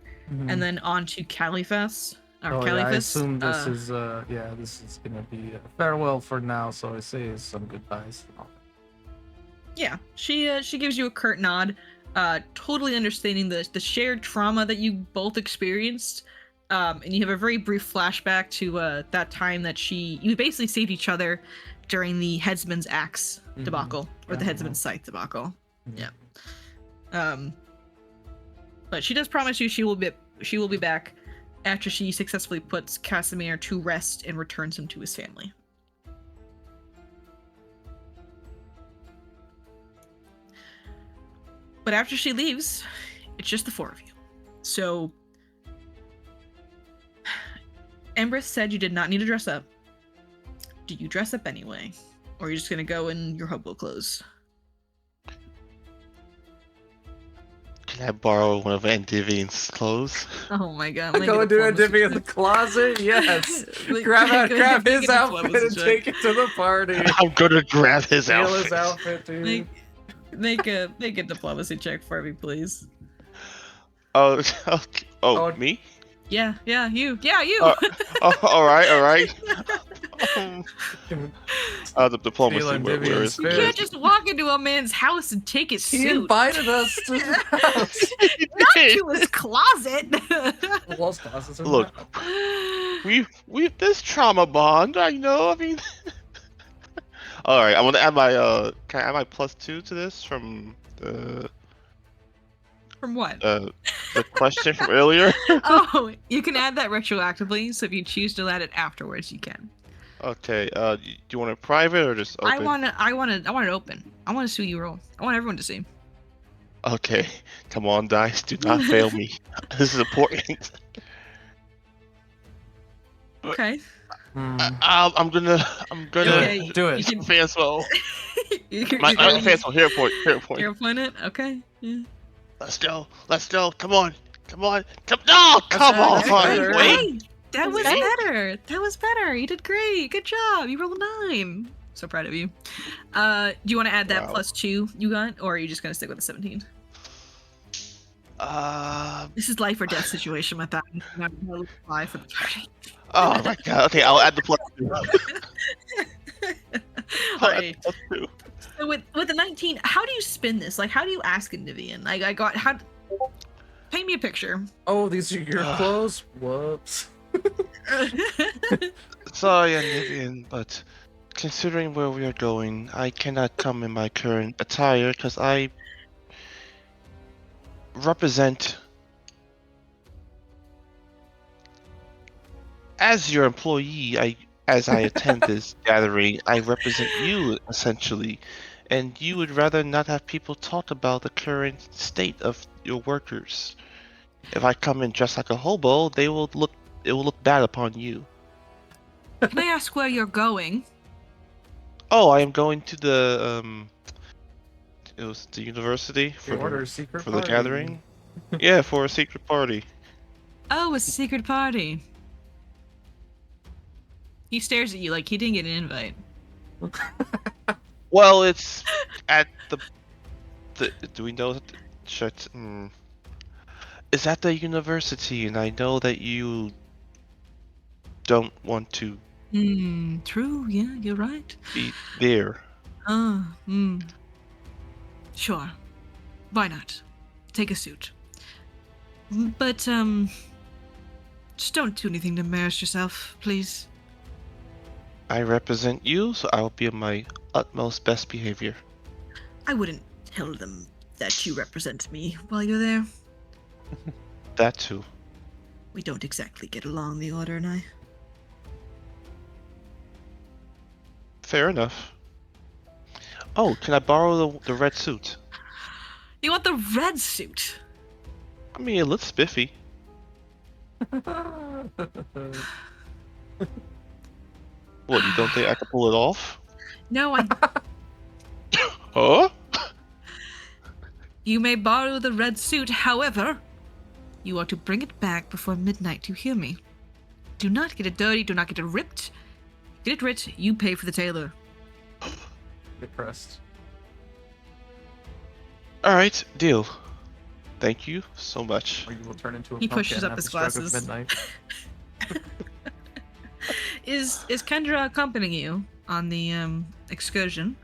B: and then on to Caliphas.
C: I assume this is this is gonna be a farewell for now. So I say some goodbyes.
B: Yeah, she gives you a curt nod, totally understanding the shared trauma that you both experienced, and you have a very brief flashback to that time that you basically saved each other during the Headsman's Axe debacle, or the Headsman's Scythe debacle. Yeah. But she does promise you she will be back after she successfully puts Casimir to rest and returns him to his family. But after she leaves, it's just the four of you. So, Empress said you did not need to dress up. Do you dress up anyway? Or are you just gonna go in your hobo clothes?
A: Can I borrow one of Endivian's clothes?
B: Oh my god.
C: I'm going to Darbee in the closet. Yes. grab his outfit and take it to the party.
A: I'm gonna grab his
C: Steal
A: outfit.
C: his outfit, dude.
B: Make a diplomacy check for me, please.
A: Oh, me?
B: Yeah, you.
A: All right. The diplomacy.
C: Stealing
A: Where
C: Vivian's
A: is
B: You can't just walk into a man's house and take his
C: He
B: suit.
C: invited us to his house.
B: Not to his closet.
C: The walls closets are
A: Look, we've this trauma bond. I know. I mean, all right. I want to add my Can I add my +2 to this from the
B: From what?
A: the question from earlier?
B: Oh, you can add that retroactively. So if you choose to add it afterwards, you can.
A: Okay. Do you want it private or just open?
B: I want it open. I want to see you roll. I want everyone to see.
A: Okay. Come on, dice. Do not fail me. This is important.
B: Okay.
A: I'm gonna
B: Okay,
C: do it.
B: You can,
A: Fanswell.
B: you're
A: My
B: going-
A: Fanswell. Here for it.
B: You're playing it? Okay. Yeah.
A: Let's go. Come on. No, come on.
C: better.
A: Wait.
B: Hey, that was better. That was better. You did great. Good job. You rolled a 9. So proud of you. Do you want to add that
A: Wow.
B: +2 you got, or are you just gonna stick with the 17? This is life or death situation with that. I'm gonna apply for the party.
A: Oh my god. Okay, I'll add the +2.
B: Alright.
A: +2.
B: So with the 19, how do you spin this? Like, how do you ask Indivian? Paint me a picture.
C: Oh, these are your clothes? Whoops.
A: Sorry, Anivian, but considering where we are going, I cannot come in my current attire because I represent, as your employee, as I attend this gathering, I represent you essentially, and you would rather not have people talk about the current state of your workers. If I come in dressed like a hobo, it will look bad upon you.
B: Can I ask where you're going?
A: Oh, I am going to the it was the university
C: The Order's secret
A: for the
C: party.
A: gathering. Yeah, for a secret party.
B: Oh, a secret party. He stares at you like he didn't get an invite.
A: Well, it's at the do we know that it's at the university, and I know that you don't want to
B: True. Yeah, you're right.
A: Be there.
B: Sure. Why not? Take a suit. But, just don't do anything to embarrass yourself, please.
A: I represent you, so I will be on my utmost best behavior.
B: I wouldn't tell them that you represent me while you're there.
A: That too.
B: We don't exactly get along, the Order and I.
A: Fair enough. Oh, can I borrow the red suit?
B: You want the red suit?
A: I mean, it looks spiffy. What, you don't think I could pull it off?
B: No, I.
A: Huh?
B: You may borrow the red suit, however, you are to bring it back before midnight, you hear me? Do not get it dirty, do not get it ripped. Get it ripped, you pay for the tailor.
C: Depressed.
A: Alright, deal. Thank you so much.
C: Or you will turn into a
B: He
C: pumpkin
B: pushes up
C: at
B: his
C: the stroke of
B: glasses.
C: midnight.
B: Is Kendra accompanying you on the excursion?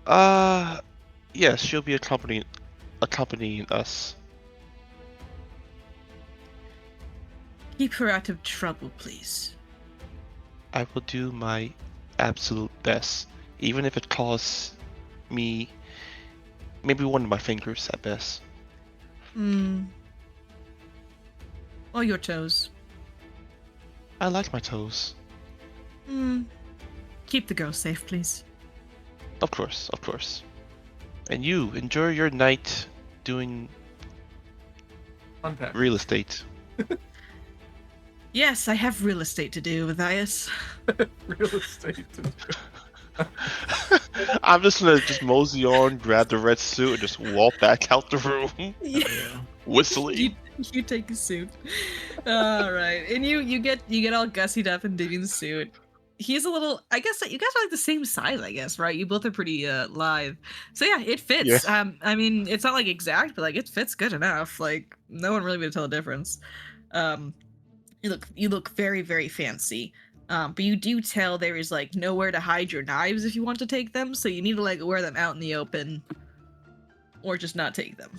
A: Yes, she'll be accompanying us.
B: Keep her out of trouble, please.
A: I will do my absolute best, even if it costs me maybe one of my fingers at best.
B: Or your toes.
A: I like my toes.
B: Keep the girl safe, please.
A: Of course, of course. And you, enjoy your night doing
C: Unpack.
A: real estate.
B: Yes, I have real estate to do, Matthias.
C: Real estate.
A: I'm just gonna just mosey on, grab the red suit, and just walk back out the room,
B: Yeah.
A: whistling.
B: You take a suit. All right, and you get all gussied up and digging the suit. He's a little. I guess you guys are like the same size. I guess, right? You both are pretty lithe. So yeah, it fits.
A: Yeah.
B: I mean, it's not like exact, but like it fits good enough. Like no one really would tell the difference. You look very, very fancy. But you do tell there is like nowhere to hide your knives if you want to take them, so you need to like wear them out in the open, or just not take them.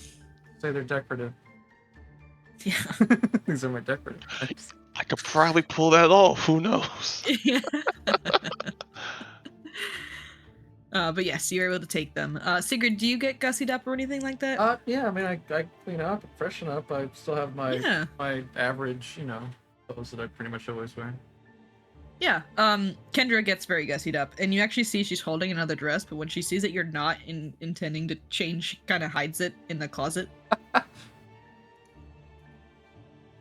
C: Say they're decorative.
B: Yeah.
C: These are my decorative.
A: I could probably pull that off. Who knows?
B: Yeah. But yes, you're able to take them. Sigurd, do you get gussied up or anything like that?
C: Yeah. I mean, I clean up, freshen up. I still have my
B: Yeah.
C: average, clothes that I pretty much always wear.
B: Yeah. Kendra gets very gussied up, and you actually see she's holding another dress, but when she sees that you're not intending to change, she kind of hides it in the closet.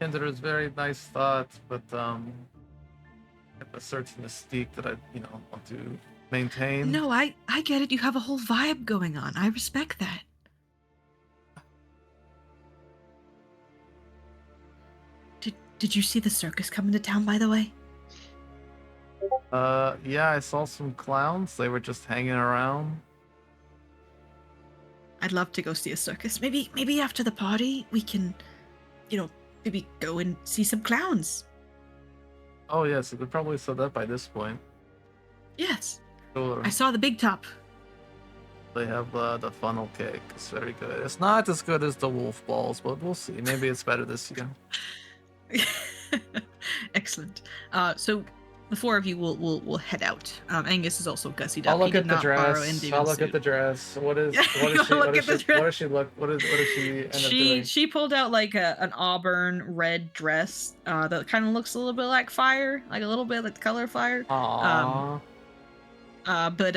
C: Kendra's very nice thoughts, but a certain mystique that I, want to maintain.
B: No, I get it. You have a whole vibe going on. I respect that. Did you see the circus coming to town, by the way?
C: Yeah, I saw some clowns. They were just hanging around.
B: I'd love to go see a circus. Maybe after the party we can, maybe go and see some clowns.
C: Oh yeah, so they're probably set up by this point.
B: Yes.
C: Sure.
B: I saw the big top.
C: They have the funnel cake. It's very good. It's not as good as the wolf balls, but we'll see. Maybe it's better this year.
B: Excellent. So the four of you will head out. Angus is also gussied up.
C: I'll look
B: He
C: at
B: did
C: the
B: not borrow
C: dress.
B: Indian's
C: I'll look
B: suit.
C: at the dress. What does she end up doing?
B: She pulled out like an auburn red dress that kind of looks a little bit like fire, like a little bit like the color of fire.
C: Aww.
B: But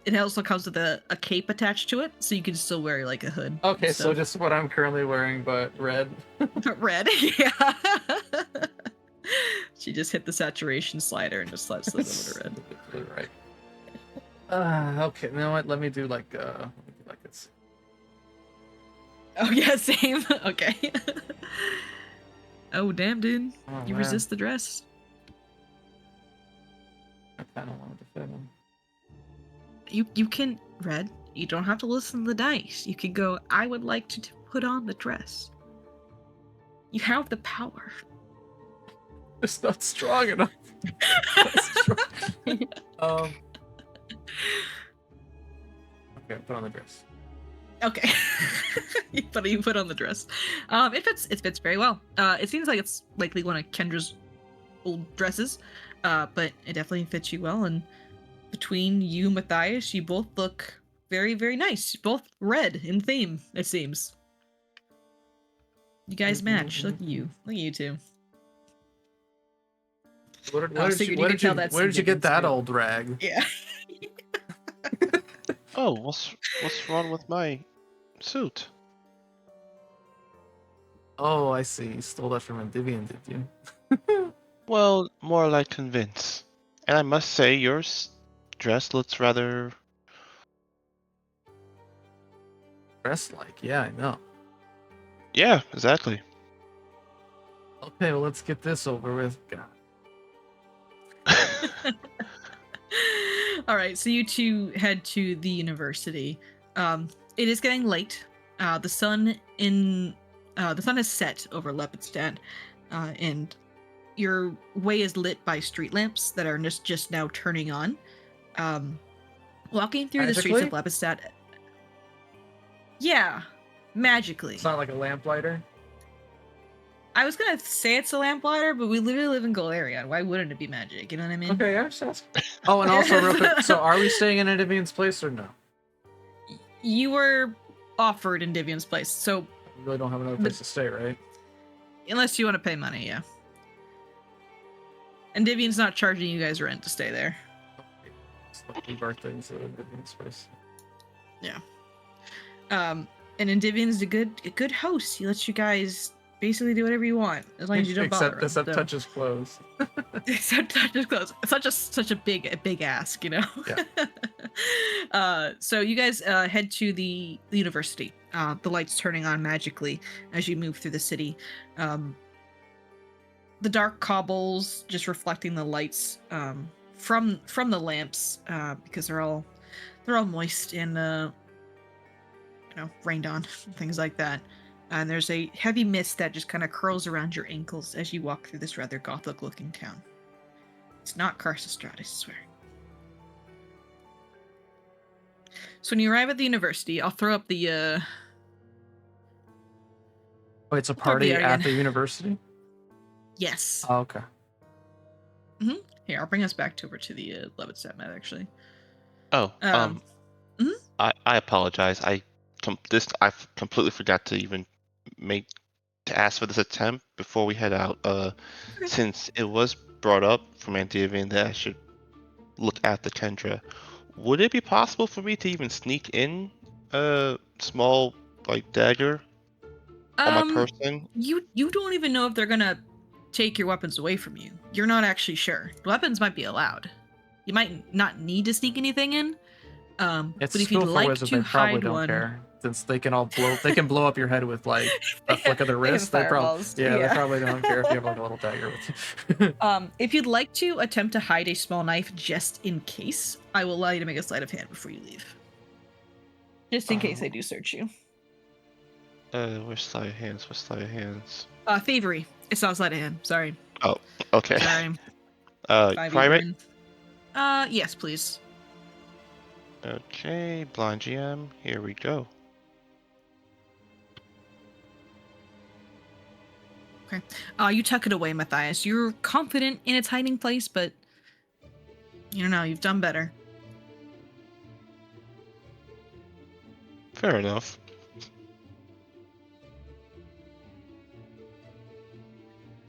B: it also comes with a cape attached to it, so you can still wear like a hood.
C: Okay, so just what I'm currently wearing, but red.
B: But red, yeah. She just hit the saturation slider and just slid over to red.
C: Right. Okay, you know what? Let me do like it's.
B: Oh yeah, same. Okay. Oh damn, dude!
C: Oh,
B: You
C: man.
B: resist the dress.
C: I kind of wanted to fit him.
B: You can red. You don't have to listen to the dice. You can go. I would like to put on the dress. You have the power.
C: It's not strong enough. Not strong. Okay, put on the dress.
B: Okay. you put on the dress. It fits very well. It seems like it's likely one of Kendra's old dresses, but it definitely fits you well. And between you and Matthias, you both look very, very nice. Both red in theme, it seems. You guys match. Look at you. Look at you two.
C: Where did you get that old rag?
B: Yeah.
A: Oh, what's wrong with my suit?
C: Oh, I see. You stole that from Endymion, did you?
A: Well, more like convince. And I must say, your dress looks rather...
C: Dressed like, yeah, I know.
A: Yeah, exactly.
C: Okay, well, let's get this over with. God.
B: All right, so you two head to the university. It is getting late. The sun has set over Lepidstadt, and your way is lit by street lamps that are just now turning on. Walking through the streets of Lepidstadt. Yeah, magically.
C: It's not like a lamplighter.
B: I was gonna say it's a lamplighter, but we literally live in Galarian. Why wouldn't it be magic? You know what I mean?
C: Okay, yeah, just Oh, and also real quick, so are we staying in Endymion's place or no?
B: You were offered in Endyvion's place, so
C: We really don't have another place to stay, right?
B: unless you want to pay money, yeah. Endymion's not charging you guys rent to stay there.
C: Let's leave our things at Endymion's place.
B: And Endymion's a good host. He lets you guys basically do whatever you want as long as you don't bother him.
C: Except touch his clothes.
B: Except touch his clothes. Such a big ask, you know.
C: Yeah.
B: So you guys head to the university. The lights turning on magically as you move through the city. The dark cobbles just reflecting the lights from the lamps because they're all moist and rained on, things like that. And there's a heavy mist that just kind of curls around your ankles as you walk through this rather gothic-looking town. It's not Carcistrad, I swear. So when you arrive at the university, I'll throw up the...
C: Oh, it's a party at the university?
B: Yes.
C: Oh, okay.
B: Here, I'll bring us back over to the Lepidstadt map, actually.
A: Oh,
B: mhm.
A: I apologize. I completely forgot to even ask for this attempt before we head out. Since it was brought up from Antivian that I should look at the Kendra, would it be possible for me to even sneak in a small dagger on my person?
B: You don't even know if they're gonna take your weapons away from you. You're not actually sure. Weapons might be allowed. You might not need to sneak anything in.
C: It's
B: but if you'd like
C: wizard,
B: to
C: they probably
B: hide
C: don't
B: one,
C: care. Since they can blow up your head with like a flick of the wrist. They probably they probably don't care if you have like a little dagger with you.
B: If you'd like to attempt to hide a small knife just in case, I will allow you to make a sleight of hand before you leave. Just in case they do search you.
A: Where's sleight of hands? Where's sleight of hands?
B: Thievery. It's not sleight of hand. Sorry.
A: Oh, okay.
B: Sorry.
A: Private?
B: Yes, please.
A: Okay, blind GM, here we go.
B: Okay. You tuck it away, Matthias. You're confident in its hiding place, but you don't know, you've done better.
A: Fair enough.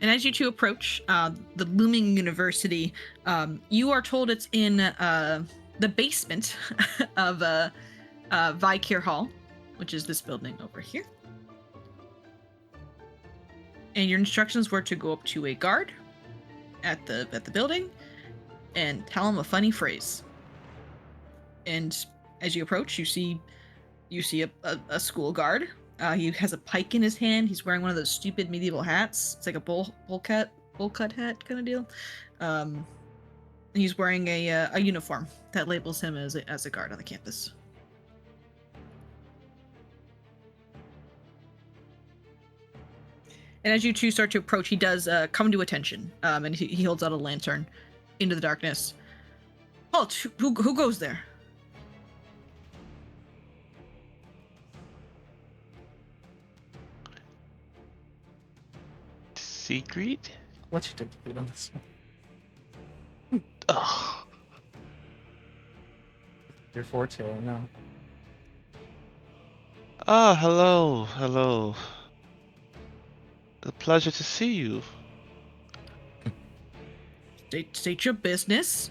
B: And as you two approach the looming university, you are told it's in the basement of Vikir Hall, which is this building over here. And your instructions were to go up to a guard at the building and tell him a funny phrase. And as you approach, you see a school guard. He has a pike in his hand. He's wearing one of those stupid medieval hats. It's like a bowl cut hat kind of deal. He's wearing a uniform that labels him as a guard on the campus. And as you two start to approach, he does come to attention, and he holds out a lantern into the darkness. Halt! Who goes there?
A: Secret?
C: Let you take the lead on this one.
A: Ugh.
C: Your forte, I know.
A: Ah, hello, hello. A pleasure to see you.
B: State your business.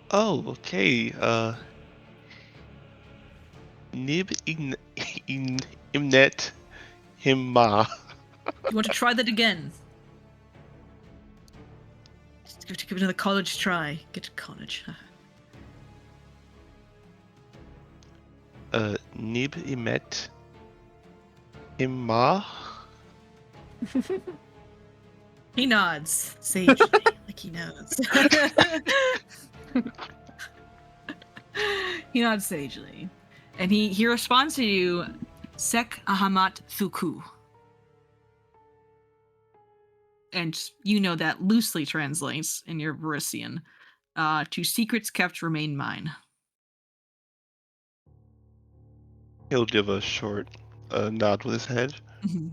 A: Oh, okay. Nib imnet himma.
B: You want to try that again? Just give another college try. Get to college.
A: Nib imet himma.
B: He nods sagely, like he knows. He nods sagely, and he responds to you, Sek Ahamat Thuku. And you know that loosely translates in your Varisian to secrets kept remain mine.
A: He'll give a short nod with his head
B: Mm-hmm.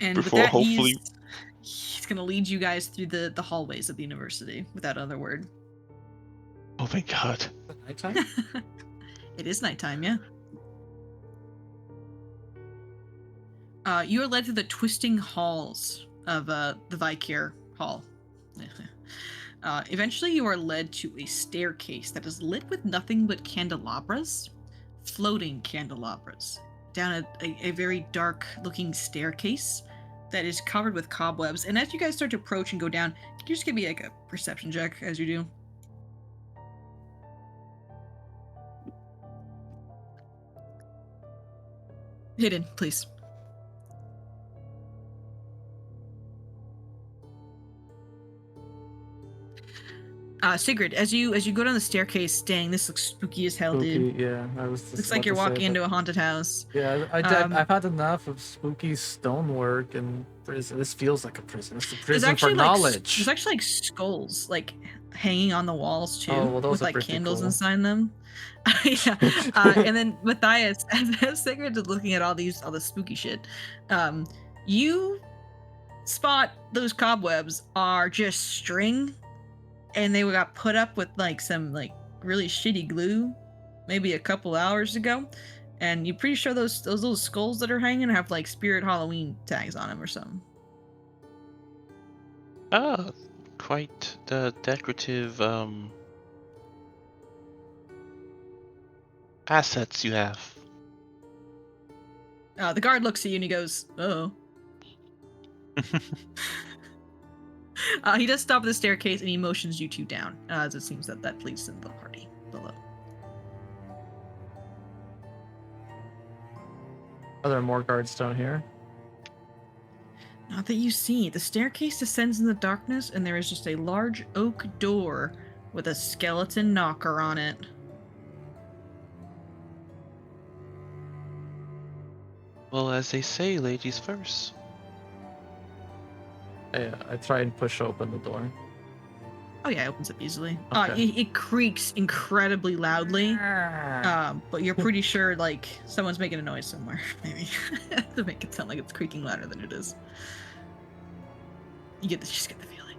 B: And
A: before
B: with that,
A: hopefully.
B: he's going to lead you guys through the hallways of the university without other word.
A: Oh my god.
C: Nighttime?
B: It is nighttime, yeah. You are led through the twisting halls of the Vikir Hall. Eventually, you are led to a staircase that is lit with nothing but candelabras, floating candelabras, down a very dark-looking staircase that is covered with cobwebs. And as you guys start to approach and go down, can you just give me like a perception check as you do? Hidden, please. Sigrid, as you go down the staircase, dang, this looks spooky as hell, dude.
C: Yeah, I was just
B: Looks like
C: about
B: you're
C: to say
B: walking
C: that.
B: into a haunted house.
C: Yeah, I've had enough of spooky stonework and prison. This feels like a prison. It's a prison for knowledge.
B: There's actually like skulls like hanging on the walls too,
C: Oh, well, those
B: with
C: are
B: like
C: pretty
B: candles
C: cool.
B: inside them. Yeah. And then Matthias, as Sigrid is looking at all the spooky shit, you spot those cobwebs are just string, and they got put up with like some like really shitty glue, maybe a couple hours ago. And you're pretty sure those little skulls that are hanging have like Spirit Halloween tags on them or something.
A: Ah, quite the decorative assets you have.
B: The guard looks at you and he goes, "Oh." He does stop at the staircase and he motions you two down, as it seems that leads to the party below.
C: Are there more guards down here?
B: Not that you see. The staircase descends in the darkness, and there is just a large oak door with a skeleton knocker on it.
A: Well, as they say, ladies first.
C: I try and push open the door.
B: Oh yeah, it opens up easily.
C: Okay.
B: It creaks incredibly loudly, but you're pretty sure like someone's making a noise somewhere, maybe, to make it sound like it's creaking louder than it is. Just get the feeling.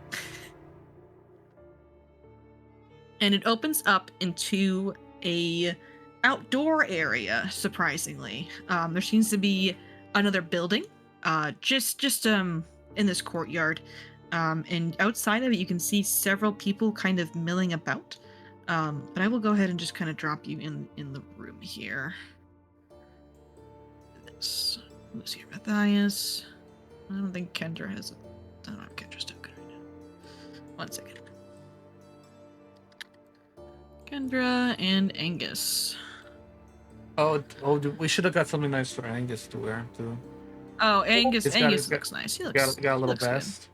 B: And it opens up into a outdoor area, surprisingly. There seems to be another building, just in this courtyard. And outside of it, you can see several people kind of milling about. But I will go ahead and just kind of drop you in the room here. Who's here? Matthias. I don't think Kendra has a... I don't have Kendra's token right now. 1 second. Kendra and Angus.
C: Oh, we should have got something nice for Angus to wear too.
B: Oh, Angus
C: He's
B: looks nice. He
C: got a little
B: looks
C: vest.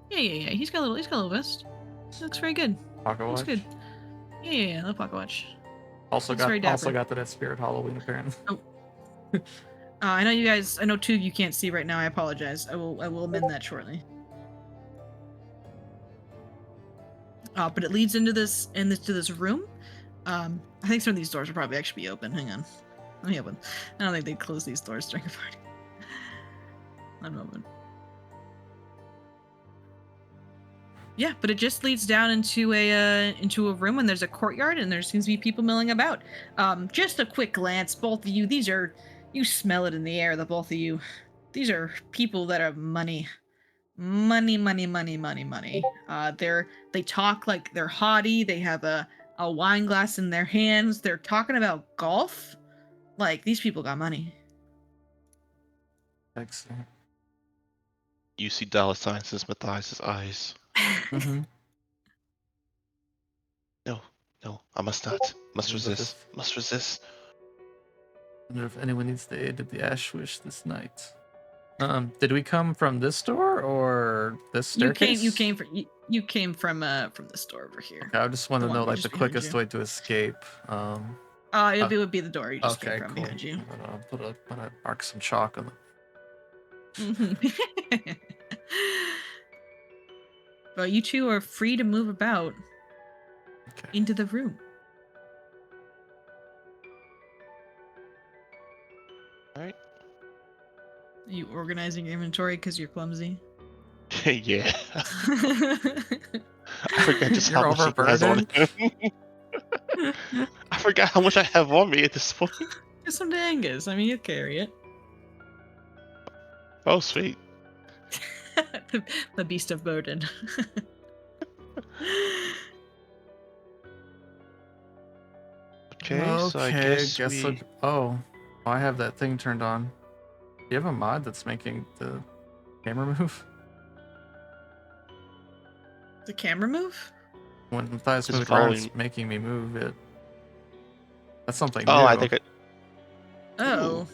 B: Good. Yeah. He's got a little vest. He looks very good.
C: Pocket watch.
B: Looks good. Yeah. Little pocket watch.
C: Also
B: Looks very
C: got
B: dapper.
C: that Spirit Halloween apparently.
B: Oh. I know you guys. I know two of you can't see right now. I apologize. I will amend that shortly. But it leads into this room. I think some of these doors will probably actually be open. Hang on. Let me open. I don't think they'd close these doors during a party. One moment. Yeah, but it just leads down into a room, and there's a courtyard, and there seems to be people milling about. Just a quick glance, both of you. You smell it in the air, the both of you. These are people that have money. Money. They talk like they're haughty. They have a wine glass in their hands. They're talking about golf. Like, these people got money.
C: Excellent.
A: You see dollar signs in Matthias's eyes.
C: Mm-hmm.
A: No, I must not. Must resist. Must resist.
C: Wonder if anyone needs the aid of the Ash Wish this night. Did we come from this door or this staircase?
B: You came from the store over here.
C: Okay, I just want
B: The
C: to
B: one
C: know like
B: just
C: the
B: behind
C: quickest
B: you.
C: way to escape.
B: It would be the door you just
C: Okay,
B: came from
C: cool.
B: behind you.
C: I'm gonna mark some chalk on
B: Well, you two are free to move about
C: Okay.
B: into the room.
A: Alright.
B: Are you organizing your inventory because you're clumsy?
A: Yeah. I forgot just
C: You're
A: how much he has on
C: overburdened?
A: him. I forgot how much I have on me at this point.
B: Get some to Angus. I mean, you carry it.
A: Oh, sweet.
B: The beast of burden.
A: Okay, so I guess we...
C: Oh, I have that thing turned on. Do you have a mod that's making the camera move?
B: The camera move?
C: When Matthias
A: Is it
C: moved around, it's
A: following-
C: making me move it. That's something
A: Oh,
C: new.
A: I think it...
B: Oh.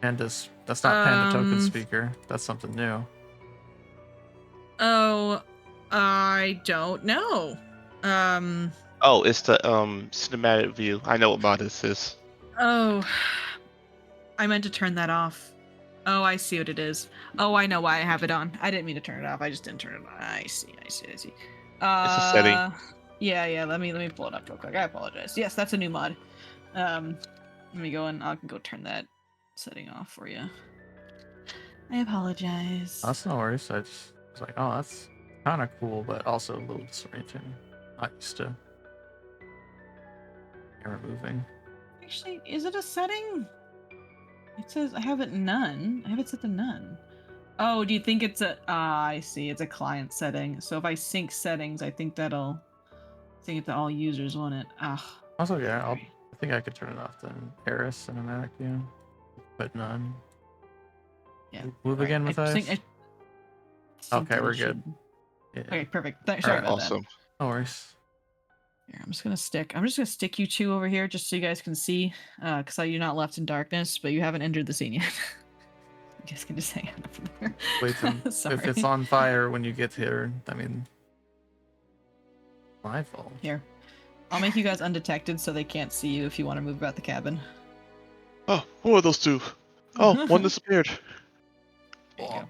C: Panda's, that's not Panda Token
B: Um,
C: Speaker. That's something new.
B: Oh, I don't know.
A: Oh, it's the cinematic view. I know what mod this is.
B: Oh, I meant to turn that off. Oh, I see what it is. Oh, I know why I have it on. I didn't mean to turn it off. I just didn't turn it on. I see.
A: It's a setting.
B: Yeah. Let me pull it up real quick. I apologize. Yes, that's a new mod. Let me go and I can go turn that setting off for you. I apologize.
C: That's no worries. I just was like, oh, that's kind of cool, but also a little disorienting. Not used to camera moving.
B: Actually, is it a setting? It says I have it none. I have it set to none. Oh, do you think it's a? I see. It's a client setting. So if I sync settings, I think that'll sync it to all users, won't it? Ah.
C: Also, yeah, I think I could turn it off then. Paris cinematic view, but none.
B: Yeah.
C: Move again, Matthias. Okay, we're good. Yeah.
B: Okay, perfect. Sorry about
A: Awesome.
C: No worries.
B: Here, I'm just gonna stick you two over here just so you guys can see. Because you're not left in darkness, but you haven't entered the scene yet. You guys can just hang out from there.
C: Wait, if it's on fire when you get here, I mean, my fault.
B: Here, I'll make you guys undetected so they can't see you if you want to move about the cabin.
A: Oh, who are those two? Oh, one disappeared.
B: There you go.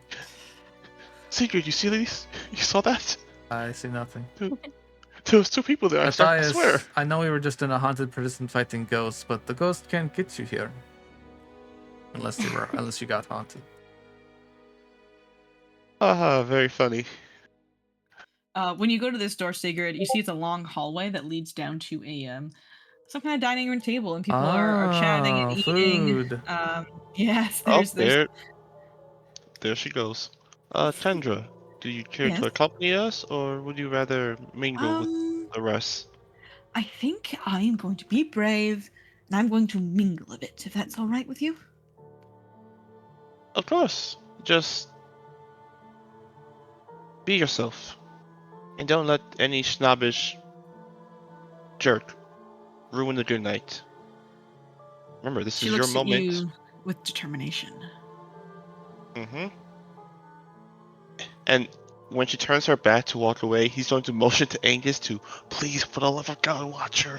A: Secret, you see these? You saw that?
C: I see nothing.
A: There was two people there. I
C: Matthias,
A: swear.
C: I know we were just in a haunted prison fighting ghosts, but the ghost can't get you here. Unless you got haunted.
A: Haha, very funny.
B: When you go to this door, Sigurd, you see it's a long hallway that leads down to a some kind of dining room table, and people are chatting and eating.
C: Food.
B: Yes,
A: Oh,
B: there's
A: there she goes. Tendra, do you care
B: Yes?
A: to accompany us, or would you rather mingle with the rest?
B: I think I am going to be brave, and I'm going to mingle a bit, if that's all right with you.
A: Of course. Just be yourself. And don't let any snobbish jerk ruin the good night. Remember, this
B: She
A: is your
B: looks at
A: moment.
B: you with determination.
A: Mm-hmm. And when she turns her back to walk away, he's going to motion to Angus to, please, for the love of God, watch her.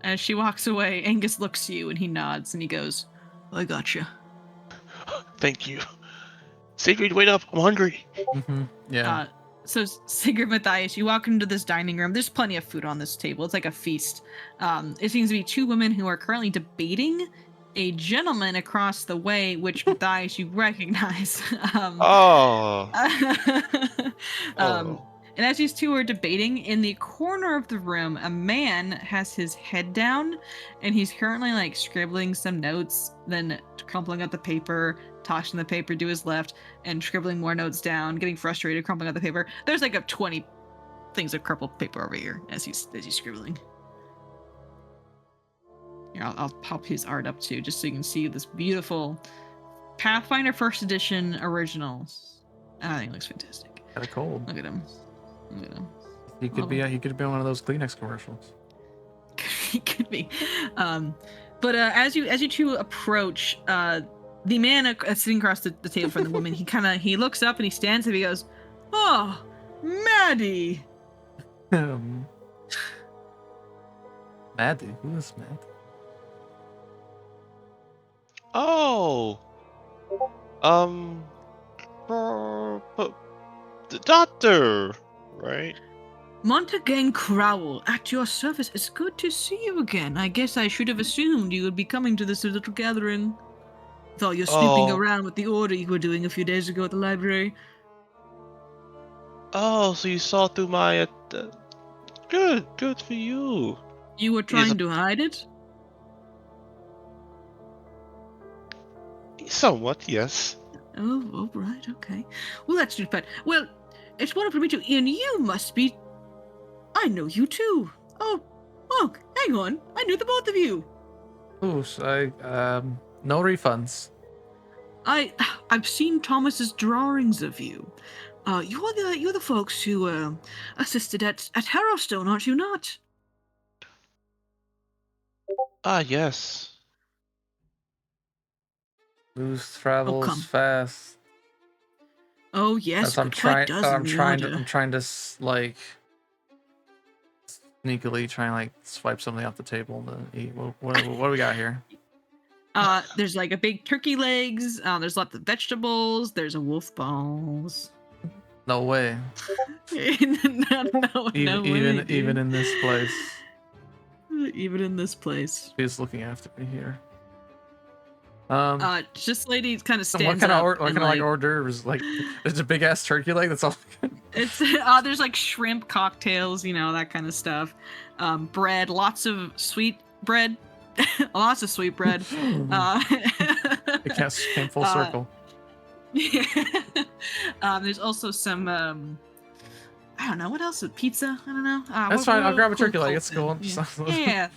B: As she walks away, Angus looks to you and he nods and he goes, I gotcha.
A: Thank you. Sigrid, wait up! I'm hungry.
C: Yeah.
B: So Sigrid, Matthias, you walk into this dining room. There's plenty of food on this table. It's like a feast. It seems to be two women who are currently debating a gentleman across the way, which Matthias you recognize.
A: Oh.
B: Um,
A: Oh.
B: and as these two are debating, in the corner of the room, a man has his head down, and he's currently like scribbling some notes, then crumpling up the paper, tossing the paper to his left, and scribbling more notes down, getting frustrated, crumpling up the paper. There's like 20 things of crumpled paper over here as he's scribbling. Here, I'll pop his art up too, just so you can see this beautiful Pathfinder First Edition originals. I think it looks fantastic.
C: Kind of cold.
B: Look at him. Look at him.
C: He could be. He could be on one of those Kleenex commercials.
B: He could be. But as you two approach, the man sitting across the table from the woman, he looks up and he stands and he goes, "Oh, Maddie."
C: Maddie? Who is Maddie?
A: Oh. The doctor, right?
B: Montague Crowell, at your service. It's good to see you again. I guess I should have assumed you would be coming to this little gathering. Thought you're snooping
A: Oh.
B: around with the order you were doing a few days ago at the library.
A: Oh, so you saw through my good for you.
B: You were trying to hide it?
A: Somewhat, yes.
B: Oh, right, okay. Well, that's too bad. Well, it's wonderful to meet you, and you must be... I know you too. Oh, hang on. I knew the both of you.
C: Oh, no refunds.
B: I've seen Thomas's drawings of you. You're the folks who assisted at Harrowstone, aren't you not?
A: Ah, yes.
C: Moose travels
B: come.
C: fast.
B: Oh yes,
C: As I'm
B: but quite does
C: I'm
B: in the
C: trying
B: order.
C: to, I'm trying to like sneakily try and like swipe something off the table to eat. What do we got here?
B: There's like a big turkey legs. There's lots of vegetables. There's a wolf balls.
C: No way.
B: no way, dude.
C: Even in this place.
B: Even in this place.
C: He's looking after me here.
B: Just lady kind of
C: what
B: stands
C: kind
B: up.
C: of
B: and,
C: like hors d'oeuvres? Like, there's a big ass turkey leg. That's all.
B: It's there's like shrimp cocktails, that kind of stuff. Bread, lots of sweet bread, lots of sweet bread.
C: It came full circle.
B: Yeah. There's also some I don't know what else. Pizza. I don't know.
C: That's fine. I'll grab a turkey leg. It's cool.
B: Yeah.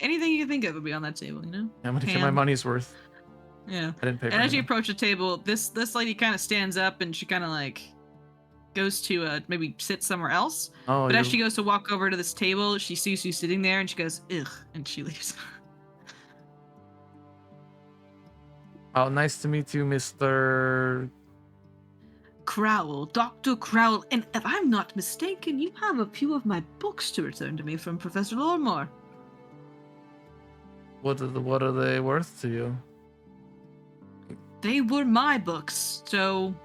B: Anything you can think of would be on that table.
C: I'm gonna get my money's worth.
B: Yeah.
C: I didn't pay for
B: And as you
C: anything.
B: approach the table, this lady kind of stands up and she kind of like goes to maybe sit somewhere else.
C: Oh,
B: But as she goes to walk over to this table, she sees you sitting there and she goes, "Ugh," and she leaves.
C: Oh, nice to meet you, Mr.
B: Crowell, Dr. Crowell, and if I'm not mistaken, you have a few of my books to return to me from Professor Lormore.
C: What are they worth to you?
B: They were my books, so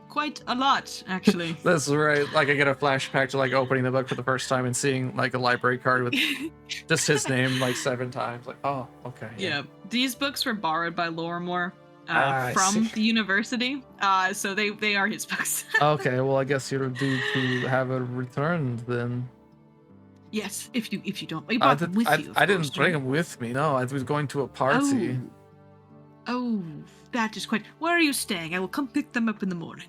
B: quite a lot, actually.
C: That's right. Like, I get a flashback to like opening the book for the first time and seeing like a library card with just his name like 7 times. Like, oh, okay.
B: Yeah, these books were borrowed by Lormore
C: I
B: from
C: see.
B: the university, so they are his books.
C: Okay, well, I guess you're due to have it returned then.
B: Yes, if you don't, you brought them with you.
C: I
B: of
C: didn't
B: course,
C: bring
B: right?
C: them with me. No, I was going to a party.
B: Oh, that is quite. Where are you staying? I will come pick them up in the morning.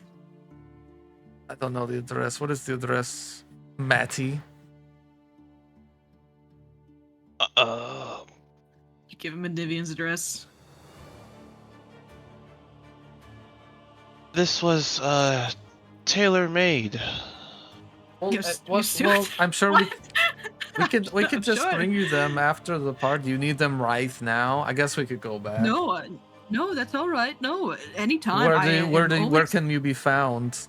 C: I don't know the address. What is the address, Matty?
B: You give him a Nivian's address.
A: This was tailor-made.
C: Well,
B: You're serious?
C: I'm sure we could
B: I'm
C: just
B: sure.
C: bring you them after the party. You need them right now. I guess we could go back.
B: No, that's all right. No, anytime.
C: Where can you be found?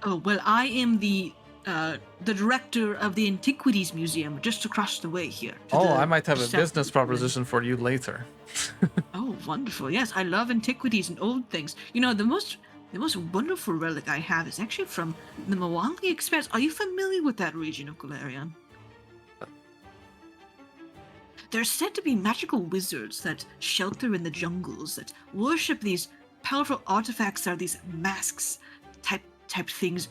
B: Oh well, I am the the director of the Antiquities Museum just across the way here.
C: I might have a
B: south-
C: business proposition for you later.
B: Oh, wonderful. Yes, I love antiquities and old things. You know, the most wonderful relic I have is actually from the Mwangi Expanse. Are you familiar with that region of Galarian? There's said to be magical wizards that shelter in the jungles that worship these powerful artifacts that are these masks type things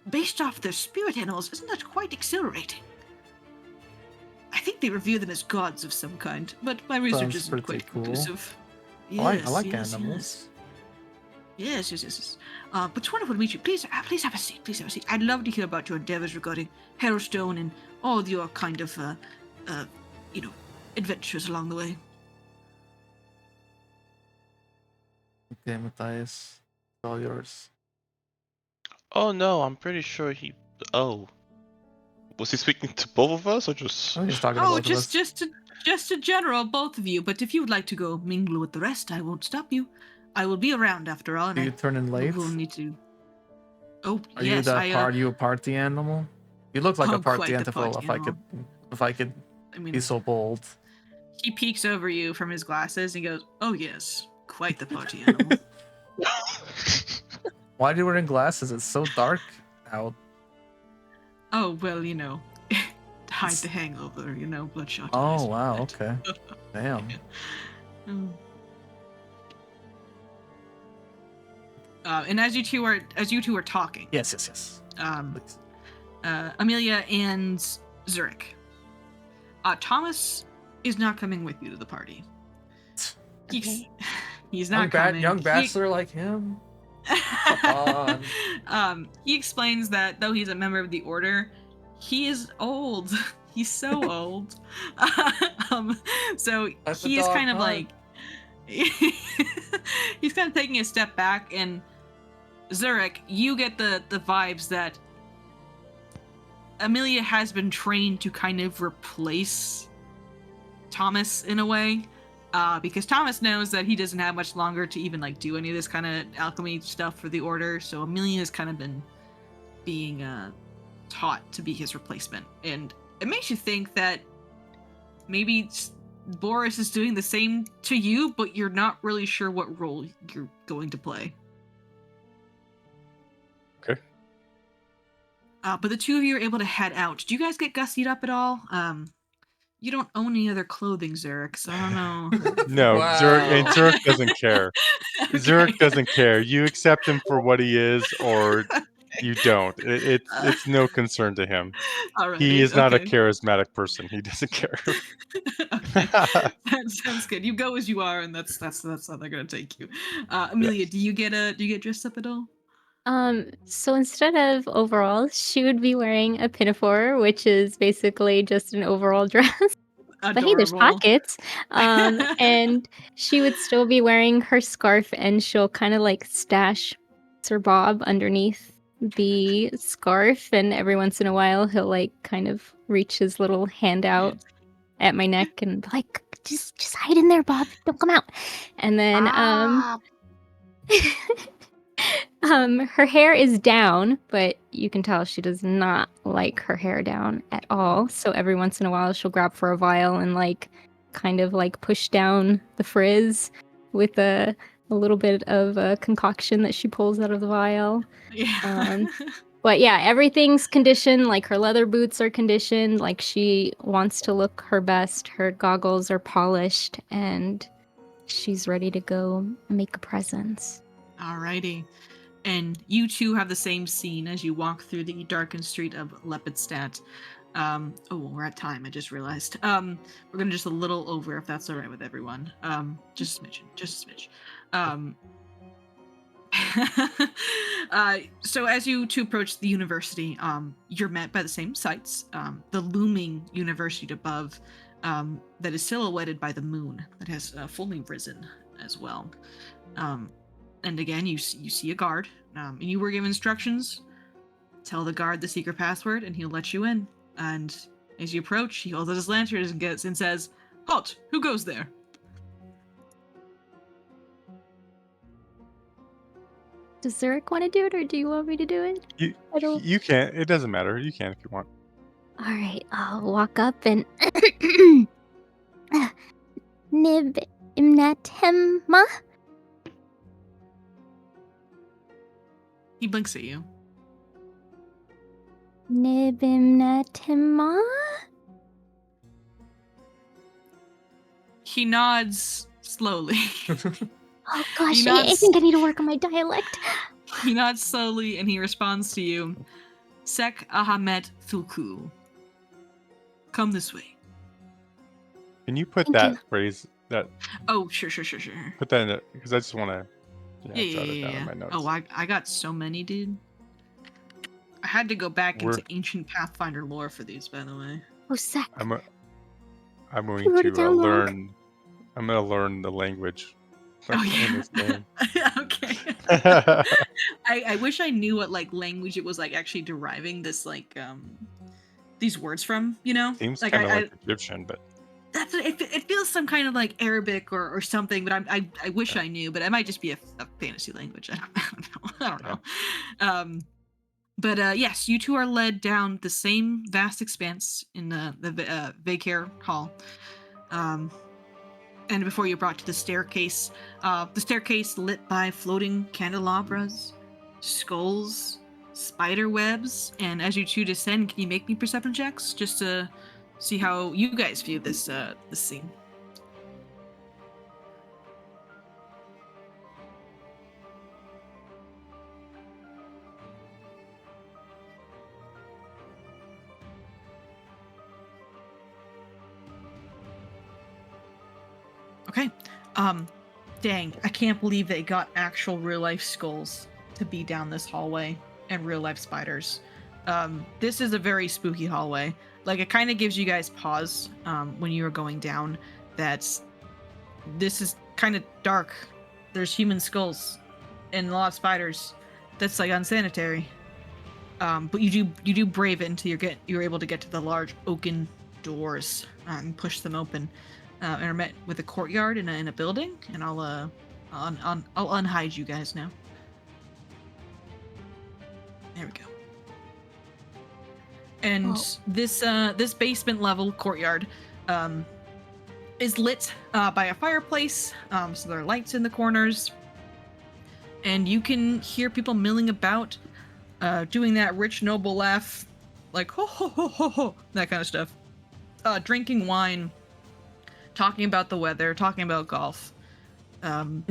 B: based off their spirit animals. Isn't that quite exhilarating? I think they revere them as gods of some kind, but my research
C: Sounds
B: isn't
C: pretty
B: quite
C: cool.
B: conclusive.
C: I like animals.
B: Yes. But it's wonderful to meet you. Please have a seat. Please have a seat. I'd love to hear about your endeavors regarding Harrowstone and all your kind of, adventures along the way.
C: Okay, Matthias, it's all yours.
A: Oh no, I'm pretty sure he. Oh, was he speaking to both of us or just?
C: Oh, he's talking to
B: Oh,
C: both of us.
B: just a general, both of you. But if you would like to go mingle with the rest, I won't stop you. I will be around after all.
C: Are you turning late?
B: We'll need to. Oh,
C: Are
B: yes,
C: you a party animal? You look like a party
B: quite the
C: animal.
B: party
C: If I could
B: I mean,
C: be so bold.
B: he peeks over you from his glasses and goes, "Oh yes, quite the party animal."
C: Why are you wearing glasses? It's so dark out.
B: Oh well, to hide the hangover, bloodshot.
C: Oh
B: eyes and
C: wow,
B: all that.
C: okay. Damn.
B: Mm. And as you two are talking,
C: Yes. Please.
B: Amelia and Zurich, Thomas is not coming with you to the party.
E: Okay.
B: He's not coming.
C: Young bachelor like him. Come on.
B: He explains that though he's a member of the order, he is old. He's so old. So
C: That's a
B: he's
C: dog
B: kind of
C: hunt.
B: like he's kind of taking a step back. And Zurich, you get the vibes that Amelia has been trained to kind of replace Thomas in a way. Because Thomas knows that he doesn't have much longer to even do any of this kind of alchemy stuff for the order, so Amelia has kind of been being taught to be his replacement, and it makes you think that maybe Boris is doing the same to you, but you're not really sure what role you're going to play.
D: Okay.
B: But the two of you are able to head out. Do you guys get gussied up at all? You don't own any other clothing, Zurich, so I don't know.
D: No,
C: Wow.
D: Zurich doesn't care.
B: Okay.
D: Zurich doesn't care. You accept him for what he is, or you don't. It's no concern to him.
B: Alrighty,
D: He is not a
B: okay.
D: charismatic person. He doesn't care.
B: Okay. That sounds good. You go as you are, and that's how they're gonna take you. Amelia, do you get dressed up at all?
E: So instead of overalls, she would be wearing a pinafore, which is basically just an overall dress. But hey, there's
B: Adorable.
E: pockets. And she would still be wearing her scarf, and she'll kind of stash Sir Bob underneath the scarf, and every once in a while he'll kind of reach his little hand out at my neck and be like, just hide in there, Bob. Don't come out. And then her hair is down, but you can tell she does not like her hair down at all. So every once in a while she'll grab for a vial and kind of push down the frizz with a little bit of a concoction that she pulls out of the vial.
B: Yeah.
E: But yeah, everything's conditioned. Her leather boots are conditioned. She wants to look her best. Her goggles are polished, and she's ready to go make a presence.
B: Alrighty. And you two have the same scene as you walk through the darkened street of Lepidstadt. We're at time, I just realized. We're gonna just a little over if that's alright with everyone. Just a smidge. So as you two approach the university, you're met by the same sights. The looming university above, that is silhouetted by the moon that has fully risen as well. And again, you see a guard, and you were given instructions. Tell the guard the secret password, and he'll let you in. And as you approach, he holds out his lantern and says, "Halt! Who goes there?"
E: Does Zurich want to do it, or do you want me to do it? I don't.
D: You can. It doesn't matter. You can if you want.
E: All right, I'll walk up and Nib Imnatema.
B: He blinks at you.
E: Nib Imnatema.
B: He nods slowly.
E: Oh gosh,
B: He
E: I
B: nods-
E: think I need to work on my dialect.
B: He nods slowly and he responds to you. Sek Ahamet Thulku. Come this way.
D: Can you put
E: Thank
D: that
E: you.
D: phrase that
B: Oh, sure.
D: put that in it because I just want to jot it
B: Yeah.
D: down in my notes.
B: Oh, I got so many, dude. I had to go back
D: We're-
B: into ancient Pathfinder lore for these, by the way.
E: Oh, Sec.
D: I'm going
E: You wrote
D: to
E: it down wrong.
D: learn. I'm going to learn the language
B: Oh
D: in
B: yeah.
D: this game.
B: Okay. I wish I knew what like language it was like actually deriving this like these words from, you know?
D: Seems
B: like
D: kind of like Egyptian, but
B: that's it feels some kind of like Arabic or something, but I wish I knew, but it might just be a fantasy language. I don't know. But yes, you two are led down the same vast expanse in the Vacare Hall. And before you're brought to the staircase lit by floating candelabras, skulls, spider webs, and as you two descend, can you make me perception checks just to see how you guys view this scene? Okay. Dang, I can't believe they got actual real life skulls to be down this hallway and real life spiders. This is a very spooky hallway. Like it kind of gives you guys pause when you are going down that this is kind of dark. There's human skulls and a lot of spiders. That's like unsanitary. But you do brave it until you're able to get to the large oaken doors and push them open. And are met with a courtyard in a building, and I'll unhide you guys now. There we go. And this basement level courtyard is lit by a fireplace, so there are lights in the corners, and you can hear people milling about, doing that rich noble laugh, like ho ho ho ho ho, that kind of stuff. Drinking wine. Talking about the weather, talking about golf. And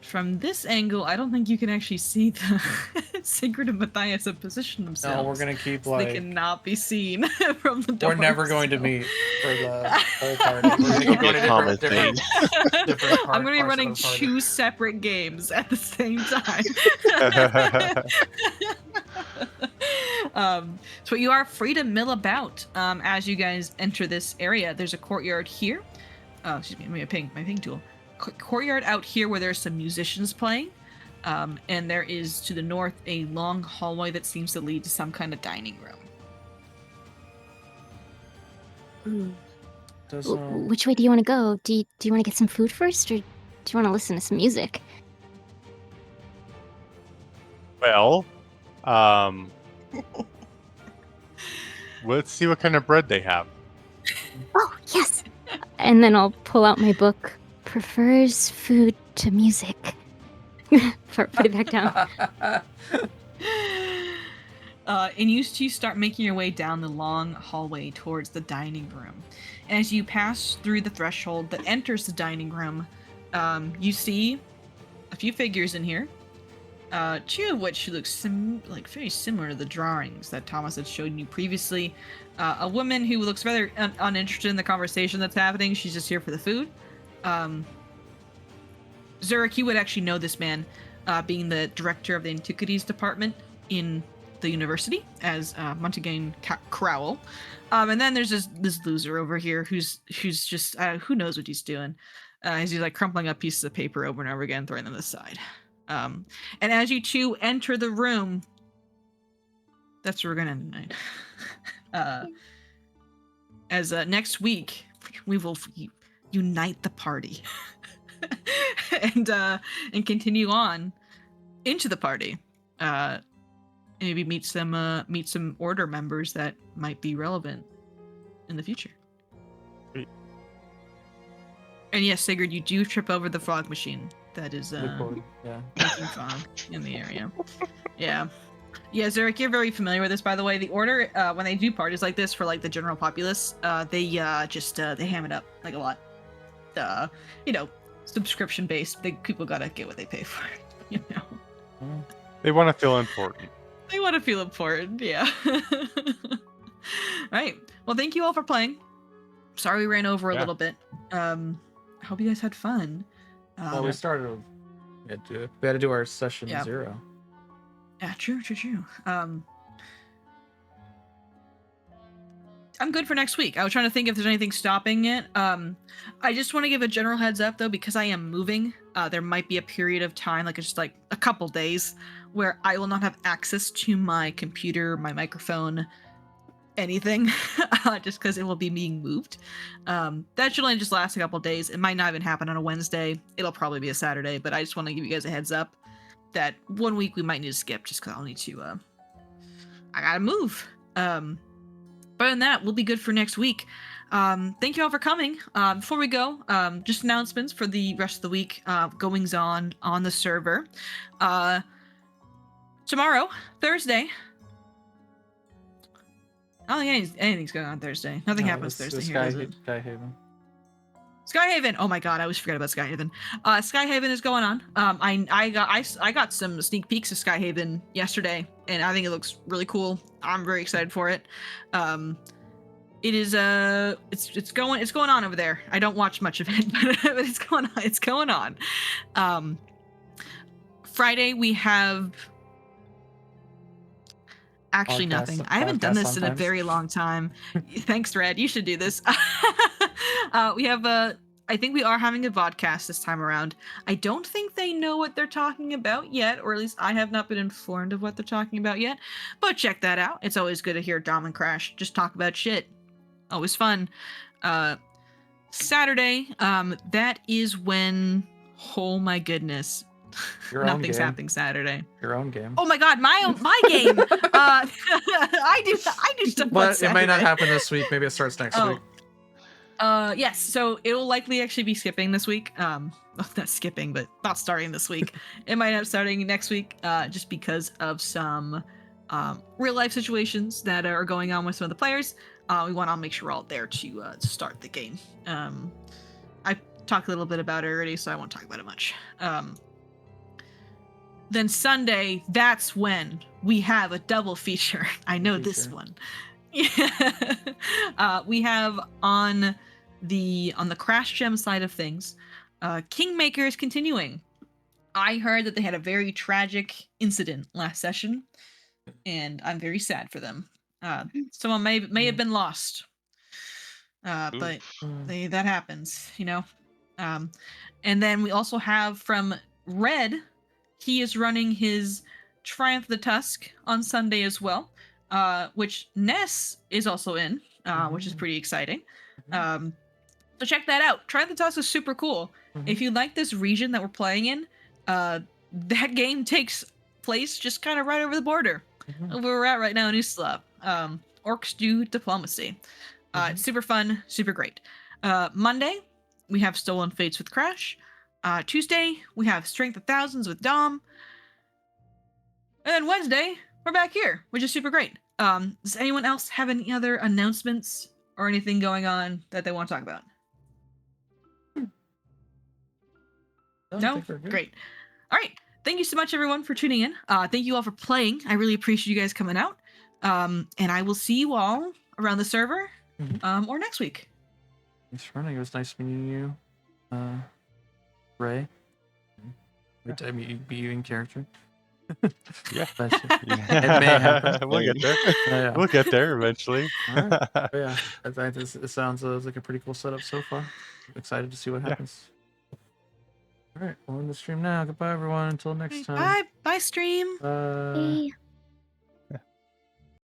B: from this angle, I don't think you can actually see the Sigrid and Matthias have positioned themselves.
C: No, we're gonna keep
B: so
C: like.
B: they cannot be seen from the door.
C: We're never going to meet for the whole party. We're gonna keep going to
A: Common
C: different
B: I'm going to be
C: parts
B: running
C: of the party.
B: 2 separate games at the same time. So you are free to mill about as you guys enter this area. There's a courtyard here. Excuse me, my ping tool. Courtyard out here where there's some musicians playing. And there is to the north a long hallway that seems to lead to some kind of dining room.
E: Which way do you want to go? Do you want to get some food first, or do you want to listen to some music?
D: Well, let's see what kind of bread they have.
E: Oh, yes! And then I'll pull out my book, Prefers Food to Music. Put it back down.
B: And you two start making your way down the long hallway towards the dining room. As you pass through the threshold that enters the dining room, you see a few figures in here. 2 of which looks very similar to the drawings that Thomas had shown you previously. A woman who looks rather uninterested in the conversation that's happening. She's just here for the food. Zurich, you would actually know this man, being the director of the antiquities department in the university as Montague Crowell. And then there's this loser over here who's just who knows what he's doing. He's like crumpling up pieces of paper over and over again, throwing them aside. And as you two enter the room, that's where we're gonna end tonight. As next week we will unite the party. and continue on into the party. Maybe meet some order members that might be relevant in the future.
D: Sweet.
B: And yes, Sigurd, you do trip over the frog machine. That is
C: Record, yeah.
B: making fog in the area. Yeah. Yeah, Zurich, you're very familiar with this, by the way. The order, when they do parties like this for like the general populace, they ham it up like a lot. Subscription based. People gotta get what they pay for.
D: They want to feel important.
B: They want to feel important, yeah. Right. Well, thank you all for playing. Sorry we ran over a little bit. I hope you guys had fun.
C: Well, we started. We had to do our session 0.
B: Yeah, true. I'm good for next week. I was trying to think if there's anything stopping it. I just want to give a general heads up though, because I am moving. There might be a period of time, like it's just like a couple days, where I will not have access to my computer, my microphone, anything, just because it will be being moved. That should only just last a couple days. It might not even happen on a Wednesday. It'll probably be a Saturday, but I just want to give you guys a heads up that 1 week we might need to skip just because I'll need to. I gotta move. But other than that, we'll be good for next week. Thank you all for coming. Before we go, just announcements for the rest of the week, goings on the server. Tomorrow, Thursday. I don't think anything's going on Thursday. Nothing happens Thursday here, does it?
C: Skyhaven.
B: Skyhaven. Oh my god, I always forget about Skyhaven. Skyhaven is going on. I got some sneak peeks of Skyhaven yesterday, and I think it looks really cool. I'm very excited for it. It is it's going on over there. I don't watch much of it, but it's going on. Friday we have actually nothing. I haven't done this in a very long time. Thanks, Red. You should do this. We have I think we are having a vodcast this time around. I don't think they know what they're talking about yet, or at least I have not been informed of what they're talking about yet. But check that out. It's always good to hear Dom and Crash just talk about shit. Always fun. Saturday, that is when, oh my goodness, nothing's happening Saturday.
C: Your own game.
B: Oh my god, my game. I do stuff.
C: But it may not happen this week. Maybe it starts next week.
B: Yes. So it will likely actually be skipping this week. Well, not skipping, but not starting this week. It might end up starting next week, just because of some real life situations that are going on with some of the players. We want to make sure we're all there to start the game. I talked a little bit about it already, so I won't talk about it much. Then Sunday, that's when we have a double feature. I know this one. Yeah. We have on the Crash Gem side of things, Kingmaker is continuing. I heard that they had a very tragic incident last session, and I'm very sad for them. Someone may have been lost, but that happens, you know. And then we also have from Red, he is running his Triumph of the Tusk on Sunday as well, which Ness is also in, which is pretty exciting. So check that out. Triumph of the Tusk is super cool. If you like this region that we're playing in, that game takes place just kind of right over the border. Where we're at right now in Ustalav. Orcs do diplomacy. It's super fun, super great. Monday, we have Stolen Fates with Crash. Tuesday, we have Strength of Thousands with Dom. And then Wednesday, we're back here, which is super great. Does anyone else have any other announcements or anything going on that they want to talk about? No? Great. All right. Thank you so much, everyone, for tuning in. Thank you all for playing. I really appreciate you guys coming out. And I will see you all around the server or next week.
C: Thanks for running. It was nice meeting you, Ray. Wait, I mean, be you in character.
D: Yeah.
C: It may happen.
D: We'll get there.
C: Yeah.
D: We'll get there eventually.
C: All right. But yeah, I think this sounds like a pretty cool setup so far. I'm excited to see what happens. All right, we'll end the stream now. Goodbye, everyone. Until next time.
B: Bye, stream.
E: Bye.